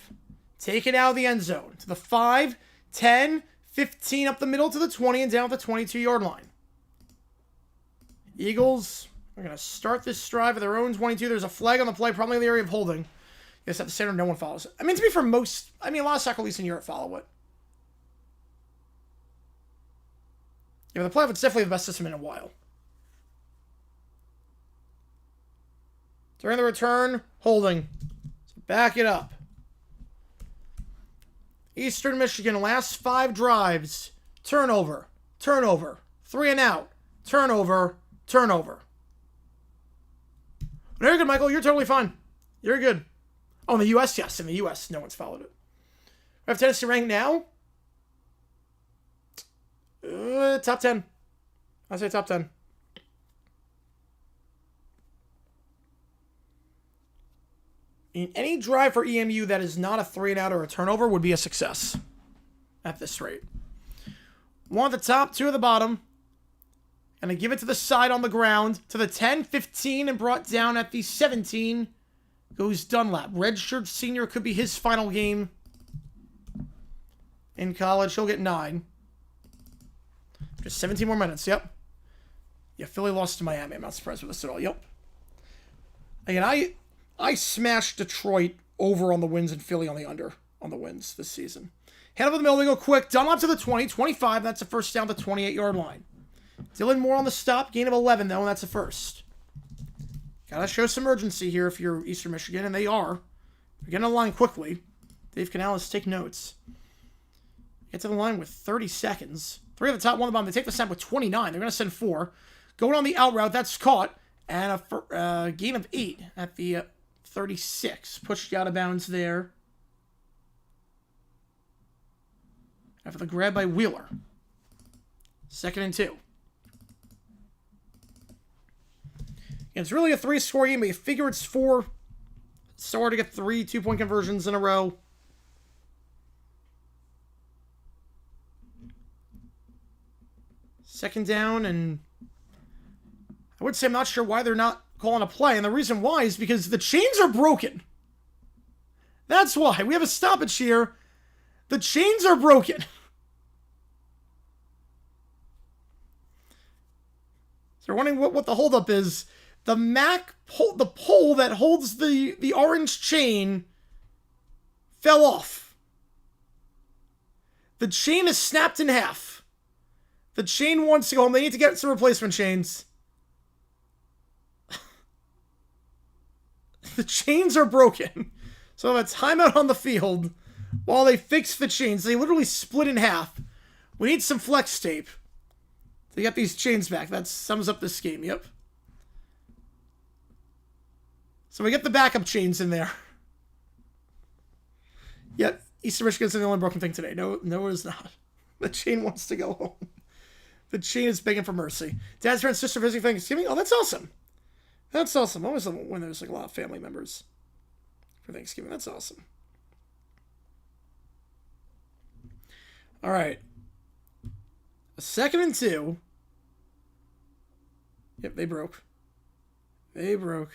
Take it out of the end zone. To the 5, 10, 15, up the middle to the 20, and down at the 22-yard line. Eagles are going to start this drive at their own 22. There's a flag on the play, probably in the area of holding. Yes, at the center, no one follows it. I mean, to be for most... I mean, a lot of soccer leagues in Europe follow it. Yeah, but the playoff is definitely the best system in a while. During the return, holding. So back it up. Eastern Michigan, last 5 drives. Turnover. Turnover. 3 and out. Turnover. Turnover. Very good, Michael. You're totally fine. You're good. Oh, in the U.S., yes. In the U.S., no one's followed it. We have Tennessee ranked now. Top 10. I'll say top 10. Any drive for EMU that is not a 3-and-out or a turnover would be a success at this rate. 1 at the top, 2 at the bottom. And I give it to the side on the ground. To the 10, 15, and brought down at the 17 goes Dunlap. Redshirt senior, could be his final game in college. He'll get 9. Just 17 more minutes, yep. Yeah, Philly lost to Miami. I'm not surprised with this at all, yep. Again, I smashed Detroit over on the wins and Philly on the under on the wins this season. Head over the middle, they go quick. Dunlap to the 20, 25. That's a first down, the 28-yard line. Dylan Moore on the stop, gain of 11, though, and that's a first. Gotta show some urgency here if you're Eastern Michigan, and they are. They're getting on the line quickly. Dave Canales, take notes. Get to the line with 30 seconds. 3 at the top, 1 at the bottom. They take the snap with 29. They're going to send 4. Going on the out route, that's caught. And a gain of 8 at the 36. Pushed out of bounds there. After the grab by Wheeler. 2nd and 2. It's really a 3-score game, but you figure it's 4. It's hard to get 3 2-point conversions in a row. Second down, and I would say I'm not sure why they're not calling a play, and the reason why is because the chains are broken. That's why. We have a stoppage here. The chains are broken. So you're wondering what the holdup is. The the pole that holds the orange chain fell off. The chain is snapped in half. The chain wants to go home. They need to get some replacement chains. The chains are broken. So a timeout on the field while they fix the chains. They literally split in half. We need some flex tape to get these chains back. That sums up this game, yep. So we get the backup chains in there. Yep, Eastern Michigan's the only broken thing today. No, it is not. The chain wants to go home. The chain is begging for mercy. Dad's friend, sister visiting Thanksgiving. Oh, that's awesome. That's awesome. Always when there's like a lot of family members for Thanksgiving. That's awesome. All right. 2nd and 2. Yep, they broke. They broke.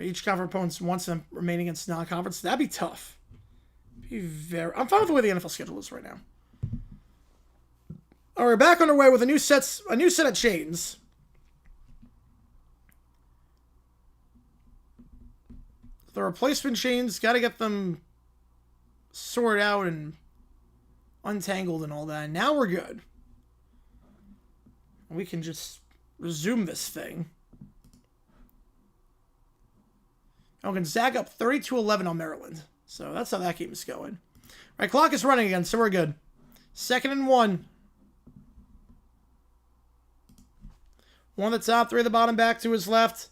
Each conference opponents wants them remaining against non-conference. That'd be tough. I'm fine with the way the NFL schedule is right now. All right, back underway with a new set of chains. The replacement chains, got to get them sorted out and untangled and all that. And now we're good. We can just resume this thing. Oh, Gonzaga up 32-11 on Maryland. So that's how that game is going. All right, clock is running again, so we're good. 2nd and 1. 1 at the top, 3 at the bottom, back to his left.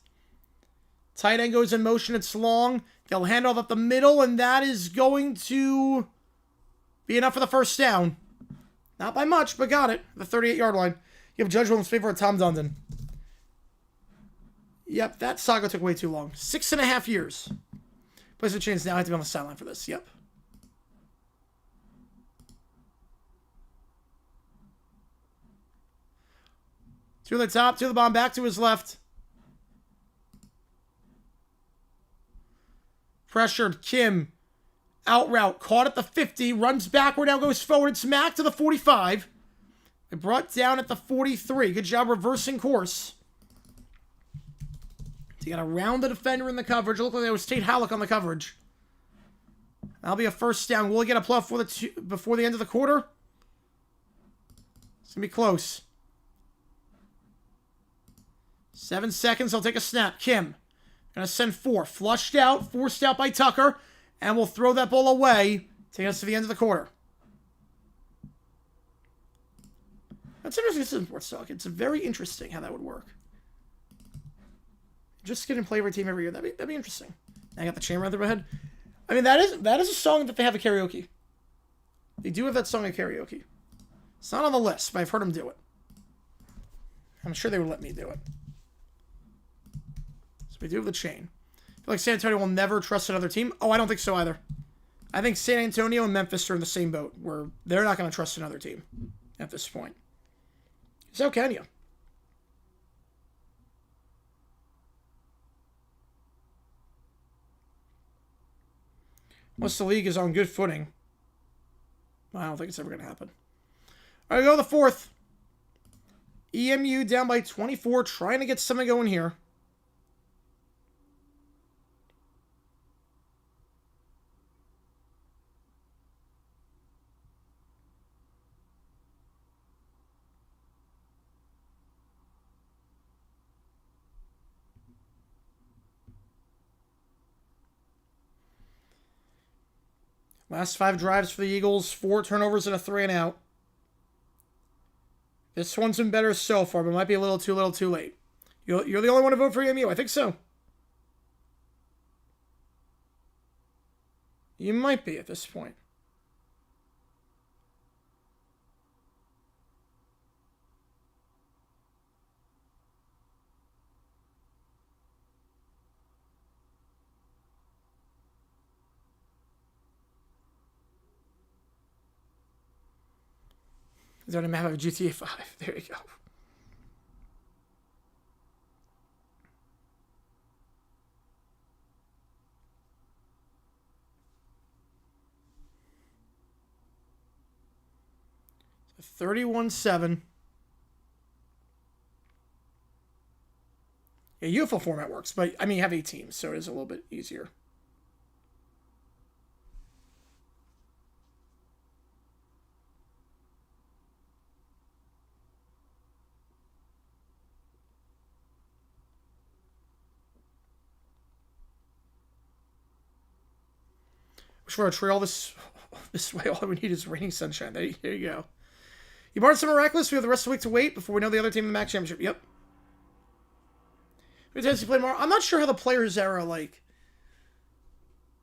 Tight end goes in motion. It's long. They'll hand off up the middle, and that is going to be enough for the first down. Not by much, but got it. The 38-yard line. You have Judge Williams' favorite, Tom Dundon. Yep, that saga took way too long. 6.5 years. Placement chains now. I have to be on the sideline for this. Yep. To the top, to the bottom, back to his left. Pressured, Kim. Out route, caught at the 50, runs backward, now goes forward. It's Mack to the 45. They brought down at the 43. Good job reversing course. You got to round the defender in the coverage. It looked like there was Tate Halleck on the coverage. That'll be a first down. Will he get a play before the end of the quarter? It's going to be close. 7 seconds. I'll take a snap. Kim. Going to send 4. Flushed out. Forced out by Tucker. And we'll throw that ball away. Taking us to the end of the quarter. That's interesting. This is sports talk. It's very interesting how that would work. Just get and play every team every year. That'd be interesting. I got the chain around their head. I mean, that is a song that they have a karaoke. They do have that song at karaoke. It's not on the list, but I've heard them do it. I'm sure they would let me do it. So we do have the chain. I feel like San Antonio will never trust another team. Oh, I don't think so either. I think San Antonio and Memphis are in the same boat, where they're not going to trust another team at this point. So can you? Once the league is on good footing, I don't think it's ever going to happen. All right, go to the fourth. EMU down by 24, trying to get something going here. Last 5 drives for the Eagles, 4 turnovers and a 3 and out. This one's been better so far, but it might be a little too late. You're the only one to vote for EMU. I think so. You might be at this point. Is there a map of GTA 5? There you go. So 31-7. Yeah, UFO format works, but I mean, you have 8 teams, so it is a little bit easier. Wish for a trail this way. All we need is raining sunshine. There you go. You barred some miraculous. We have the rest of the week to wait before we know the other team in the MAC championship. Yep. We tend to play tomorrow. I'm not sure how the players era like.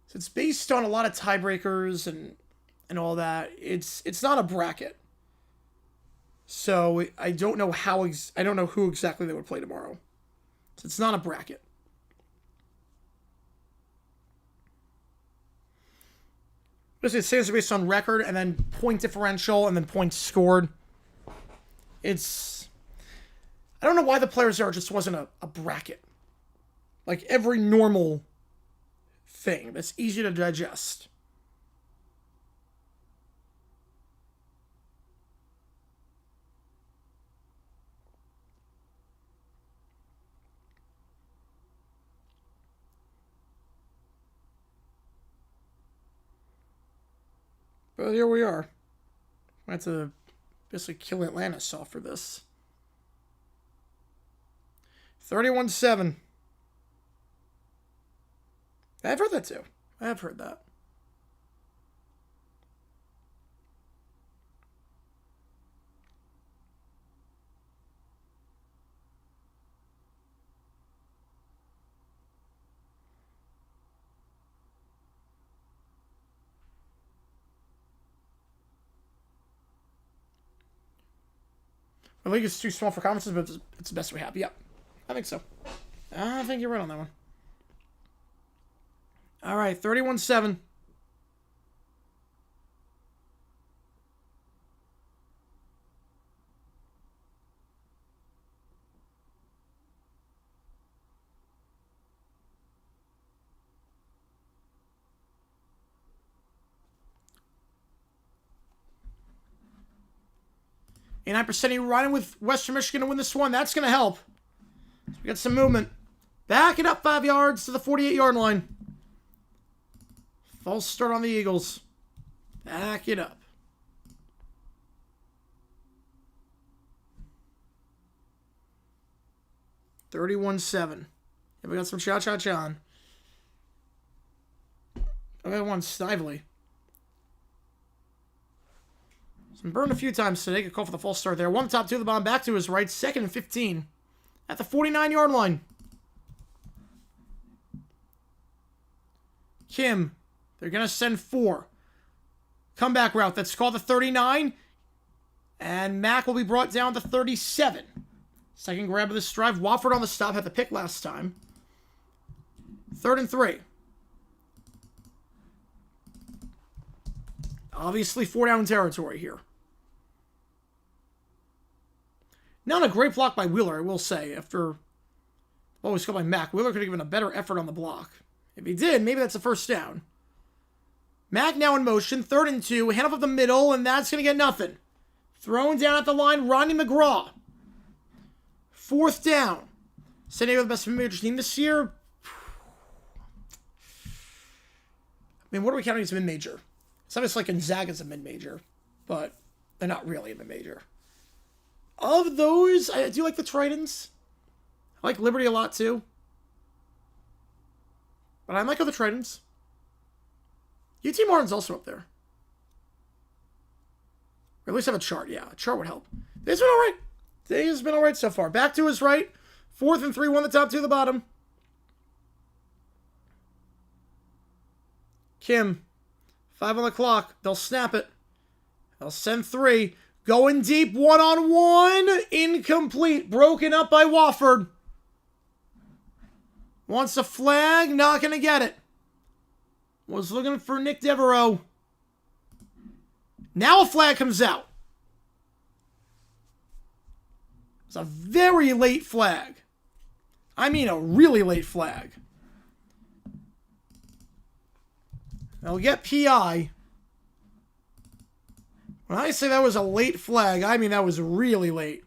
So it's based on a lot of tiebreakers and all that. It's not a bracket. So I don't know how I don't know who exactly they would play tomorrow. So it's not a bracket. It stands based on record and then point differential and then points scored. I don't know why the players there just wasn't a bracket. Like every normal thing that's easy to digest. But here we are. I have to basically kill Atlantis off for this. 31-7. I've heard that too. I have heard that. The league is too small for conferences, but it's the best we have. Yep. I think so. I think you're right on that one. All right, 31-7. And 9% riding with Western Michigan to win this one. That's going to help. So we got some movement. Back it up 5 yards to the 48-yard line. False start on the Eagles. Back it up. $31-7. Yeah, we got some cha-cha-cha. I got one Snively. Burned a few times today. Good call for the false start there. One top, 2 of the bomb. Back to his right. 2nd and 15. At the 49-yard line. Kim. They're going to send 4. Comeback route. That's called the 39. And Mac will be brought down to 37. Second grab of this drive. Wofford on the stop. Had the pick last time. 3rd and 3. Obviously 4-down territory here. Not a great block by Wheeler, I will say. After what was called by Mac, Wheeler could have given a better effort on the block. If he did, maybe that's a first down. Mac now in motion. 3rd and 2. Hand off of the middle, and that's going to get nothing. Thrown down at the line, Rodney McGraw. 4th down. San Diego, the best mid-major team this year. I mean, what are we counting as mid-major? It's obviously like Gonzaga's a mid-major, but they're not really a mid-major. Of those, I do like the Tritons. I like Liberty a lot too. But I like other Tritons. UT Martin's also up there. Or at least have a chart. Yeah, a chart would help. Today's been alright. Today's been alright so far. Back to his right. 4th and 3, 1 the top, 2 the bottom. Kim. 5 on the clock. They'll snap it. They'll send 3. Going deep, 1-on-1. Incomplete. Broken up by Wofford. Wants a flag. Not going to get it. Was looking for Nick Devereaux. Now a flag comes out. It's a very late flag. I mean a really late flag. They'll get PI. When I say that was a late flag, I mean that was really late.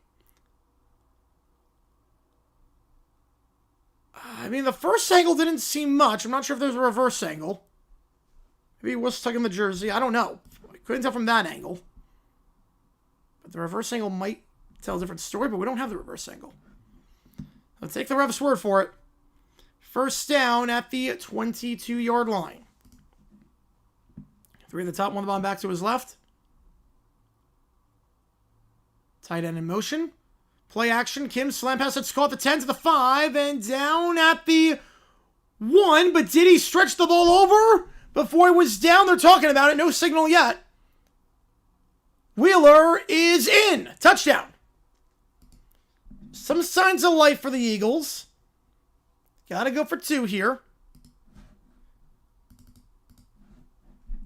I mean, the first angle didn't seem much. I'm not sure if there's a reverse angle. Maybe he was stuck in the jersey. I don't know. I couldn't tell from that angle. But the reverse angle might tell a different story, but we don't have the reverse angle. I'll take the ref's word for it. First down at the 22-yard line. 3 at the top, 1 on the bottom, back to his left. Tight end in motion. Play action. Kim slam pass. Let's call it the 10 to the 5. And down at the 1. But did he stretch the ball over before he was down? They're talking about it. No signal yet. Wheeler is in. Touchdown. Some signs of life for the Eagles. Got to go for 2 here.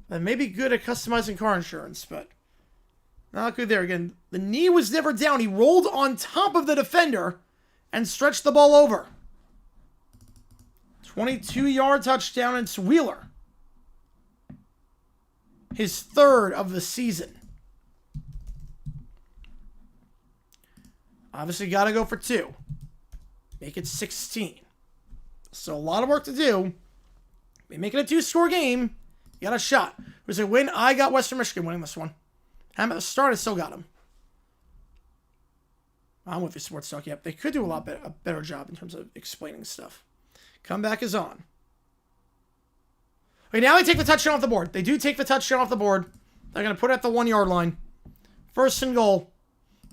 That may be good at customizing car insurance, but not good there. Again, the knee was never down. He rolled on top of the defender and stretched the ball over. 22-yard touchdown. It's Wheeler. His 3rd of the season. Obviously, got to go for 2. Make it 16. So a lot of work to do. We make it a 2-score game. You got a shot. Who's going to win? I got Western Michigan winning this one. I'm at the start. I still got them. I'm with the sports talk. Yep, they could do a better job in terms of explaining stuff. Comeback is on. Okay, now they take the touchdown off the board. They do take the touchdown off the board. They're going to put it at the 1-yard line. 1st and goal.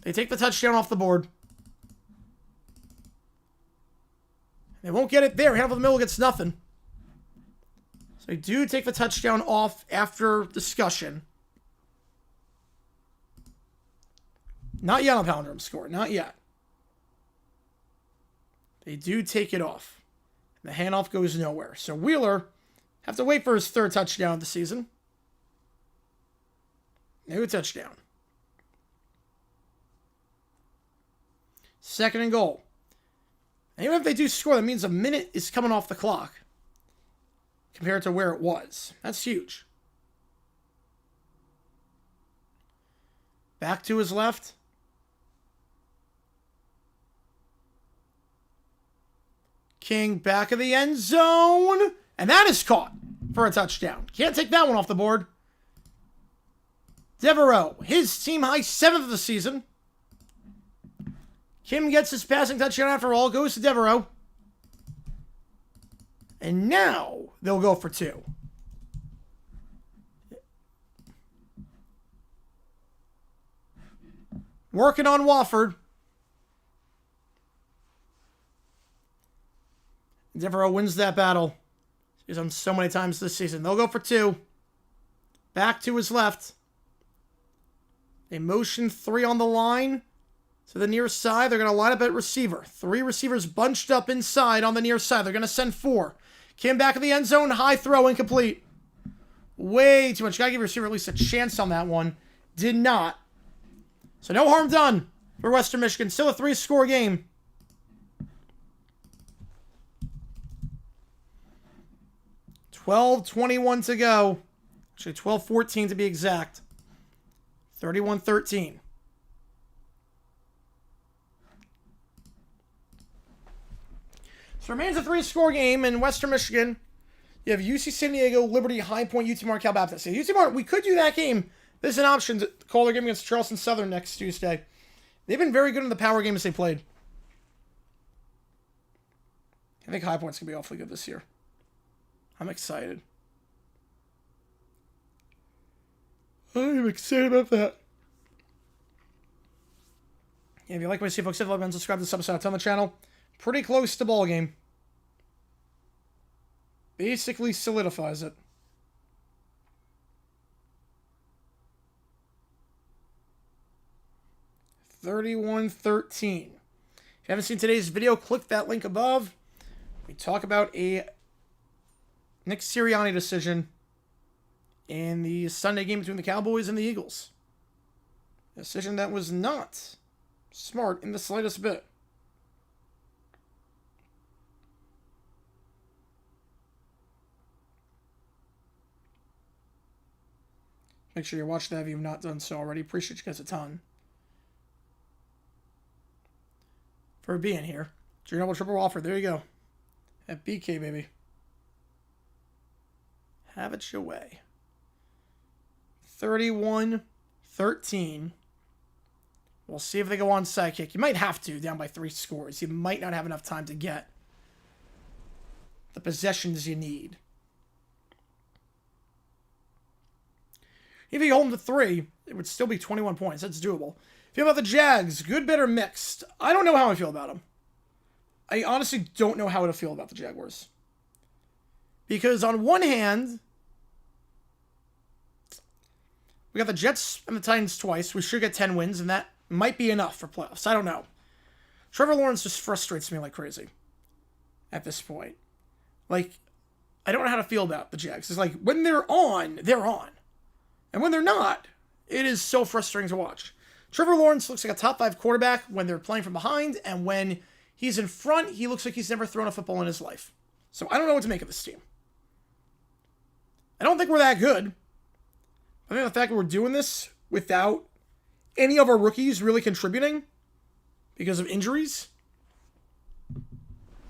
They take the touchdown off the board. They won't get it there. Hand over the middle gets nothing. So they do take the touchdown off after discussion. Not yet on the palindrome score. Not yet. They do take it off. The handoff goes nowhere. So Wheeler have to wait for his 3rd touchdown of the season. No touchdown. 2nd and goal. And even if they do score, that means a minute is coming off the clock compared to where it was. That's huge. Back to his left. King back of the end zone. And that is caught for a touchdown. Can't take that one off the board. Devereaux, his team high 7th of the season. Kim gets his passing touchdown after all. Goes to Devereaux. And now they'll go for 2. Working on Wofford. Devereaux wins that battle. He's done so many times this season. They'll go for 2. Back to his left. They motion 3 on the line. To the near side, they're going to line up at receiver. 3 receivers bunched up inside on the near side. They're going to send 4. Kim back in the end zone. High throw, incomplete. Way too much. Got to give your receiver at least a chance on that one. Did not. So no harm done for Western Michigan. Still a 3-score game. $12:21 to go. Actually, 12:14 to be exact. 31-13. So it remains a 3-score game in Western Michigan. You have UC San Diego, Liberty, High Point, UT Marquette Baptist. UT Marquette, we could do that game. This is an option to call their game against Charleston Southern next Tuesday. They've been very good in the power games they played. I think High Point's going to be awfully good this year. I'm excited. I'm excited about that. Yeah, if you like what you see, folks, hit the like button, subscribe to this episode. On the channel. Pretty close to ball game. Basically solidifies it. $31-13. If you haven't seen today's video, click that link above. We talk about a Nick Sirianni decision in the Sunday game between the Cowboys and the Eagles. A decision that was not smart in the slightest bit. Make sure you watch that if you've not done so already. Appreciate you guys a ton for being here. Your double triple offer. There you go. At BK, baby. Have it your way. 31-13. We'll see if they go on side kick. You might have to, down by 3 scores. You might not have enough time to get the possessions you need. If you hold them to 3, it would still be 21 points. That's doable. Feel about the Jags, good, bad, or mixed? I don't know how I feel about them. I honestly don't know how to feel about the Jaguars. Because on one hand, we got the Jets and the Titans twice. We should get 10 wins, and that might be enough for playoffs. I don't know. Trevor Lawrence just frustrates me like crazy at this point. Like, I don't know how to feel about the Jags. It's like, when they're on, they're on. And when they're not, it is so frustrating to watch. Trevor Lawrence looks like a top 5 quarterback when they're playing from behind, and when he's in front, he looks like he's never thrown a football in his life. So I don't know what to make of this team. I don't think we're that good. I think the fact that we're doing this without any of our rookies really contributing because of injuries.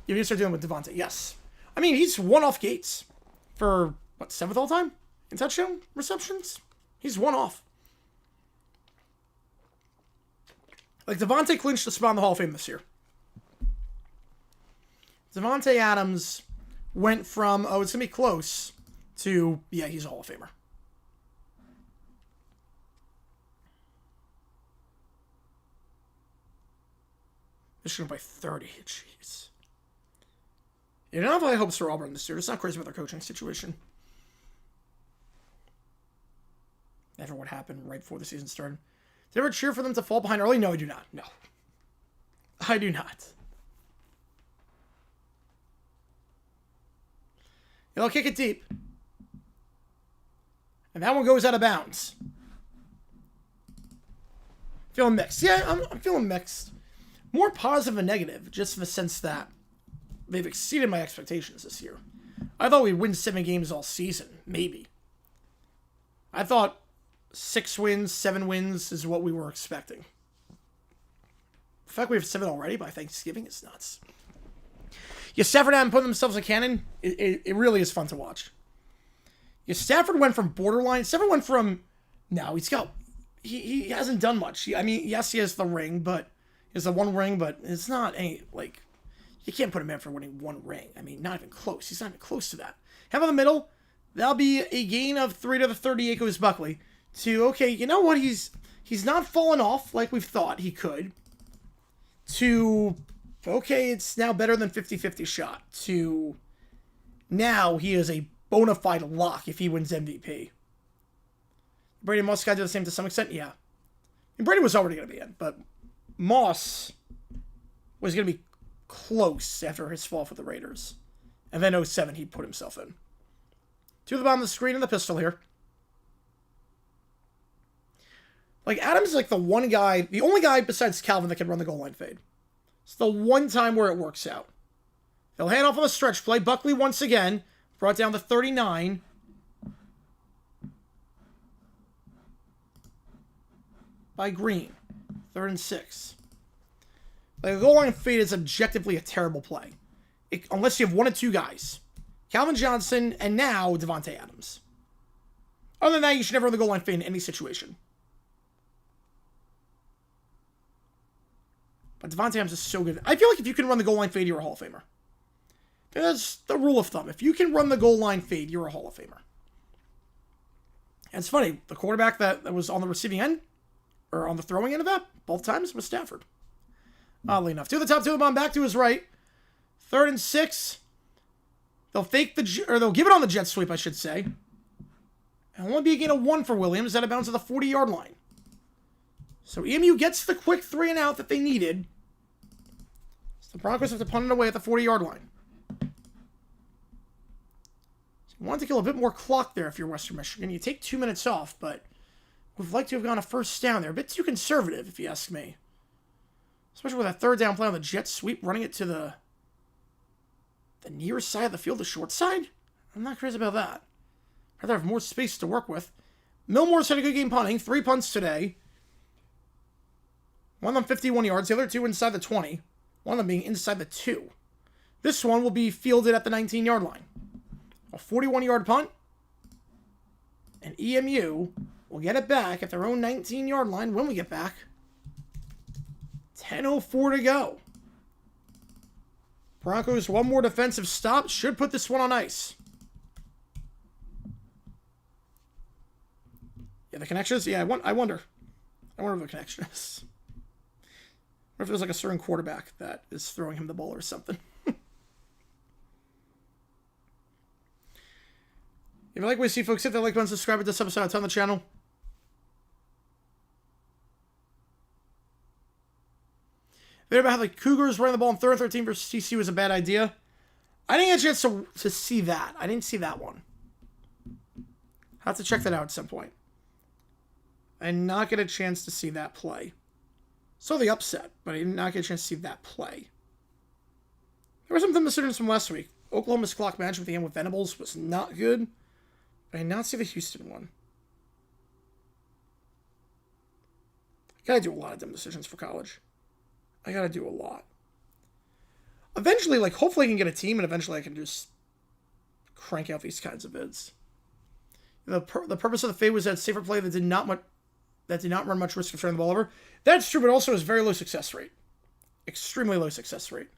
You need to start dealing with Devontae. Yes. I mean, he's one off Gates for, 7th all time in touchdown receptions? He's one off. Like, Devontae clinched the spot in the Hall of Fame this year. Devontae Adams went from, it's going to be close, to, yeah, he's a Hall of Famer. Michigan by 30. Jeez. You don't have high hopes for Auburn this year. It's not crazy about their coaching situation. Never what happened right before the season started. Did you ever cheer for them to fall behind early? No, I do not. No. I do not. They'll kick it deep. And that one goes out of bounds. Feeling mixed. Yeah, I'm feeling mixed. More positive than negative, just in the sense that they've exceeded my expectations this year. I thought we'd win 7 games all season. Maybe. I thought 6 wins, 7 wins is what we were expecting. The fact we have 7 already by Thanksgiving is nuts. Yeah, Stafford and putting themselves in cannon, it really is fun to watch. Yeah, Stafford went from borderline. Stafford went from, no, he hasn't done much. I mean, yes, he has the ring, but he has the 1 ring, but it's not any, like, you can't put him in for winning 1 ring. I mean, not even close. He's not even close to that. How about the middle? That'll be a gain of 3 to the 38 goes Buckley. To, okay, you know what? He's not fallen off like we've thought he could. To, okay, it's now better than 50-50 shot. To, now he is a bona fide lock if he wins MVP. Brady Musk got to do the same to some extent? Yeah. And Brady was already going to be in, but Moss was going to be close after his fall for the Raiders. And then 07 he put himself in. To the bottom of the screen and the pistol here. Like, Adams is like the one guy, the only guy besides Calvin that can run the goal line fade. It's the one time where it works out. They'll hand off on the stretch play. Buckley once again brought down to 39. By Green. 3rd and 6. Like, a goal line fade is objectively a terrible play. Unless you have one of two guys. Calvin Johnson and now Devontae Adams. Other than that, you should never run the goal line fade in any situation. But Devontae Adams is so good. I feel like if you can run the goal line fade, you're a Hall of Famer. That's the rule of thumb. If you can run the goal line fade, you're a Hall of Famer. And it's funny, the quarterback that was on the receiving end, or on the throwing end of that, both times, was Stafford. Oddly enough. To the top, to the bottom, back to his right. 3rd and 6. They'll they'll give it on the jet sweep, I should say. And only be a gain of 1 for Williams at a bounce to the 40-yard line. So EMU gets the quick 3 and out that they needed. So the Broncos have to punt it away at the 40-yard line. So you want to kill a bit more clock there if you're Western Michigan. You take 2 minutes off, but would like to have gone a first down there. A bit too conservative, if you ask me. Especially with that 3rd down play on the jet sweep, running it to the near side of the field, the short side. I'm not crazy about that. I'd rather have more space to work with. Millmore's had a good game punting. 3 punts today. One of them 51 yards. The other 2 inside the 20. One of them being inside the 2. This one will be fielded at the 19-yard line. A 41-yard punt. And EMU will get it back at their own 19-yard line when we get back. 10:04 to go. Broncos, one more defensive stop. Should put this one on ice. Yeah, the connections? Yeah, I wonder. I wonder what the connection is. Or if there's like a certain quarterback that is throwing him the ball or something. If you like what you see, folks, hit that like button, subscribe to this episode, it's on the channel. They're about how the Cougars running the ball in 3rd and 13 versus TCU was a bad idea. I didn't get a chance to see that. I didn't see that one. I'll have to check that out at some point. I did not get a chance to see that play. Saw the upset, but I did not get a chance to see that play. There were some decisions from last week. Oklahoma's clock management at the end with Venables was not good. But I did not see the Houston one. I gotta do a lot of dumb decisions for college. I gotta do a lot. Eventually, like, hopefully I can get a team, and eventually I can just crank out these kinds of vids. The purpose of the fade was that safer play that did not run much risk of turning the ball over. That's true, but also has very low success rate. Extremely low success rate.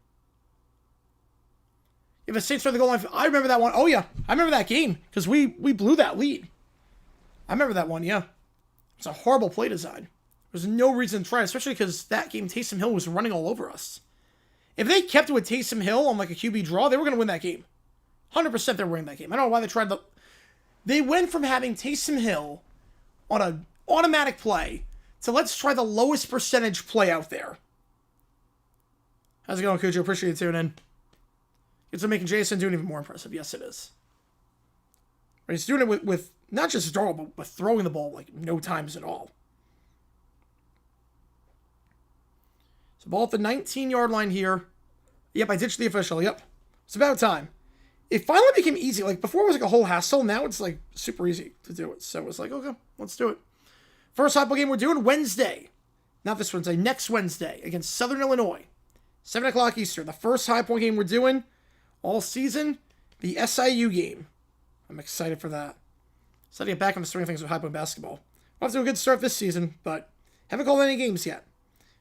If the Saints try the goal line, I remember that one. Oh yeah, I remember that game because we blew that lead. I remember that one. Yeah, it's a horrible play design. There's no reason to try, especially because that game Taysom Hill was running all over us. If they kept it with Taysom Hill on like a QB draw, they were going to win that game. 100% they were winning that game. I don't know why they tried the. They went from having Taysom Hill on an automatic play to let's try the lowest percentage play out there. How's it going, Cujo? Appreciate you tuning in. It's making Jason doing even more impressive. Yes, it is. He's doing it with not just draw, but with throwing the ball like no times at all. So ball at the 19-yard line here. Yep, I ditched the official. Yep. It's about time. It finally became easy. Like, before it was like a whole hassle. Now it's like super easy to do it. So it was like, okay, let's do it. First high ball game we're doing Wednesday. Not this Wednesday. Next Wednesday against Southern Illinois. 7 o'clock Eastern. The first high point game we're doing all season. The SIU game. I'm excited for that. Excited to get back on the swing of things with high point basketball. We'll have to do a good start this season, but haven't called any games yet.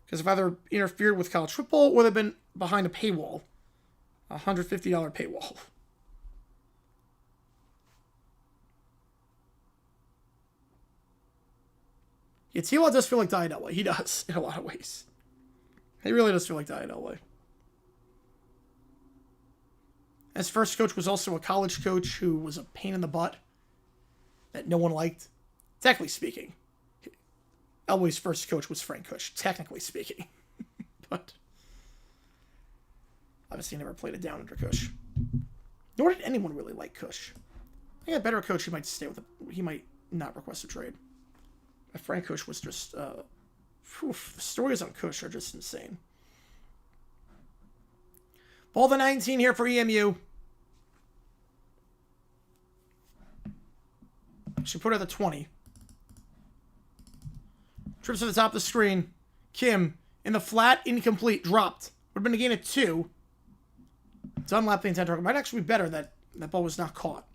Because I've either interfered with college football or they've been behind a paywall. $150 paywall. Yeah, T-Law does feel like Diet LA. He does, in a lot of ways. He really does feel like Diet LA. His first coach was also a college coach who was a pain in the butt that no one liked. Technically speaking. Elway's first coach was Frank Kush, technically speaking. but obviously never played it down under Kush. Nor did anyone really like Kush. I think a better coach, he might stay with he might not request a trade. Frank Kush was just, the stories on Kush are just insane. Ball the 19 here for EMU. Should put it at the 20. Trips to the top of the screen. Kim in the flat, incomplete, dropped. Would have been a gain of 2. Dunlap the intent target. Might actually be better that that ball was not caught.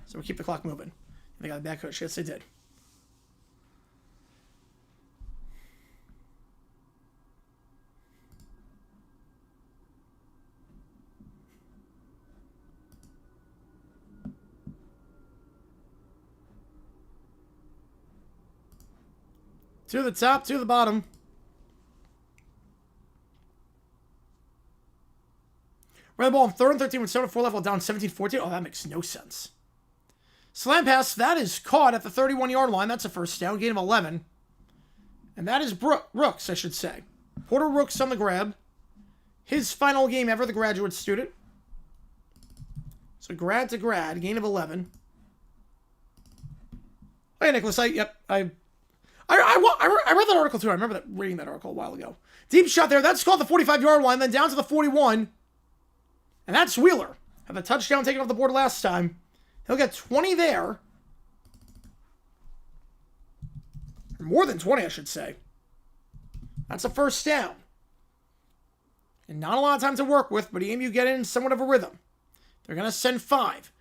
So we'll keep the clock moving. They got a bad coach. Yes, they did. To the top, to the bottom. We're the ball on 3rd and 13 with 7-4 left, while down 17-14. Oh, that makes no sense. Slam pass, that is caught at the 31-yard line. That's a first down, gain of 11. And that is Rooks, I should say. Porter Rooks on the grab. His final game ever, the graduate student. So grad to grad, gain of 11. Hey, Nicholas, I read that article too. I remember reading that article a while ago. Deep shot there. That's called the 45-yard line, then down to the 41. And that's Wheeler. Had the touchdown taken off the board last time. He'll get 20 there. Or more than 20, I should say. That's a first down. And not a lot of time to work with, but EMU get in somewhat of a rhythm. They're going to send 5.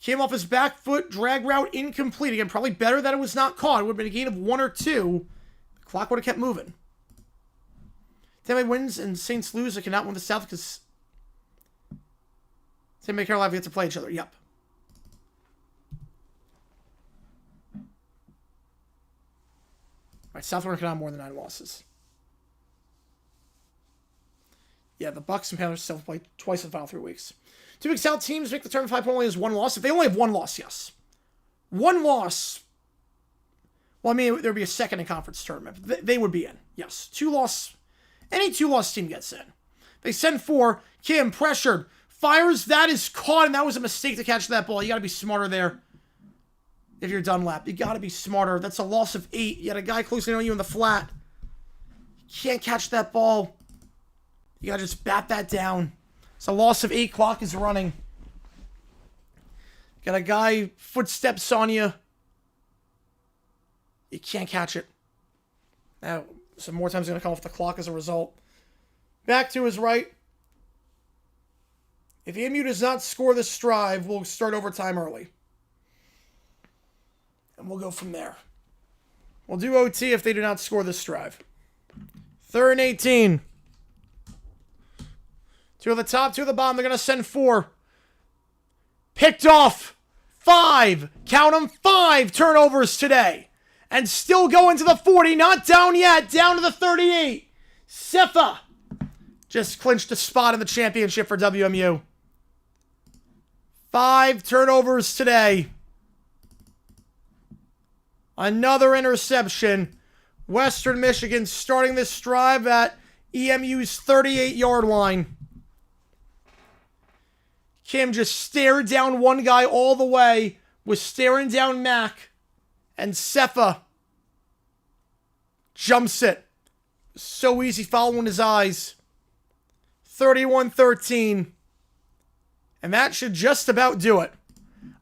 Came off his back foot, drag route, incomplete. Again, probably better that it was not caught. It would have been a gain of 1 or 2. The clock would have kept moving. Tampa wins and Saints lose. They cannot win the South because Tampa and Carolina get to play each other. Yep. All right, Southwestern cannot have more than 9 losses. Yeah, the Bucks and Panthers still play twice in the final 3 weeks. 2 Big South teams make the tournament 5 only as 1 loss. If they only have 1 loss, yes. 1 loss. Well, I mean, there'd be a second in conference tournament. They would be in. Yes. 2 loss. Any 2-loss team gets in. They send 4. Kim pressured. Fires. That is caught, and that was a mistake to catch that ball. You got to be smarter there. If you're Dunlap, you got to be smarter. That's a loss of 8. You had a guy closely on you in the flat. You can't catch that ball. You got to just bat that down. It's a loss of 8. Clock is running. Got a guy, footsteps on you. You can't catch it. Now, some more times going to come off the clock as a result. Back to his right. If EMU does not score this drive, we'll start overtime early. And we'll go from there. We'll do OT if they do not score this drive. 3rd and 18. 2 at the top, 2 at the bottom. They're going to send 4. Picked off. 5. Count them. 5 turnovers today. And still going to the 40. Not down yet. Down to the 38. Sefa just clinched a spot in the championship for WMU. 5 turnovers today. Another interception. Western Michigan starting this drive at EMU's 38-yard line. Kim just stared down one guy all the way, was staring down Mac, and Sefa jumps it. So easy following his eyes. 31-13. And that should just about do it.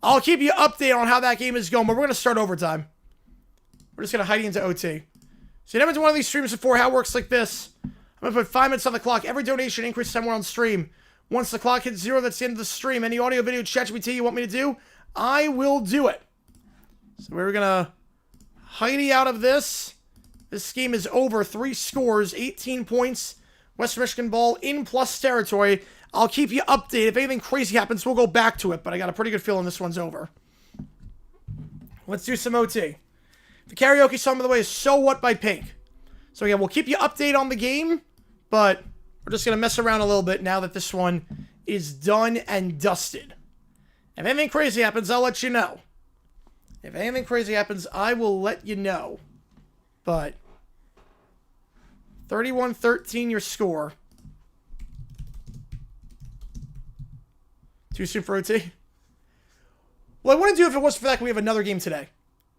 I'll keep you updated on how that game is going, but we're going to start overtime. We're just going to hide into OT. So you never done one of these streams before, how it works like this. I'm going to put 5 minutes on the clock. Every donation increases time we're on stream. Once the clock hits 0, that's the end of the stream. Any audio, video, ChatGPT you want me to do, I will do it. So we're going to Heidi out of this. This game is over. 3 scores, 18 points. Western Michigan ball in plus territory. I'll keep you updated. If anything crazy happens, we'll go back to it. But I got a pretty good feeling this one's over. Let's do some OT. The karaoke song, by the way, is So What by Pink. So yeah, we'll keep you updated on the game. But we're just going to mess around a little bit now that this one is done and dusted. If anything crazy happens, I'll let you know. If anything crazy happens, I will let you know. But 31-13 your score. Too soon for OT? Well, I wouldn't do it if it wasn't for that. We have another game today.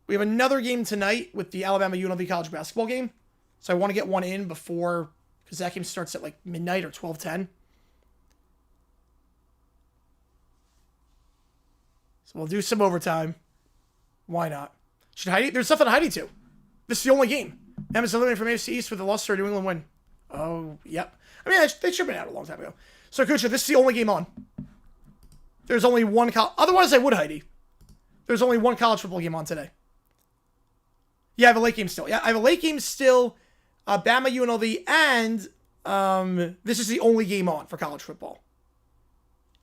We have another game tonight with the Alabama UNLV college basketball game. So I want to get one in before, because that game starts at like midnight or 12:10. So we'll do some overtime. Why not? Should Heidi? There's nothing to Heidi to. This is the only game. Emma's eliminated from AFC East with a loss to a New England win. Oh, yep. I mean, they should have been out a long time ago. So, Kucha, this is the only game on. There's only one otherwise, I would, Heidi. There's only one college football game on today. Yeah, I have a late game still. Yeah, I have a late game still. Bama, UNLV, and this is the only game on for college football.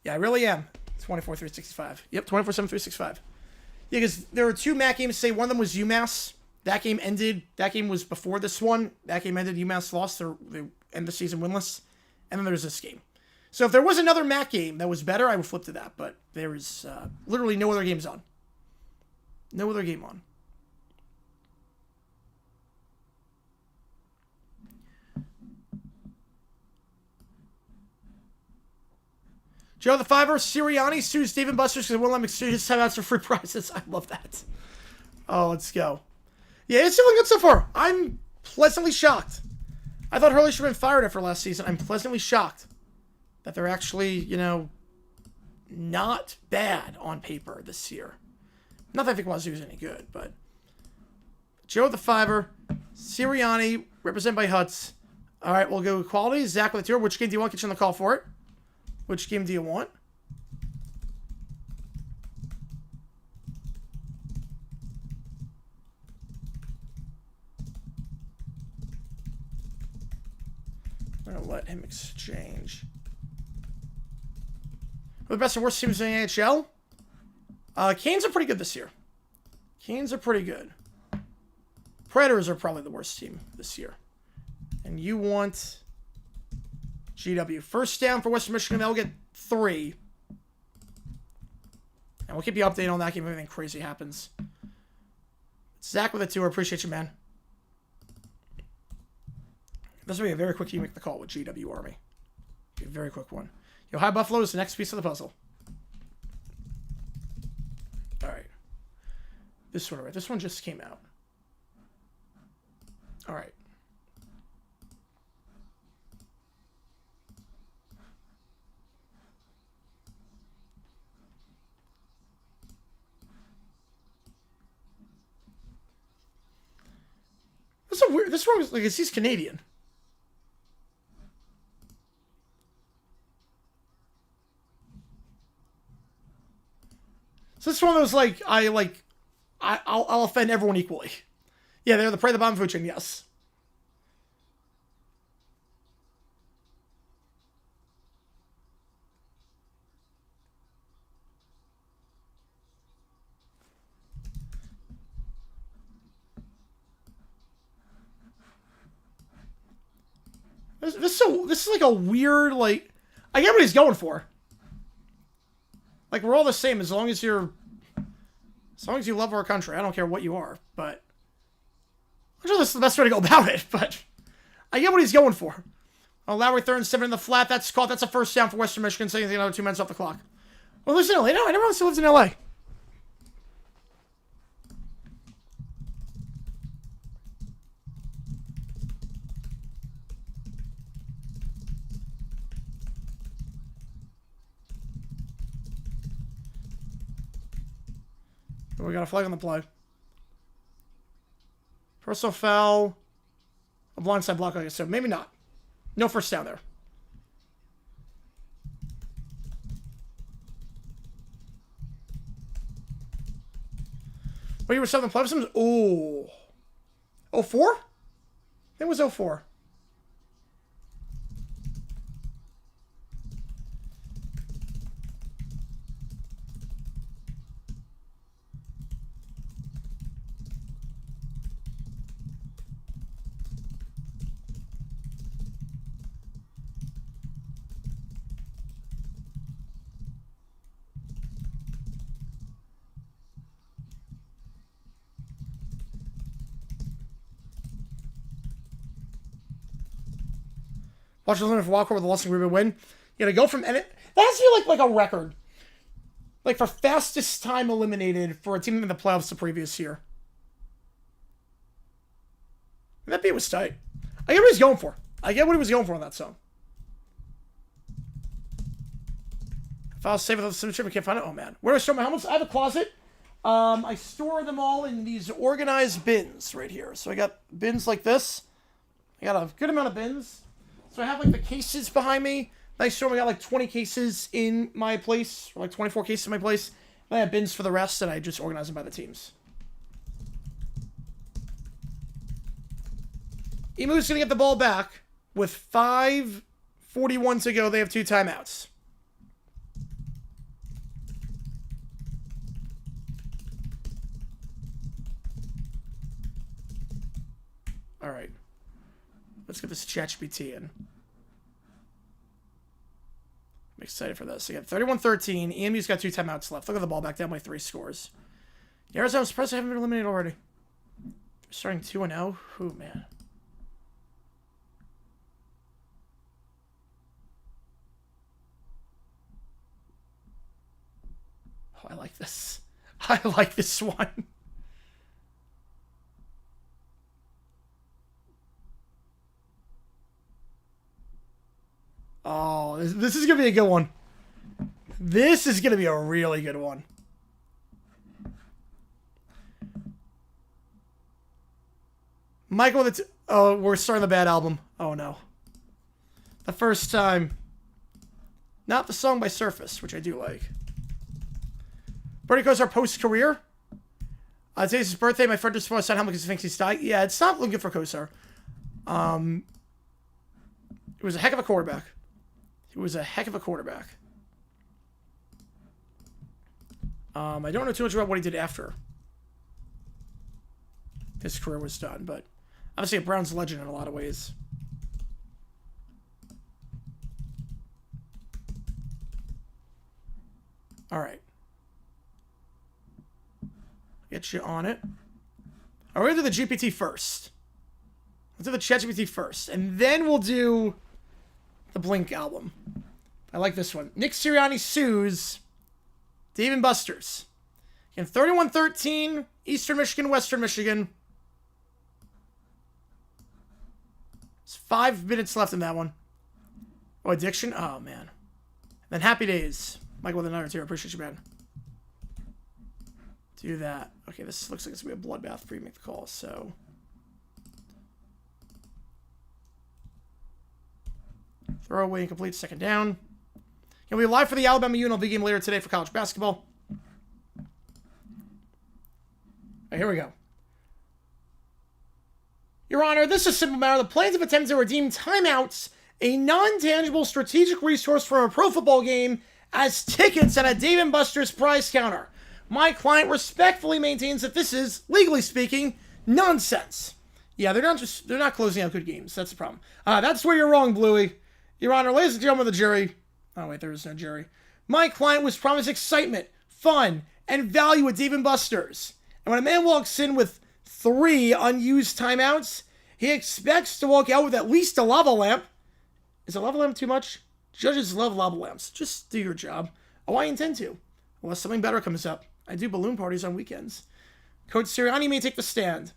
Yeah, I really am. 24/365. Yep, 24/7, 365. Yeah, because there were two MAC games. Say one of them was UMass. That game ended. That game was before this one. That game ended. UMass lost. They end the season winless. And then there's this game. So if there was another MAC game that was better, I would flip to that. But there is literally no other games on. No other game on. Joe the Fiver, Sirianni sues Dave & Buster's because they won't let him exchange his timeouts for free prizes. I love that. Oh, let's go. Yeah, it's doing good so far. I'm pleasantly shocked. I thought Hurley should have been fired after last season. I'm pleasantly shocked that they're actually, you know, not bad on paper this year. Not that I think Wazoo is any good, but Joe the Fiver, Sirianni, represented by Huts. All right, we'll go quality. Zach with the tour. Which game do you want? Get you on the call for it. Which game do you want? I'm going to let him exchange. Who are the best and worst teams in the NHL? Canes are pretty good this year. Canes are pretty good. Predators are probably the worst team this year. And you want GW. First down for Western Michigan. They'll get 3. And we'll keep you updated on that game if anything crazy happens. Zach with a 2. I appreciate you, man. This will be a very quick you make the call with GW Army. Be a very quick one. Yo, High Buffalo is the next piece of the puzzle. All right. This one, right? This one just came out. All right. This is a weird. This one was like, he's Canadian. So this is one of those I'll offend everyone equally. Yeah, they're the prey of the bomb food chain. Yes. This is like a weird, like, I get what he's going for. Like, we're all the same as long as you love our country. I don't care what you are, but I'm sure this is the best way to go about it, but I get what he's going for. Oh, Lowry third and 7 in the flat. That's caught. That's a first down for Western Michigan. Saying another 2 minutes off the clock. Well, lives in LA. No, I never still lives in LA. We got a flag on the play. Personal foul. A blindside block, like I said. Maybe not. No first down there. What you were 7 play? Oh. 04? I think it was 04. Washington's limited for wild card with a loss and win. You gotta go from, and that has to be like a record. Like for fastest time eliminated for a team in the playoffs the previous year. And that beat was tight. I get what he was going for. I get what he was going for on that song. If I was saving the symmetry, I can't find it. Oh man. Where do I store my helmets? I have a closet. I store them all in these organized bins right here. So I got bins like this. I got a good amount of bins. So I have like the cases behind me. Nice store. I got like 20 cases in my place, or like 24 cases in my place. And I have bins for the rest, and I just organize them by the teams. Emu's going to get the ball back with 5:41 to go. They have 2 timeouts. All right. Let's get this ChatGPT in. I'm excited for this. So, yeah, 31-13. EMU's got 2 timeouts left. Look at the ball back down by 3 scores. Arizona, I'm surprised I haven't been eliminated already. Starting 2-0. Ooh, man. Oh, I like this. I like this one. Oh, this is going to be a good one. This is going to be a really good one. Michael, oh, we're starting the bad album. Oh, no. The first time. Not the song by Surface, which I do like. Bernie goes our post-career. Today's his birthday. My friend just supposed to sign him because he thinks he's dying. Yeah, it's not looking good for Kosar. It was a heck of a quarterback. He was a heck of a quarterback. I don't know too much about what he did after his career was done, but obviously a Browns legend in a lot of ways. All right. Get you on it. All right, we're going to do the GPT first. Let's do the ChatGPT first, and then we'll do the Blink album. I like this one. Nick Sirianni sues Dave & Buster's. In 31-13, Eastern Michigan, Western Michigan. There's 5 minutes left in that one. Oh, addiction? Oh, man. Then Happy Days. Michael with another tier. Appreciate you, man. Do that. Okay, this looks like it's going to be a bloodbath before you make the call, so... Throw away incomplete, second down. We'll be live for the Alabama UNLV game later today for college basketball. All right, here we go. Your Honor, this is a simple matter. The plaintiff attempts to redeem timeouts, a non-tangible strategic resource from a pro football game, as tickets at a Dave & Buster's prize counter. My client respectfully maintains that this is, legally speaking, nonsense. Yeah, they're not closing out good games. That's the problem. That's where you're wrong, Bluey. Your Honor, ladies and gentlemen of the jury. Oh, wait, there is no jury. My client was promised excitement, fun, and value at Dave & Buster's. And when a man walks in with 3 unused timeouts, he expects to walk out with at least a lava lamp. Is a lava lamp too much? Judges love lava lamps. Just do your job. Oh, I intend to. Unless something better comes up. I do balloon parties on weekends. Coach Sirianni may take the stand.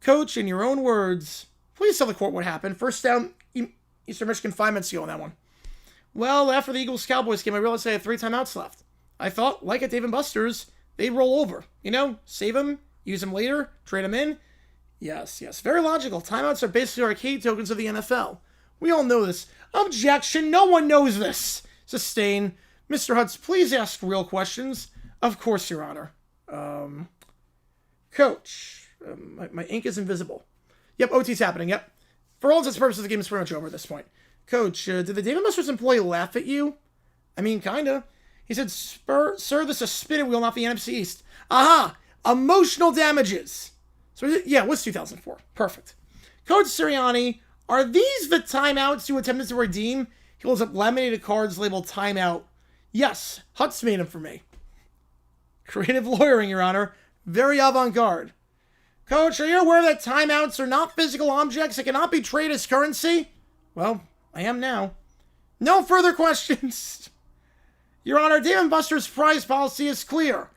Coach, in your own words, please tell the court what happened. First down, Eastern Michigan, 5 minutes ago on that one. Well, after the Eagles-Cowboys game, I realized I had 3 timeouts left. I thought, like at Dave & Buster's, they'd roll over. You know, save them, use them later, trade them in. Yes. Very logical. Timeouts are basically arcade tokens of the NFL. We all know this. Objection. No one knows this. Sustain. Mr. Hutz, please ask real questions. Of course, Your Honor. Coach. My ink is invisible. Yep, OT's happening. Yep. For all intents and purposes, the game is pretty much over at this point. Coach, did the Dave & Buster's employee laugh at you? I mean, kinda. He said, Sir, this is a spinning wheel, not the NFC East. Aha! Emotional damages. So, yeah, it was 2004. Perfect. Coach Sirianni, are these the timeouts you attempted to redeem? He holds up laminated cards labeled timeout. Yes, Hutz made them for me. Creative lawyering, Your Honor. Very avant-garde. Coach, are you aware that timeouts are not physical objects that cannot be traded as currency? Well, I am now. No further questions. Your Honor, Dave & Buster's prize policy is clear.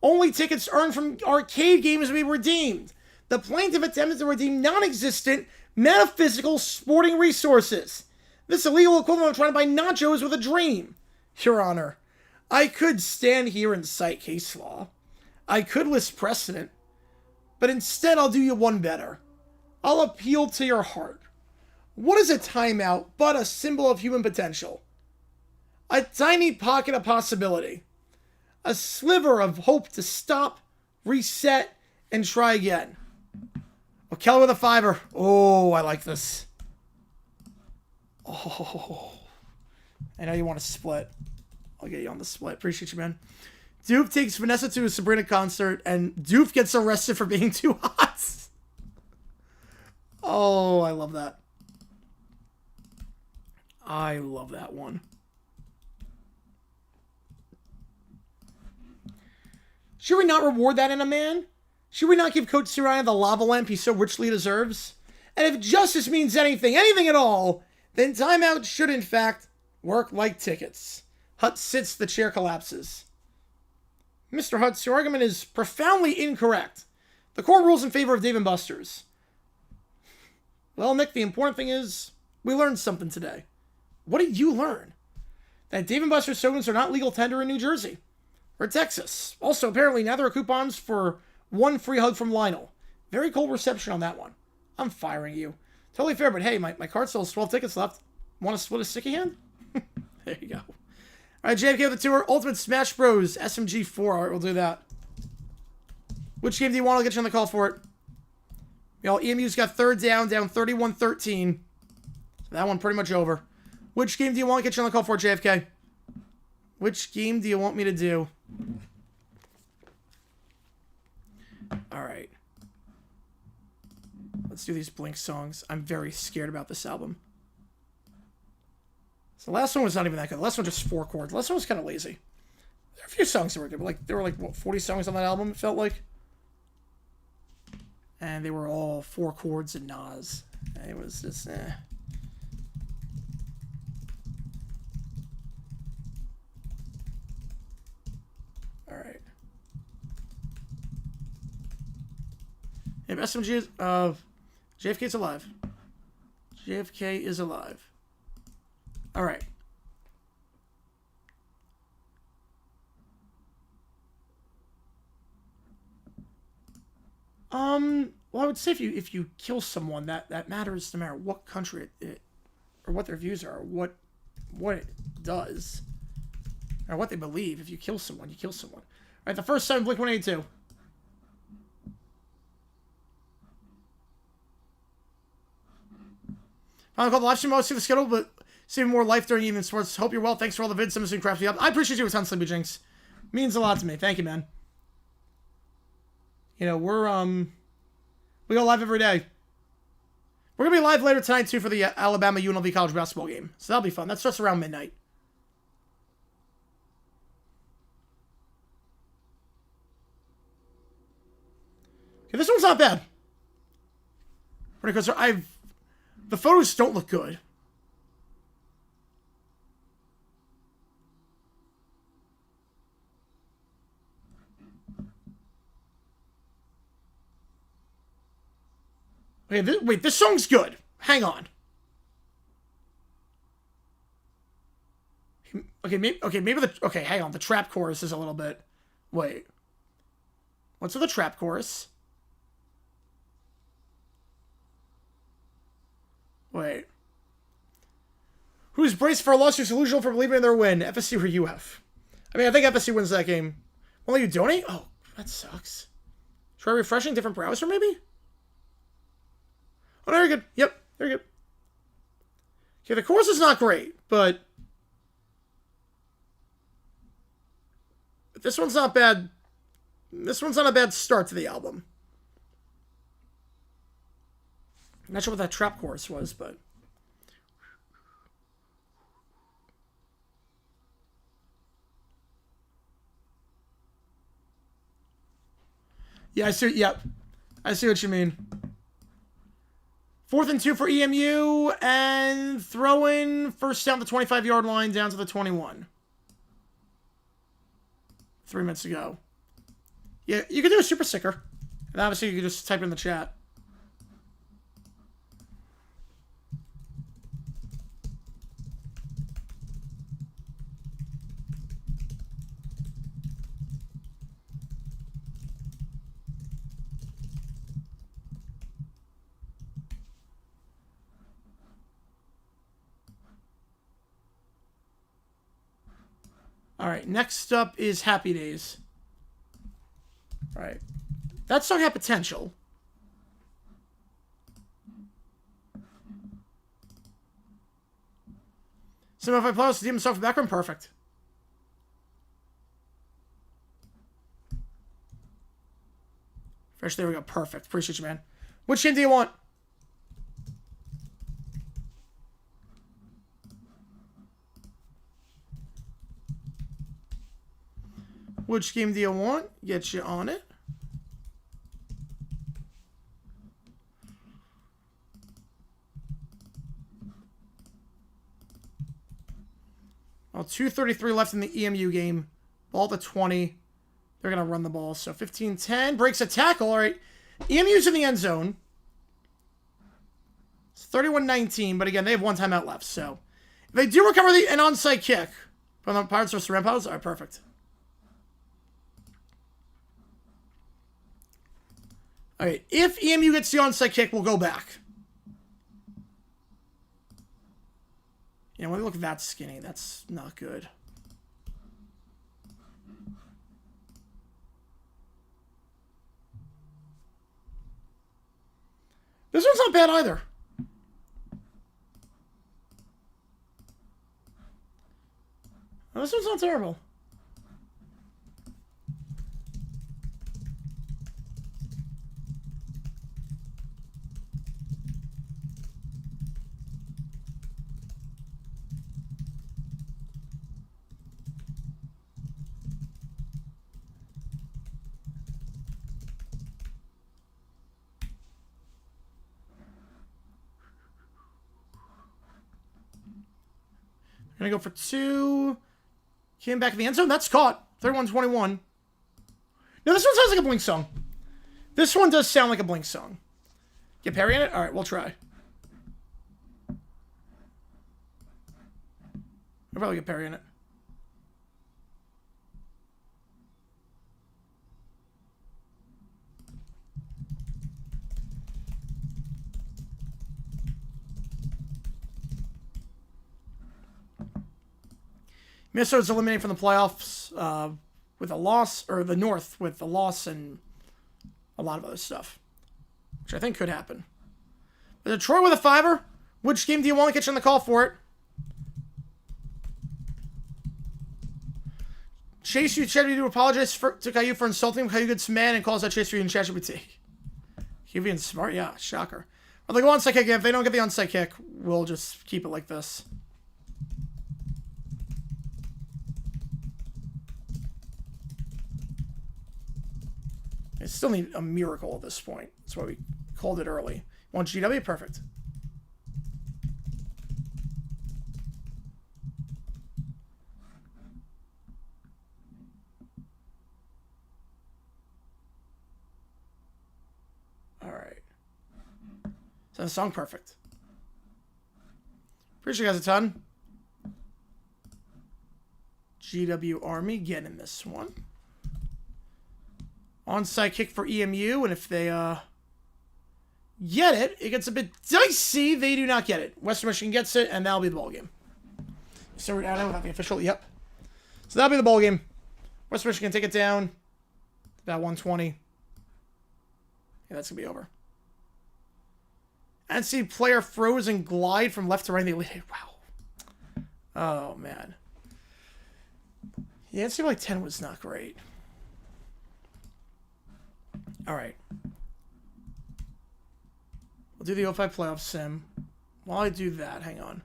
Only tickets earned from arcade games will be redeemed. The plaintiff attempted to redeem non-existent metaphysical sporting resources. This illegal equivalent of trying to buy nachos with a dream. Your Honor, I could stand here and cite case law. I could list precedent. But instead, I'll do you one better. I'll appeal to your heart. What is a timeout but a symbol of human potential? A tiny pocket of possibility. A sliver of hope to stop, reset, and try again. Oh, Keller with a $5. Oh, I like this. Oh, I know you want to split. I'll get you on the split. Appreciate you, man. Doof takes Vanessa to a Sabrina concert, and Doof gets arrested for being too hot. Oh, I love that. I love that one. Should we not reward that in a man? Should we not give Coach Siraya the lava lamp he so richly deserves? And if justice means anything at all, then timeout should in fact work like tickets. Hutt sits, the chair collapses. Mr. Hutz, your argument is profoundly incorrect. The court rules in favor of Dave & Buster's. Well, Nick, the important thing is we learned something today. What did you learn? That Dave & Buster's tokens are not legal tender in New Jersey or Texas. Also, apparently, neither are coupons for one free hug from Lionel. Very cold reception on that one. I'm firing you. Totally fair, but hey, my card still has 12 tickets left. Want to split a sticky hand? There you go. All right, JFK with the tour. Ultimate Smash Bros. SMG4. All right, we'll do that. Which game do you want? I'll get you on the call for it. Y'all, EMU's got third down 31-13. So that one pretty much over. Which game do you want? Get you on the call for it, JFK. Which game do you want me to do? All right. Let's do these Blink songs. I'm very scared about this album. So the last one was not even that good. The last one was just 4 chords. The last one was kind of lazy. There are a few songs that were good, but there were what, 40 songs on that album, it felt like. And they were all 4 chords and Nas. It was just, Alright. If SMG is, JFK's alive. JFK is alive. Alright. Well, I would say if you kill someone, that matters no matter what country it or what their views are, or what it does, or what they believe. If you kill someone, you kill someone. All right, the first time, Blink-182. Final call the live stream. I'll see the schedule, but see more life during evening sports. Hope you're well. Thanks for all the vids. Some of crafty up. I appreciate you a ton, Sleepy Jinx. Means a lot to me. Thank you, man. You know, we go live every day. We're going to be live later tonight, too, for the Alabama UNLV college basketball game. So that'll be fun. That starts around midnight. Okay, this one's not bad. Because the photos don't look good. Okay, wait, this song's good. Hang on. Okay, okay, hang on. The trap chorus is a little bit. Wait. What's with the trap chorus? Wait. Who's braced for a loss? Who's delusional for believing in their win? FSC or UF? I mean, I think FSC wins that game. Will you donate? Oh, that sucks. Try refreshing different browser, maybe? Oh, very good. Yep, very good. Okay, the chorus is not great, but this one's not bad. This one's not a bad start to the album. I'm not sure what that trap chorus was, but yeah, I see. Yep, I see what you mean. 4th and 2 for EMU, and throw in first down the 25-yard line down to the 21. 3 minutes to go. Yeah, you can do a super sticker. And obviously, you can just type it in the chat. All right, next up is Happy Days. All right. That song had potential. So if I play the Demon Song for background, perfect. Fresh, there we go. Perfect. Appreciate you, man. Which game do you want? Which game do you want? Get you on it. Well, 2:33 left in the EMU game. Ball to 20. They're going to run the ball. So 15-10. Breaks a tackle. All right. EMU's in the end zone. It's 31-19. But again, they have one timeout left. So if they do recover an onside kick from the Pirates versus Ram Pilots, all right, perfect. All right. If EMU gets the onside kick, we'll go back. Yeah, when they look that skinny, that's not good. This one's not bad either. Oh, this one's not terrible. Gonna go for 2. Came back in the end zone. That's caught. 31-21. No, this one sounds like a Blink song. This one does sound like a Blink song. Get Perry in it? Alright, we'll try. I'll probably get Perry in it. Minnesota's eliminated from the playoffs with a loss, or the North with a loss and a lot of other stuff, which I think could happen. But Detroit with a 5-er. Which game do you want to get you on the call for it? Chase you Chatty to apologize to Caillou for insulting him. Caillou gets mad and calls out Chase for you in ChatGPT. You being smart? Yeah, shocker. Well, they go onside kick. If they don't get the onside kick, we'll just keep it like this. I still need a miracle at this point. That's why we called it early. Want GW? Perfect. All right. So the song perfect. Appreciate you guys a ton. GW Army getting this one. Onside kick for EMU, and if they get it, it gets a bit dicey. They do not get it. Western Michigan gets it, and that'll be the ball game. So we're down without the official. Yep. So that'll be the ball game. Western Michigan take it down. About 120. Yeah, that's gonna be over. NC player froze and glide from left to right. They lead. Wow. Oh man. Yeah, NC like 10 was not great. All right. We'll do the 05 playoff sim. While I do that, hang on.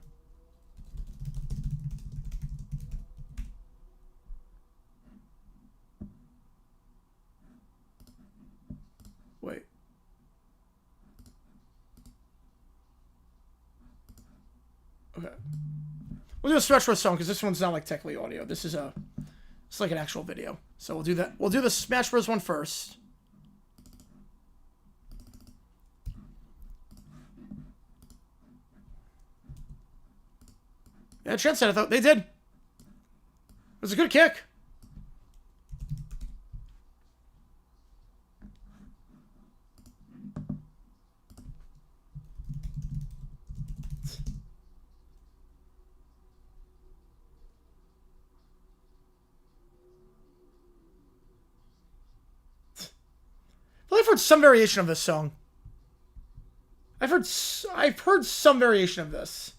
Wait. Okay. We'll do a Smash Bros. Song because this one's not like technically audio. This is it's like an actual video. So we'll do that. We'll do the Smash Bros. One first. Yeah, Trent said it though. They did. It was a good kick. I've heard some variation of this song. I've heard some variation of this.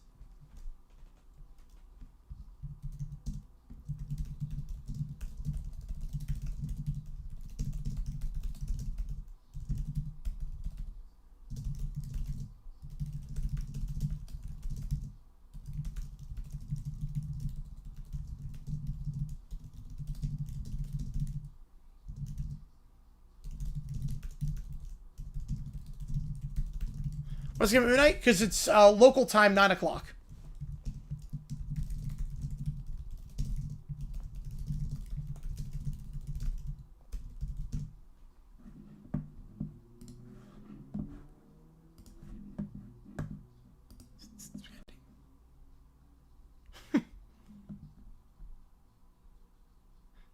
What's it going to be midnight? Because it's local time, 9 o'clock.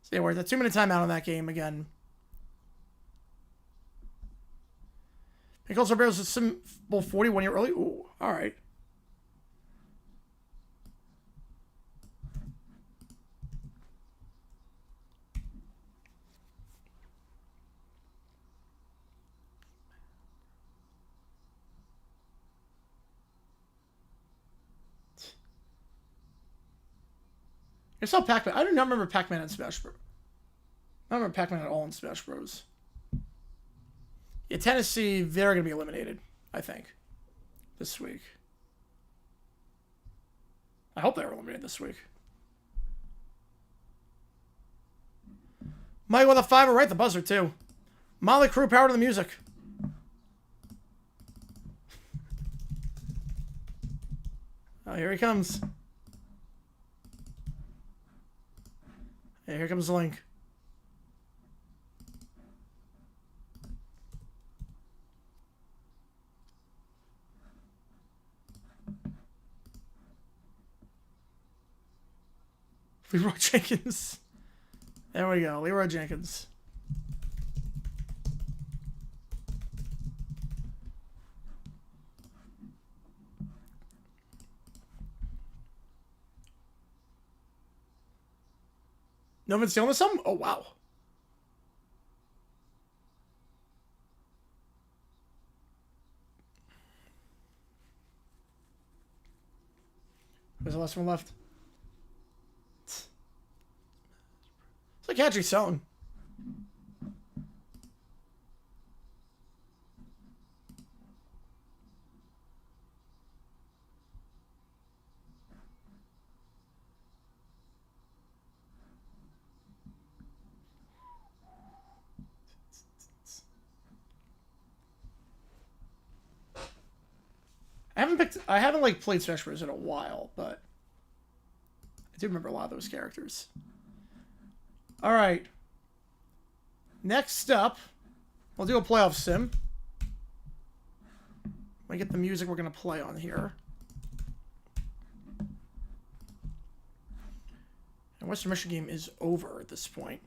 So yeah, we're at the 2-minute timeout on that game again. Pickles are barrels symbol 41 year early. Ooh, all right. I saw Pac-Man. I do not remember Pac-Man in Smash Bros. I don't remember Pac-Man at all in Smash Bros. Yeah, Tennessee, they're going to be eliminated, I think, this week. I hope they're eliminated this week. Mike with a 5, right? The buzzer, too. Molly Crew, power to the music. Oh, here he comes. Hey, here comes Link. Leroy Jenkins. There we go. Leroy Jenkins. No one's stealing some? Oh, wow. Where's the last one left? It's a catchy song. I haven't like played Smash Bros in a while, but I do remember a lot of those characters. All right. Next up, we'll do a playoff sim. Let me get the music we're going to play on here. And Western Michigan game is over at this point.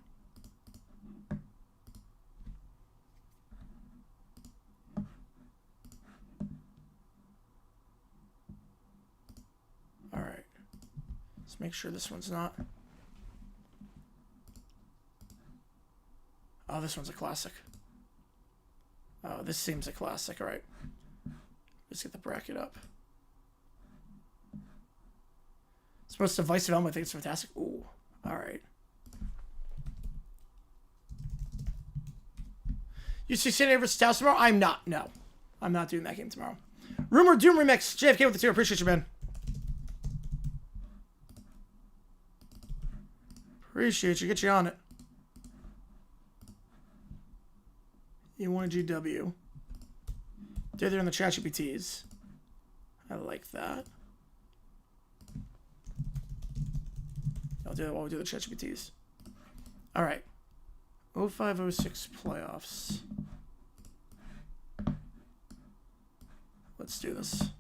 All right. Let's make sure this one's not. Oh, this one's a classic. Oh, this seems a classic. All right. Let's get the bracket up. Supposed to device development. I think it's fantastic. Ooh. All right. You see San Diego versus Taos tomorrow? I'm not. No. I'm not doing that game tomorrow. Rumor Doom Remix. JFK with the 2. Appreciate you, man. Appreciate you. Get you on it. You want a GW. They're in the chat GPTs. I like that. I'll do it while we do the ChatGPTs. All right. 0506 playoffs. Let's do this.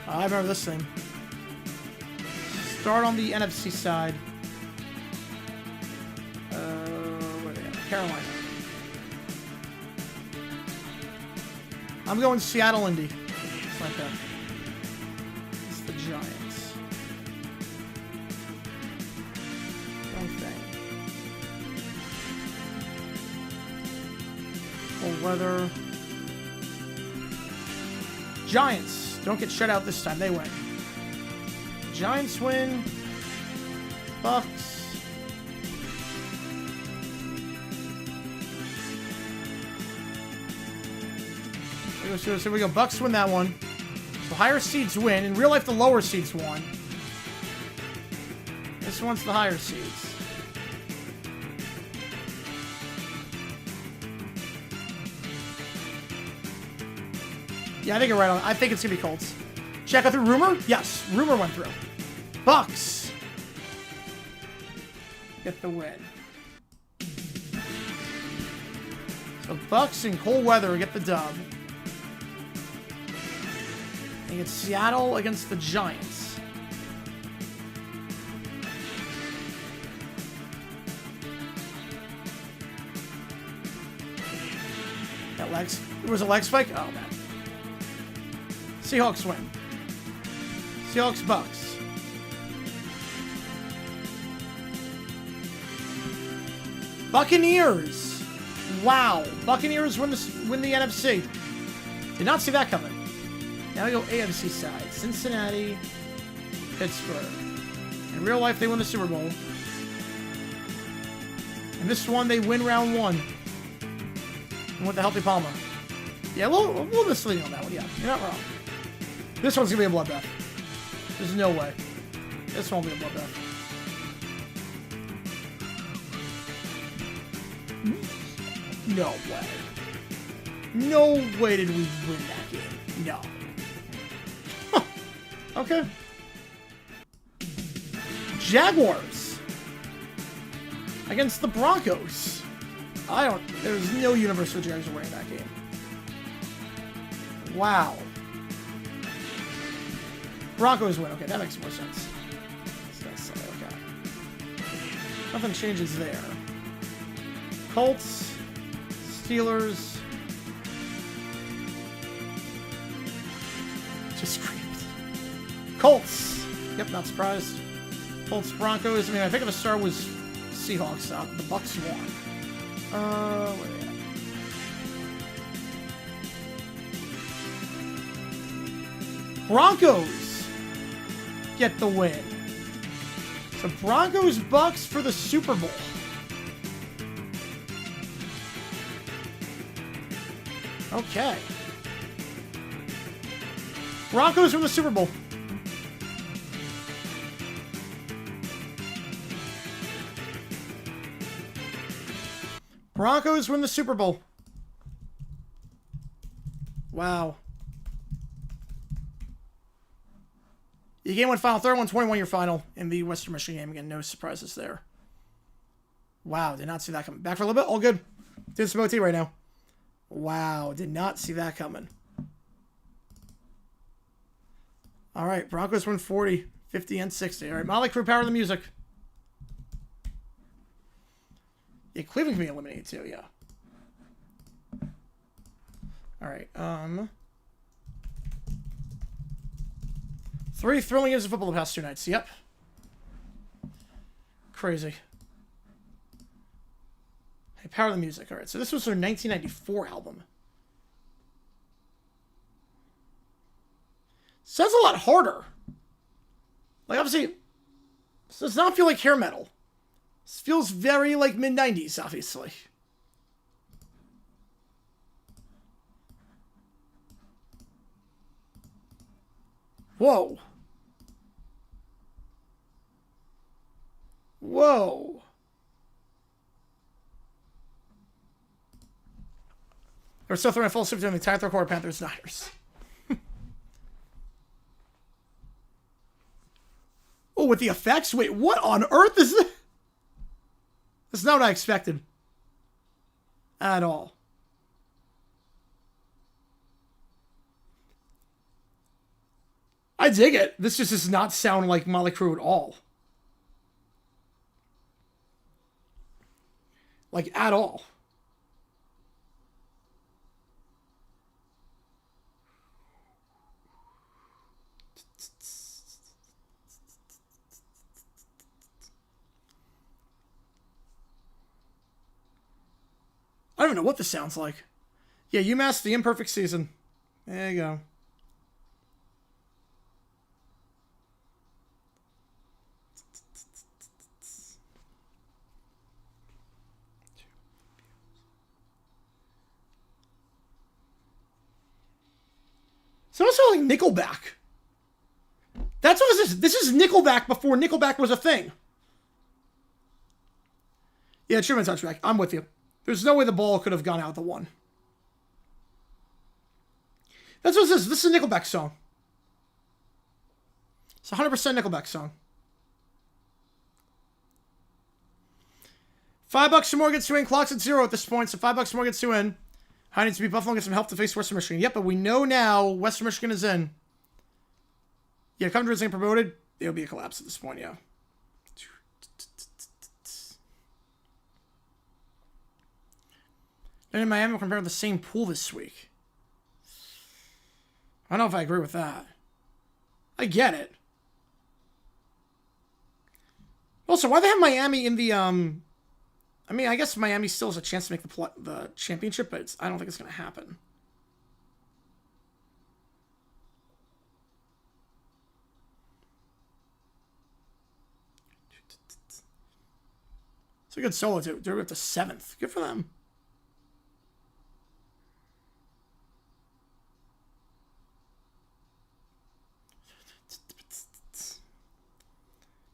I remember this thing. Start on the NFC side. Where are they at? Carolina. I'm going Seattle, Indy. It's like that. It's the Giants. Okay. Cold weather. Giants. Don't get shut out this time. They win. Giants win. Bucks. So here we go. Bucks win that one. The higher seeds win. In real life, the lower seeds won. This one's the higher seeds. Yeah, I think you're right on. I think it's going to be Colts. Check out through Rumor? Yes, Rumor went through. Bucks get the win. So Bucks in cold weather get the dub. And it's Seattle against the Giants. That legs. It was a leg spike? Oh, man. Seahawks win. Seahawks, Bucks. Buccaneers. Wow. Buccaneers win the NFC. Did not see that coming. Now we go AFC side. Cincinnati, Pittsburgh. In real life, they win the Super Bowl. And this one, they win round one. And with the healthy Palmer. Yeah, we'll misleading on that one. Yeah, you're not wrong. This one's going to be a bloodbath. There's no way. This one will be a bloodbath. No way. No way did we win that game. No. Huh. Okay. Jaguars against the Broncos. There's no universe the Jags are winning that game. Wow. Broncos win. Okay, that makes more sense. Okay. Nothing changes there. Colts, Steelers. Just screamed. Colts. Yep, not surprised. Colts, Broncos. I mean, I think if the star was Seahawks. The Bucks won. Where are they at? Broncos get the win. So Broncos, Bucks for the Super Bowl. Okay. Broncos win the Super Bowl. Broncos win the Super Bowl. Wow. The game went final. Third one, 21-year final in the Western Michigan game. Again, no surprises there. Wow, did not see that coming. Back for a little bit. All good. Doing some OT right now. Wow, did not see that coming. All right, Broncos win 40, 50, and 60. All right, Molly Crew, power the music. Yeah, Cleveland can be eliminated too, yeah. All right, 3 thrilling games of football the past 2 nights. Yep. Crazy. Hey, power the music. All right, so this was their 1994 album. Sounds a lot harder. Like, obviously, this does not feel like hair metal. This feels very, like, mid-90s, obviously. Whoa. Whoa. They were still throwing a full sweep during the entire third quarter. Panthers, Niners. Oh, with the effects? Wait, what on earth is this? That's not what I expected. At all. I dig it. This just does not sound like Motley Crue at all. Like, at all. I don't even know what this sounds like. Yeah, UMass, the imperfect season. There you go. It's also like Nickelback. That's what this is. This is Nickelback before Nickelback was a thing. Yeah, it should have been touchback. I'm with you. There's no way the ball could have gone out the one. That's what this is. This is a Nickelback song. It's a 100% Nickelback song. $5 or more gets you in. Clock's at 0 at this point, so $5 or more gets you in. High needs to be Buffalo, get some help to face Western Michigan. Yep, but we know now Western Michigan is in. Yeah, Coventry isn't promoted. It'll be a collapse at this point, yeah. And in Miami, we're comparing the same pool this week. I don't know if I agree with that. I get it. Also, why they have Miami in the, I mean, I guess Miami still has a chance to make the championship, but I don't think it's going to happen. It's a good solo, too. They're up to 7th. Good for them.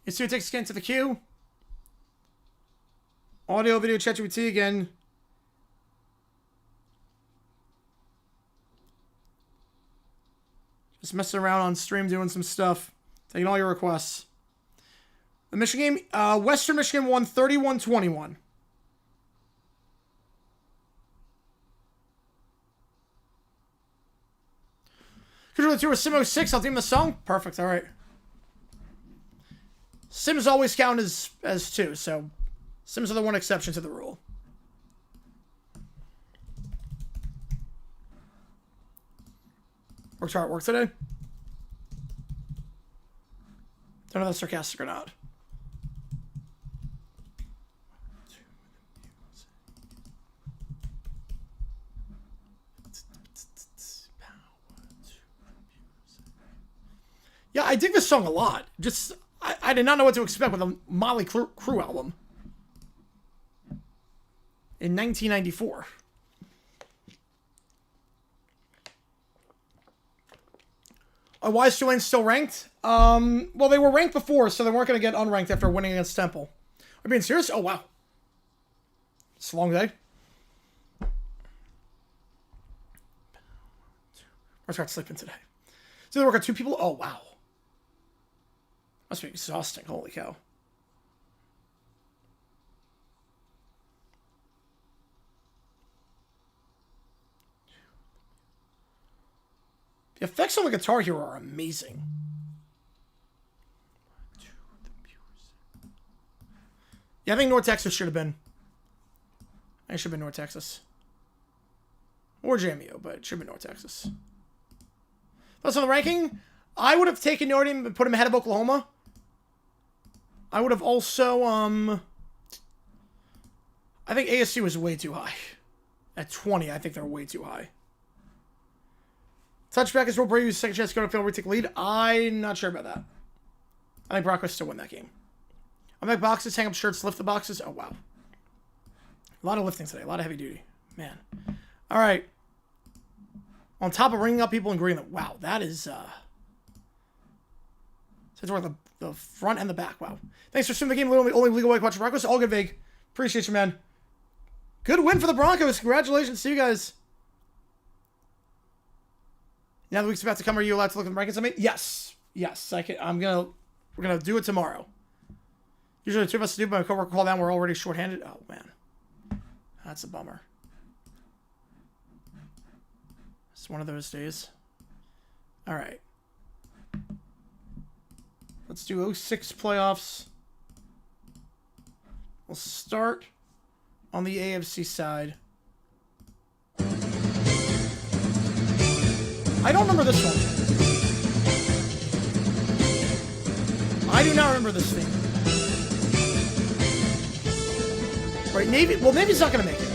ESPN takes again to the queue. Audio, video, ChatGPT again. Just messing around on stream, doing some stuff. Taking all your requests. The Michigan game, Western Michigan won 31-21. Control 2 or Sim 06, I'll team the song. Perfect, alright. Sims always count as 2, so Sims are the one exception to the rule. Worked hard at work today? Don't know if that's sarcastic or not. Yeah, I dig this song a lot. Just, I did not know what to expect with a Motley Crue album. In 1994. Why is Tulane still ranked? Well, they were ranked before, so they weren't going to get unranked after winning against Temple. Are you being serious? Oh, wow. It's a long day. I start sleeping today. So they work on 2 people? Oh, wow. Must be exhausting. Holy cow. The effects on the guitar here are amazing. Yeah, I think North Texas should have been. I think it should have been North Texas. Or JMU, but it should have been North Texas. That's on the ranking. I would have taken Notre Dame and put him ahead of Oklahoma. I would have also, I think ASU was way too high. At 20, I think they're way too high. Touchback is Will Brady's second chance to go to field retake lead. I'm not sure about that. I think Broncos still win that game. I'll make boxes, hang up shirts, lift the boxes. Oh, wow. A lot of lifting today. A lot of heavy duty. Man. All right. On top of ringing up people in Greenland. Wow, that is, so it's worth the front and the back. Wow. Thanks for streaming the game. Only legal way to watch Broncos. All good, Vig. Appreciate you, man. Good win for the Broncos. Congratulations to you guys. Now the week's about to come, are you allowed to look at the rankings I made? Yes. Yes. We're gonna do it tomorrow. Usually the two of us do, but my coworker called down. We're already shorthanded. Oh man. That's a bummer. It's one of those days. All right. Let's do 06 playoffs. We'll start on the AFC side. I don't remember this one. I do not remember this thing. Right, Navy. Well, Navy's not going to make it.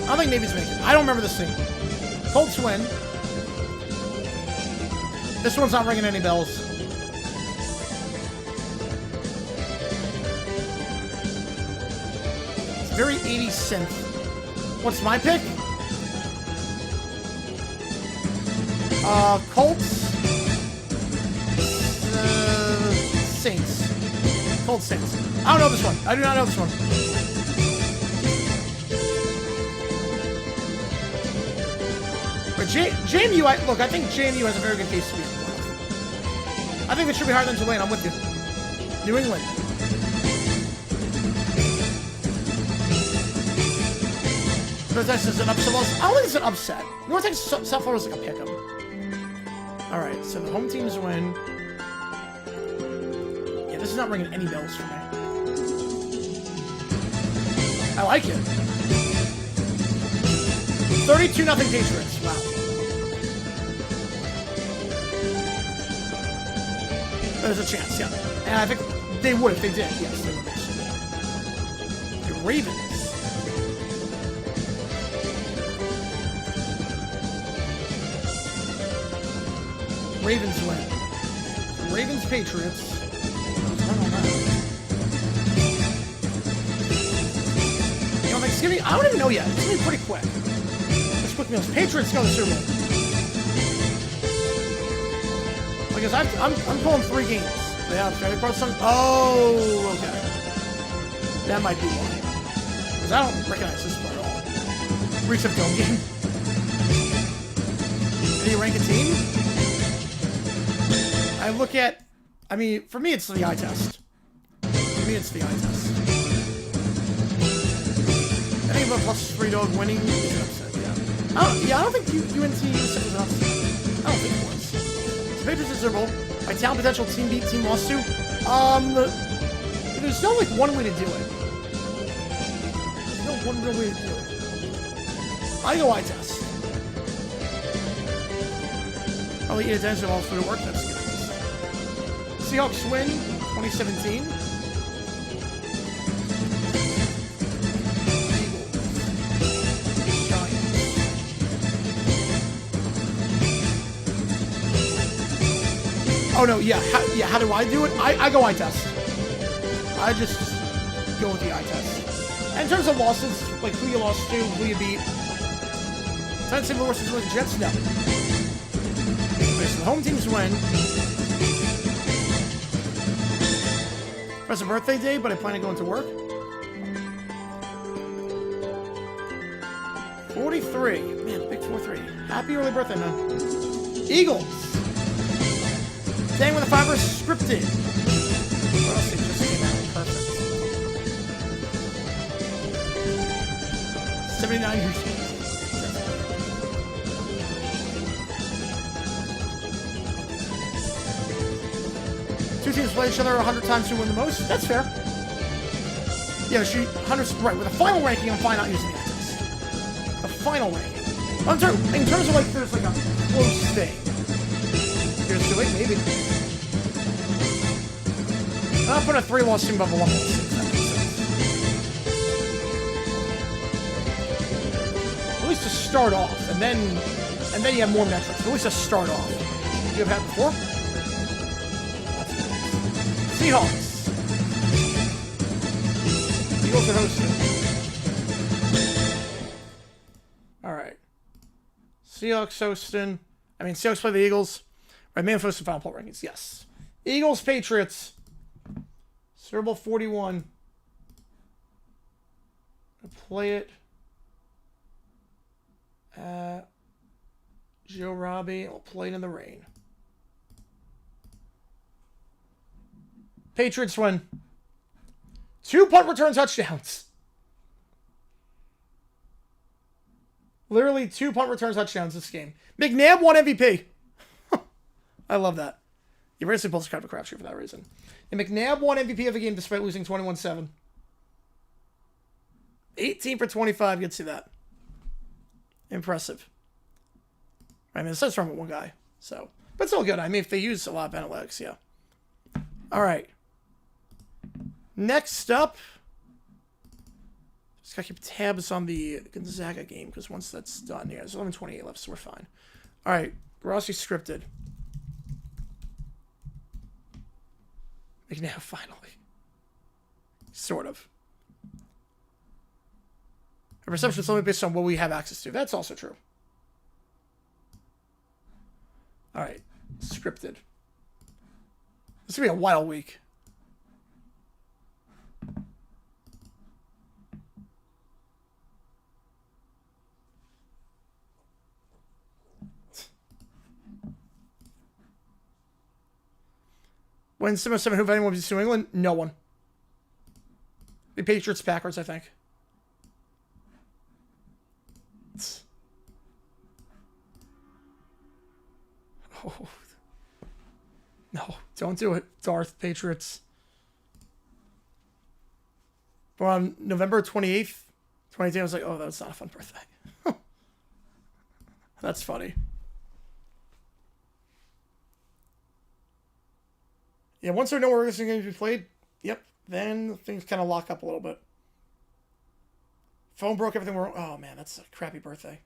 I don't think Navy's making it. I don't remember this thing. Colts win. This one's not ringing any bells. It's very 80s synth. What's my pick? Colts. Saints. Colts Saints. I don't know this one. I do not know this one. But JMU, look, I think JMU has a very good case to be in the playoff. I think they should be higher than Tulane. I'm with you. New England. North Texas is an upset loss. I don't think it's an upset. North Texas, South Florida's like a pick 'em. All right, so the home teams win. Yeah, this is not ringing any bells for me. I like it. 32-0 Patriots. Wow. There's a chance, yeah. And I think they would if they did. Yes, they would. The Ravens. Ravens win. Ravens Patriots. You know, Thanksgiving, I don't even know yet. It's gonna be pretty quick. It's quick meals. Patriots go to the Super Bowl. Because I'm pulling 3 games. Yeah, Ferry Pro Song. Oh, okay. That might be why. Because I don't recognize this part at all. Recent film game. Did you rank a team? I look at, I mean, for me, it's the eye test. For me, it's the eye test. I think about +3 dog winning is an upset, yeah. I don't think UNT was an upset. I don't think it was. So Patriots is Super Bowl. My talent potential team beat, team lost to. There's no, like, one way to do it. There's no one real way to do it. I go eye test. Probably eat attention all through the work, that's good. Seahawks win, 2017. Eagles. Giants. Oh no, yeah, how do I do it? I go eye test. I just go with the eye test. And in terms of losses, like who you lost to, who you beat. Tennessee versus the Jets, no. Okay, so the home teams win. It's a birthday day, but I plan on going to work. 43. Man, big 4-3. Happy early birthday, man. Eagles. Staying with the fiber scripted. What else? It just came out. Perfect. 79 years old. Two teams play each other 100 times to win the most. That's fair. Yeah, she 100. Right, with a final ranking, I'm fine not using the eye test. The final ranking. In terms of like, there's like a close thing. Here's too late, maybe. I'll put a 3-loss team above a 1-loss team. That makes sense. At least to start off, and then you have more metrics. At least to start off. You have had before. Seahawks. Eagles are hosting. All right. Seahawks hosting. I mean, Seahawks play the Eagles. Right, man, first and final poll rankings. Yes. Eagles, Patriots. Super Bowl 41. I'll play it at Joe Robbie. We'll play it in the rain. Patriots win. 2 punt return touchdowns. Literally 2 punt return touchdowns this game. McNabb won MVP. I love that. You basically pulls kind of a crapshoot for that reason. And McNabb won MVP of the game despite losing 21-7. 18 for 25. You can see that. Impressive. I mean, it says from one guy. So, but it's all good. I mean, if they use a lot of analytics, yeah. All right. Next up. Just gotta keep tabs on the Gonzaga game because once that's done, yeah, there's 11:28 left, so we're fine. All right. Rossi scripted. McNabb finally. Sort of. Our perception is only based on what we have access to. That's also true. All right. Scripted. This is going to be a wild week. When 7-7, who if anyone beats New England? No one. The Patriots, Packers, I think. Oh. No, don't do it. Darth, Patriots. But on November 28th, 2018, I was like, oh, that's not a fun birthday. That's funny. Yeah, once we know where this is going to be played, yep, then things kind of lock up a little bit. Phone broke, everything wrong. Oh, man, that's a crappy birthday.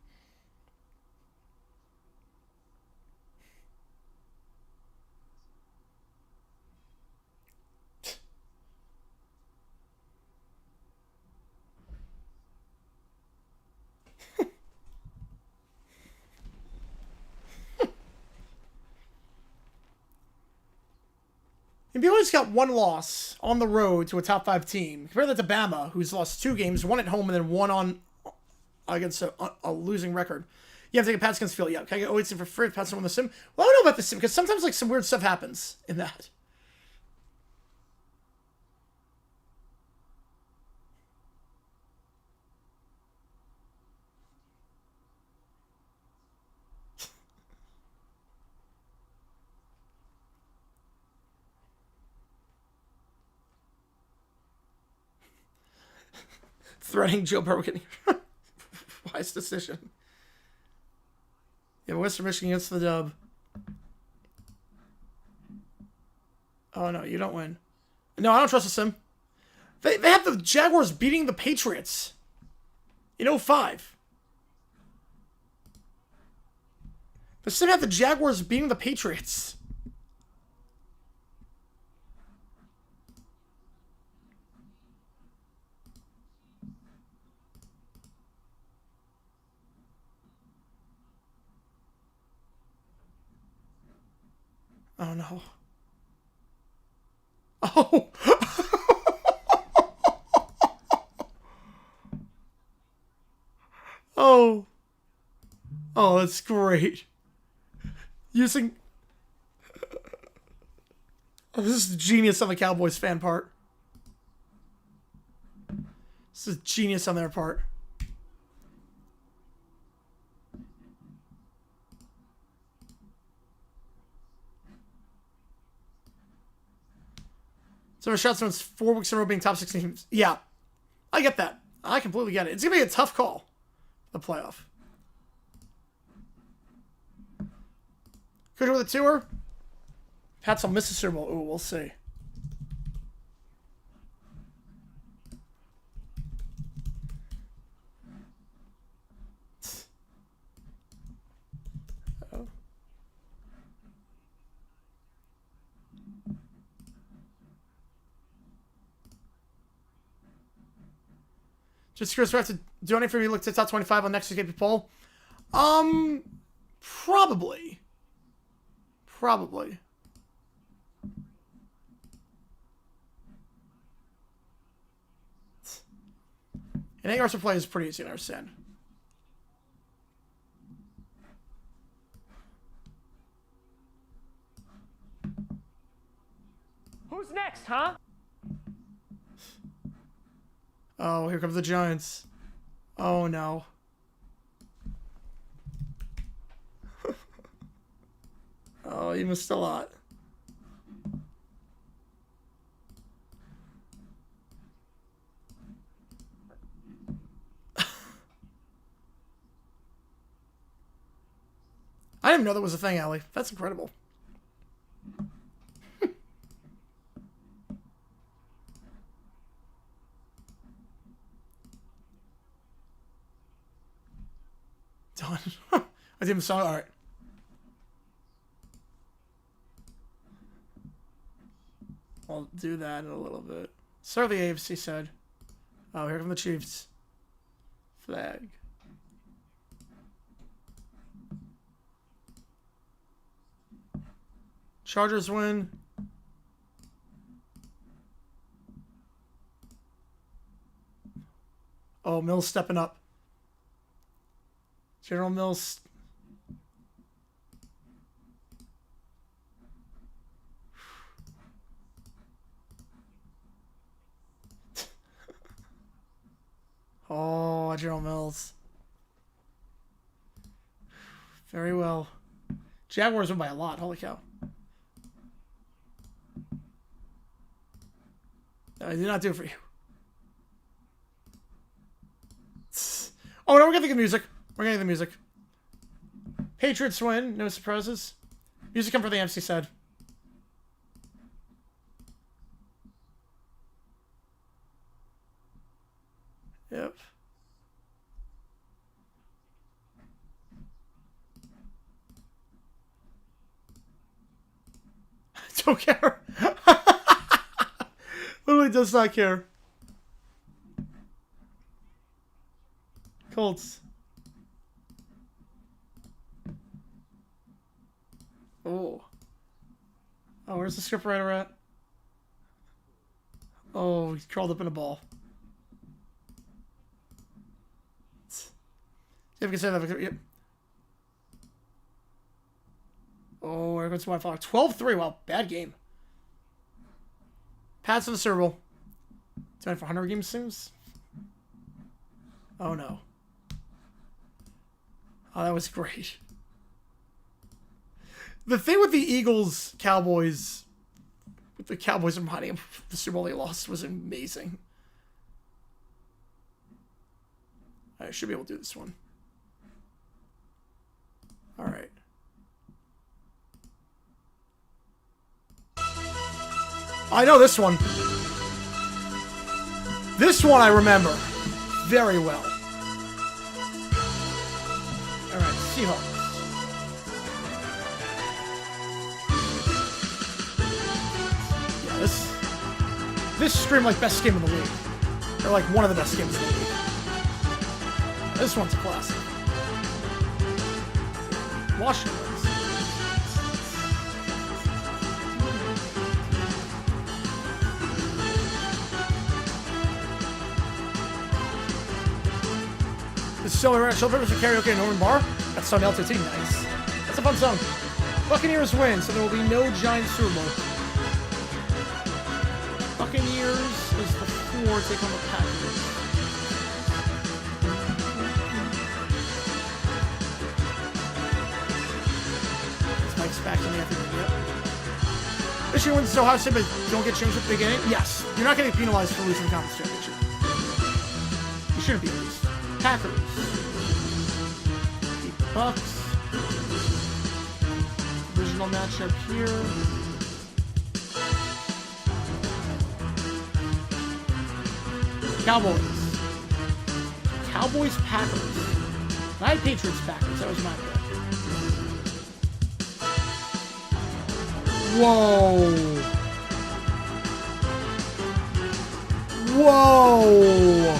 And BYU's got 1 loss on the road to a top 5 team. Compare that to Bama, who's lost 2 games, 1 at home and then 1 on against a losing record. You have to take a Pats against Philly. Yeah, can I get 08 sim for free? Pats on the sim. Well, I don't know about the sim because sometimes like some weird stuff happens in that. Threatening Joe Burrow getting wise decision. Yeah, Western Michigan gets the dub. Oh no, you don't win. No, I don't trust the sim. They have the Jaguars beating the Patriots in 05. The sim had the Jaguars beating the Patriots. Oh no. Oh. Oh. Oh, that's great. Using... Oh, this is genius on the Cowboys fan part. This is genius on their part. So shots when it's 4 weeks in a row being top 16 teams. Yeah, I get that. I completely get it. It's going to be a tough call, the playoff. Could you with a tour? Pats will miss the Super Bowl. Ooh, we'll see. Just curious, do I have to donate for me to look to the top 25 on next week's KP poll? Probably. Probably. And 8 yards per play is pretty easy to understand. next, huh? Oh, here comes the Giants. Oh, no. Oh, you missed a lot. I didn't know that was a thing, Allie. That's incredible. Done. I didn't saw it. All right. I'll do that in a little bit. Start the AFC side. Oh, here come the Chiefs. Flag. Chargers win. Oh, Mills stepping up. General Mills. Oh, General Mills. Very well. Jaguars win by a lot. Holy cow. No, I did not do it for you. Oh, no, we're getting the music. We're getting the music. Patriots win. No surprises. Music come from the MC side. Yep. Don't care. Literally does not care. Colts. Oh. Oh, where's the scriptwriter at? Oh, he's crawled up in a ball. See if we can say that. Yep. Oh, there goes my father. 12-3. Wow, bad game. Pats in the Super Bowl. 2,400 games seems. Oh no. Oh, that was great. The thing with the Eagles, Cowboys, with the Cowboys reminding him the Super Bowl they lost was amazing. I should be able to do this one. All right. I know this one. This one I remember very well. All right, Seahawks. Yeah, this stream like best game in the league. They're like one of the best games in the league. This one's a classic. Washington wins. So we're at Children for Karaoke in Norman Bar. That's song L2T. Nice. That's a fun song. Buccaneers win, so there will be no Giants Super Bowl. Buccaneers is the 4, take on the Packers. This Mike's back to me after the yep. Michigan wins Ohio State, but don't get changed at the beginning. Yes, you're not getting penalized for losing the conference championship. You shouldn't be released. Packers. Beat the Bucks. Original matchup here. Cowboys. Cowboys, Packers. I had Patriots, Packers. That was my pick. Whoa. Whoa.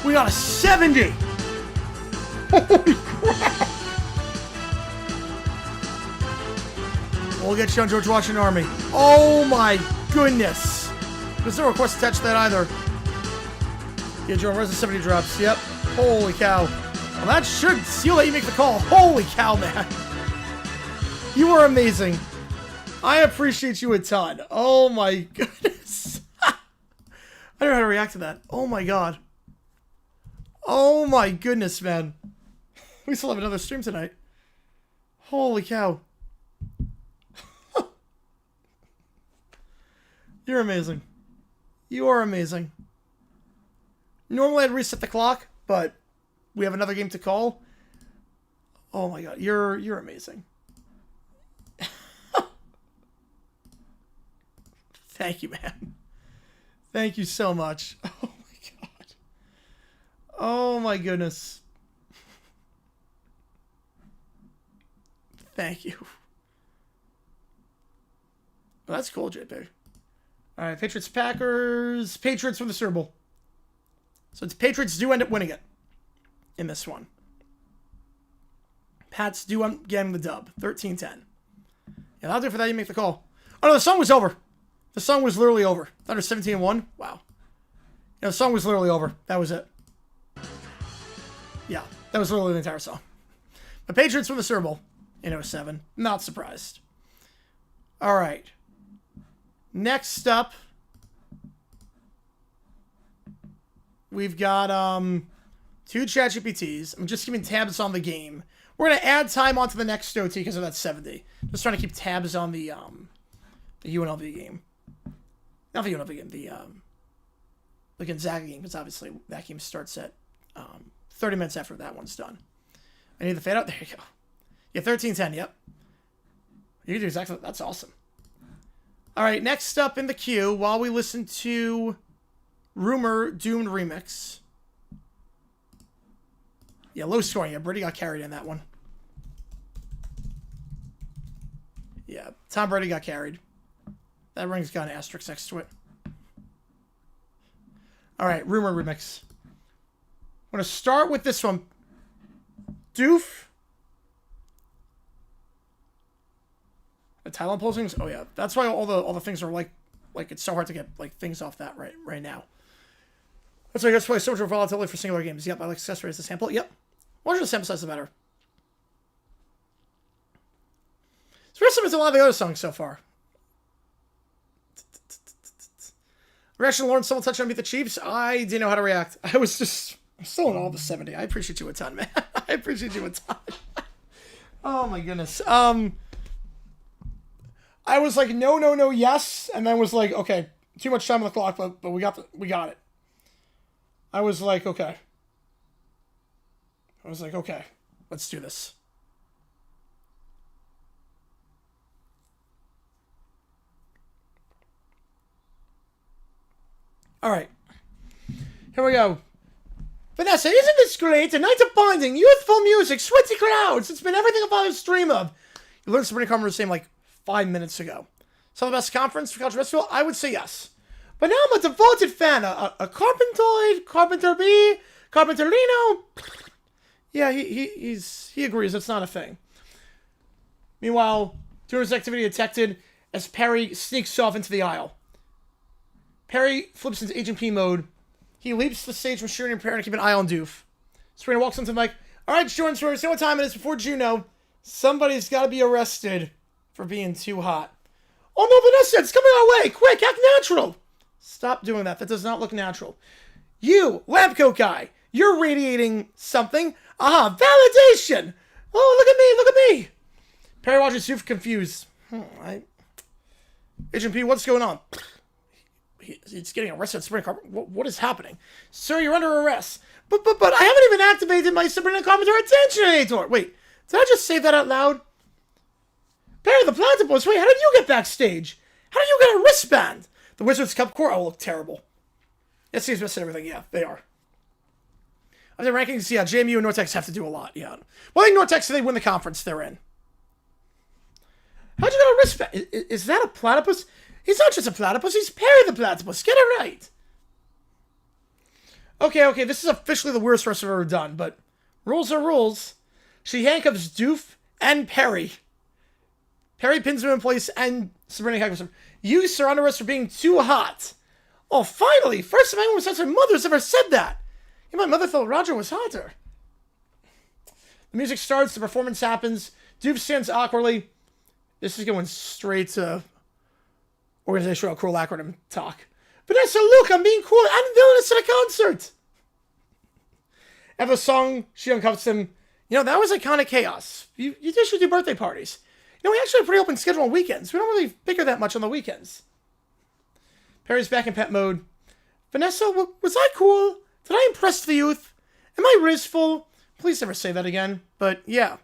We got a 70. Holy crap. We'll get you on George Washington Army. Oh my goodness. There's no request attached to that either. Yeah, Joe, where's the 70 drops? Yep. Holy cow. Well, that should seal that you make the call. Holy cow, man. You were amazing. I appreciate you a ton. Oh my goodness. I don't know how to react to that. Oh my god. Oh my goodness, man. We still have another stream tonight. Holy cow. You're amazing. You are amazing. Normally I'd reset the clock, but we have another game to call. Oh my god, you're amazing. Thank you, man. Thank you so much. Oh my god. Oh my goodness. Thank you. Well, that's cool, JP. Alright, Patriots, Packers. Patriots from the Super Bowl. So it's Patriots do end up winning it in this one. Pats do end up getting the dub. 13-10. Yeah, that'll do it for that. You make the call. Oh no, the song was over. The song was literally over. Thunder 17-1. Wow. Yeah, the song was literally over. That was it. Yeah, that was literally the entire song. The Patriots from the Super Bowl in 07. Not surprised. All right. Next up, we've got two ChatGPTs. I'm just keeping tabs on the game. We're gonna add time onto the next OT because of that 70. Just trying to keep tabs on the UNLV game. Not the UNLV game, the Gonzaga game, because obviously that game starts at 30 minutes after that one's done. I need the fade out. There you go. Yeah, 13-10. Yep. You can do exactly. That's awesome. All right, next up in the queue, while we listen to Rumor Doomed Remix. Yeah, low scoring. Yeah, Brady got carried in that one. Yeah, Tom Brady got carried. That ring's got an asterisk next to it. All right, Rumor Remix. I'm going to start with this one. Doof. The Thailand postings? Oh yeah, that's why all the things are like it's so hard to get like things off that right now. That's why so much more volatility for singular games. Yep, I like success rate as a sample. Yep, larger the sample size the better. It's very similar to a lot of the other songs so far. Reaction, Lawrence. Someone touched on Beat the Chiefs. I didn't know how to react. I'm still in all the 70. I appreciate you a ton, man. I appreciate you a ton. Oh my goodness. I was like, no, yes, and then was like, okay, too much time on the clock, but we got it. I was like, okay. Let's do this. All right, here we go. Vanessa, isn't this great? A night of bonding, youthful music, sweaty crowds. It's been everything a father's dream of. You learned Sabrina Carpenter's name like 5 minutes ago. Some of the best conference for college basketball? I would say yes. But now I'm a devoted fan. A Carpentoid, Carpenter B, Carpenterino. Yeah, he agrees. It's not a thing. Meanwhile, tourist activity detected as Perry sneaks off into the aisle. Perry flips into Agent P mode. He leaps the stage from Shireen and preparing to keep an eye on Doof. Sabrina walks into the mic. All right, Jordan, see what time it is before Juno. Somebody's got to be arrested for being too hot. Oh no, Vanessa, it's coming our way. Quick, act natural. Stop doing that. That does not look natural. You, lab coat guy, you're radiating something. Aha, validation. Oh, look at me. Perry watches Doof confused. Agent P, what's going on? He's getting arrested at Sabrina Carpenter. What is happening? Sir, you're under arrest. But I haven't even activated my Sabrina Carpenter attentionator. Wait, did I just say that out loud? Perry the Platypus, wait, how did you get backstage? How did you get a wristband? The Wizards Cup core? Oh, look terrible. Yes, he's missing everything. Yeah, they are. Of the rankings, yeah, JMU and Nortex have to do a lot, yeah. Well, I think Nortex, they win the conference they're in. How'd you get a wristband? Is that a platypus? He's not just a platypus, he's Perry the Platypus. Get it right. Okay, this is officially the worst wrestler I've ever done, but rules are rules. She handcuffs Doof and Perry. Perry pins him in place, and Sabrina handcuffs him. You, sir, under arrest for being too hot. Oh, finally! First time anyone besides her mother's ever said that. Yeah, my mother thought Roger was hotter. The music starts, the performance happens. Doof stands awkwardly. This is going straight to organizational cool acronym talk. Vanessa, look, I'm being cool. I'm doing this at a concert. After the song, she uncovers him. You know, that was iconic chaos. You just should do birthday parties. You know, we actually have a pretty open schedule on weekends. We don't really bicker that much on the weekends. Perry's back in pet mode. Vanessa, was I cool? Did I impress the youth? Am I rizful? Please never say that again. But yeah,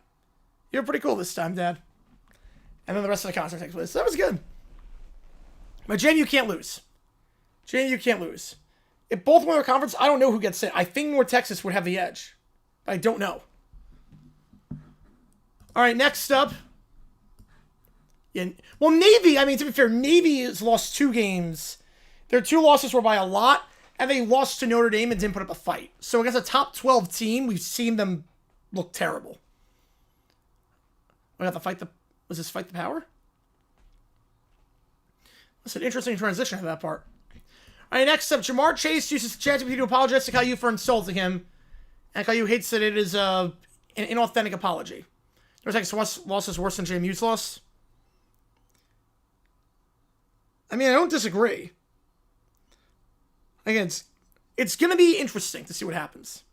you're pretty cool this time, Dad. And then the rest of the concert takes place. That was good. But Jane, you can't lose. Jane, you can't lose. If both win their conference, I don't know who gets it. I think North Texas would have the edge. I don't know. All right, next up. Yeah, well, Navy, I mean, to be fair, Navy has lost 2 games. Their 2 losses were by a lot, and they lost to Notre Dame and didn't put up a fight. So against a top 12 team, we've seen them look terrible. We got to fight the... Was this Fight the Power? That's an interesting transition to that part. All right, next up, Jamar Chase uses ChatGPT to apologize to Caillou for insulting him. And Caillou hates that it is an inauthentic apology. There's like loss is worse than JMU's loss. I mean, I don't disagree. Again, it's going to be interesting to see what happens.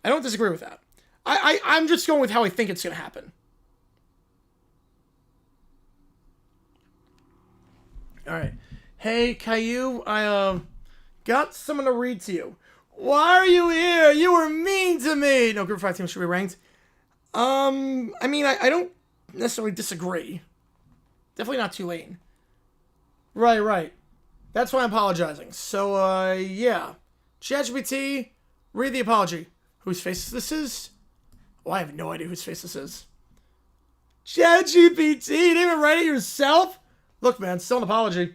I don't disagree with that. I'm just going with how I think it's going to happen. All right. Hey, Caillou, I got someone to read to you. Why are you here? You were mean to me. No, group 5 teams should be ranked. I mean, I don't necessarily disagree. Definitely not Tulane. Right. That's why I'm apologizing. So, yeah. ChatGPT, read the apology. Whose face this is? Oh, I have no idea whose face this is. ChatGPT, you didn't even write it yourself? Look, man, still an apology.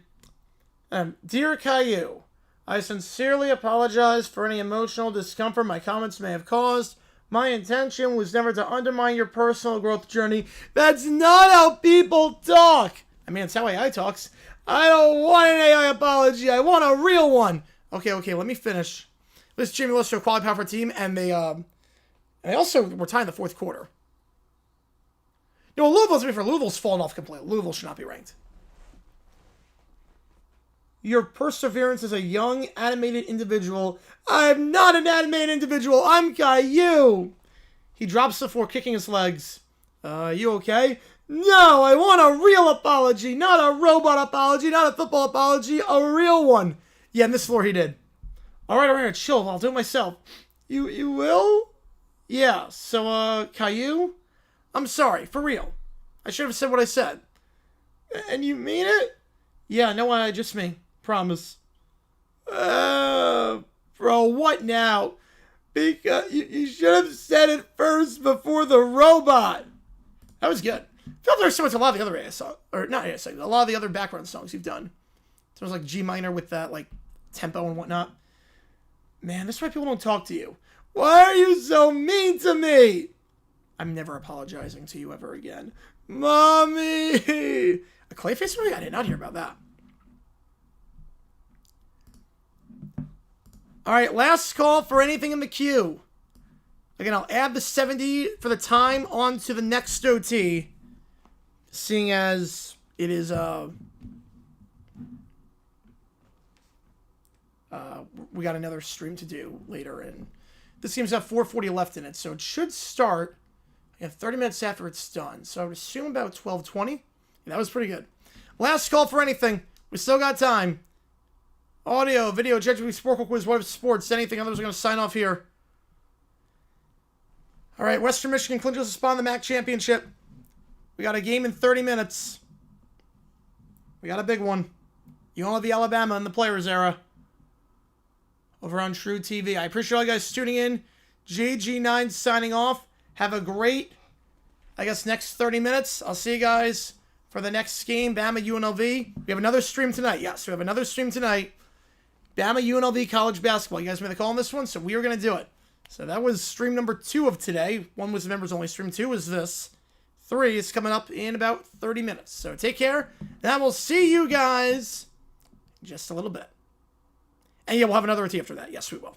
Dear Caillou, I sincerely apologize for any emotional discomfort my comments may have caused. My intention was never to undermine your personal growth journey. That's not how people talk. I mean, it's how AI talks. I don't want an AI apology. I want a real one. Okay, let me finish. This Jimmy lost to a quality power for team, and they also were tied in the 4th quarter. You know, Louisville's fallen off completely. Louisville should not be ranked. Your perseverance as a young, animated individual. I'm not an animated individual. I'm Caillou. He drops before kicking his legs. You okay? No, I want a real apology. Not a robot apology, not a football apology. A real one. Yeah, and this floor he did. All right, chill. I'll do it myself. You will? Yeah, so, Caillou? I'm sorry, for real. I should have said what I said. And you mean it? Yeah, no, I just mean. Promise. Bro, what now? Because you should have said it first before the robot. That was good. I felt there was so much a lot of the other AS songs, or not AS songs, a lot of the other background songs you've done. So it was like G minor with that like tempo and whatnot. Man, this is why people don't talk to you. Why are you so mean to me? I'm never apologizing to you ever again. Mommy! A Clayface movie? I did not hear about that. All right, last call for anything in the queue. Again, I'll add the 70 for the time onto the next OT, seeing as it is we got another stream to do later, and this game's got 4:40 left in it, so it should start 30 minutes after it's done. So I would assume about 12:20. Yeah, that was pretty good. Last call for anything. We still got time. Audio, video, judgment, sport quiz, what if sports, anything. Others are going to sign off here. All right, Western Michigan clinches a spot in the MAC championship. We got a game in 30 minutes. We got a big one. UNLV Alabama in the Players era. Over on True TV. I appreciate all you guys tuning in. JG9 signing off. Have a great, next 30 minutes. I'll see you guys for the next game, Bama UNLV. We have another stream tonight. Yes, we have another stream tonight. Bama UNLV college basketball. You guys made the call on this one, so we are going to do it. So that was stream number 2 of today. 1 was members only. Stream 2 is this. 3 is coming up in about 30 minutes. So take care, and I will see you guys in just a little bit. And yeah, we'll have another OT after that. Yes, we will.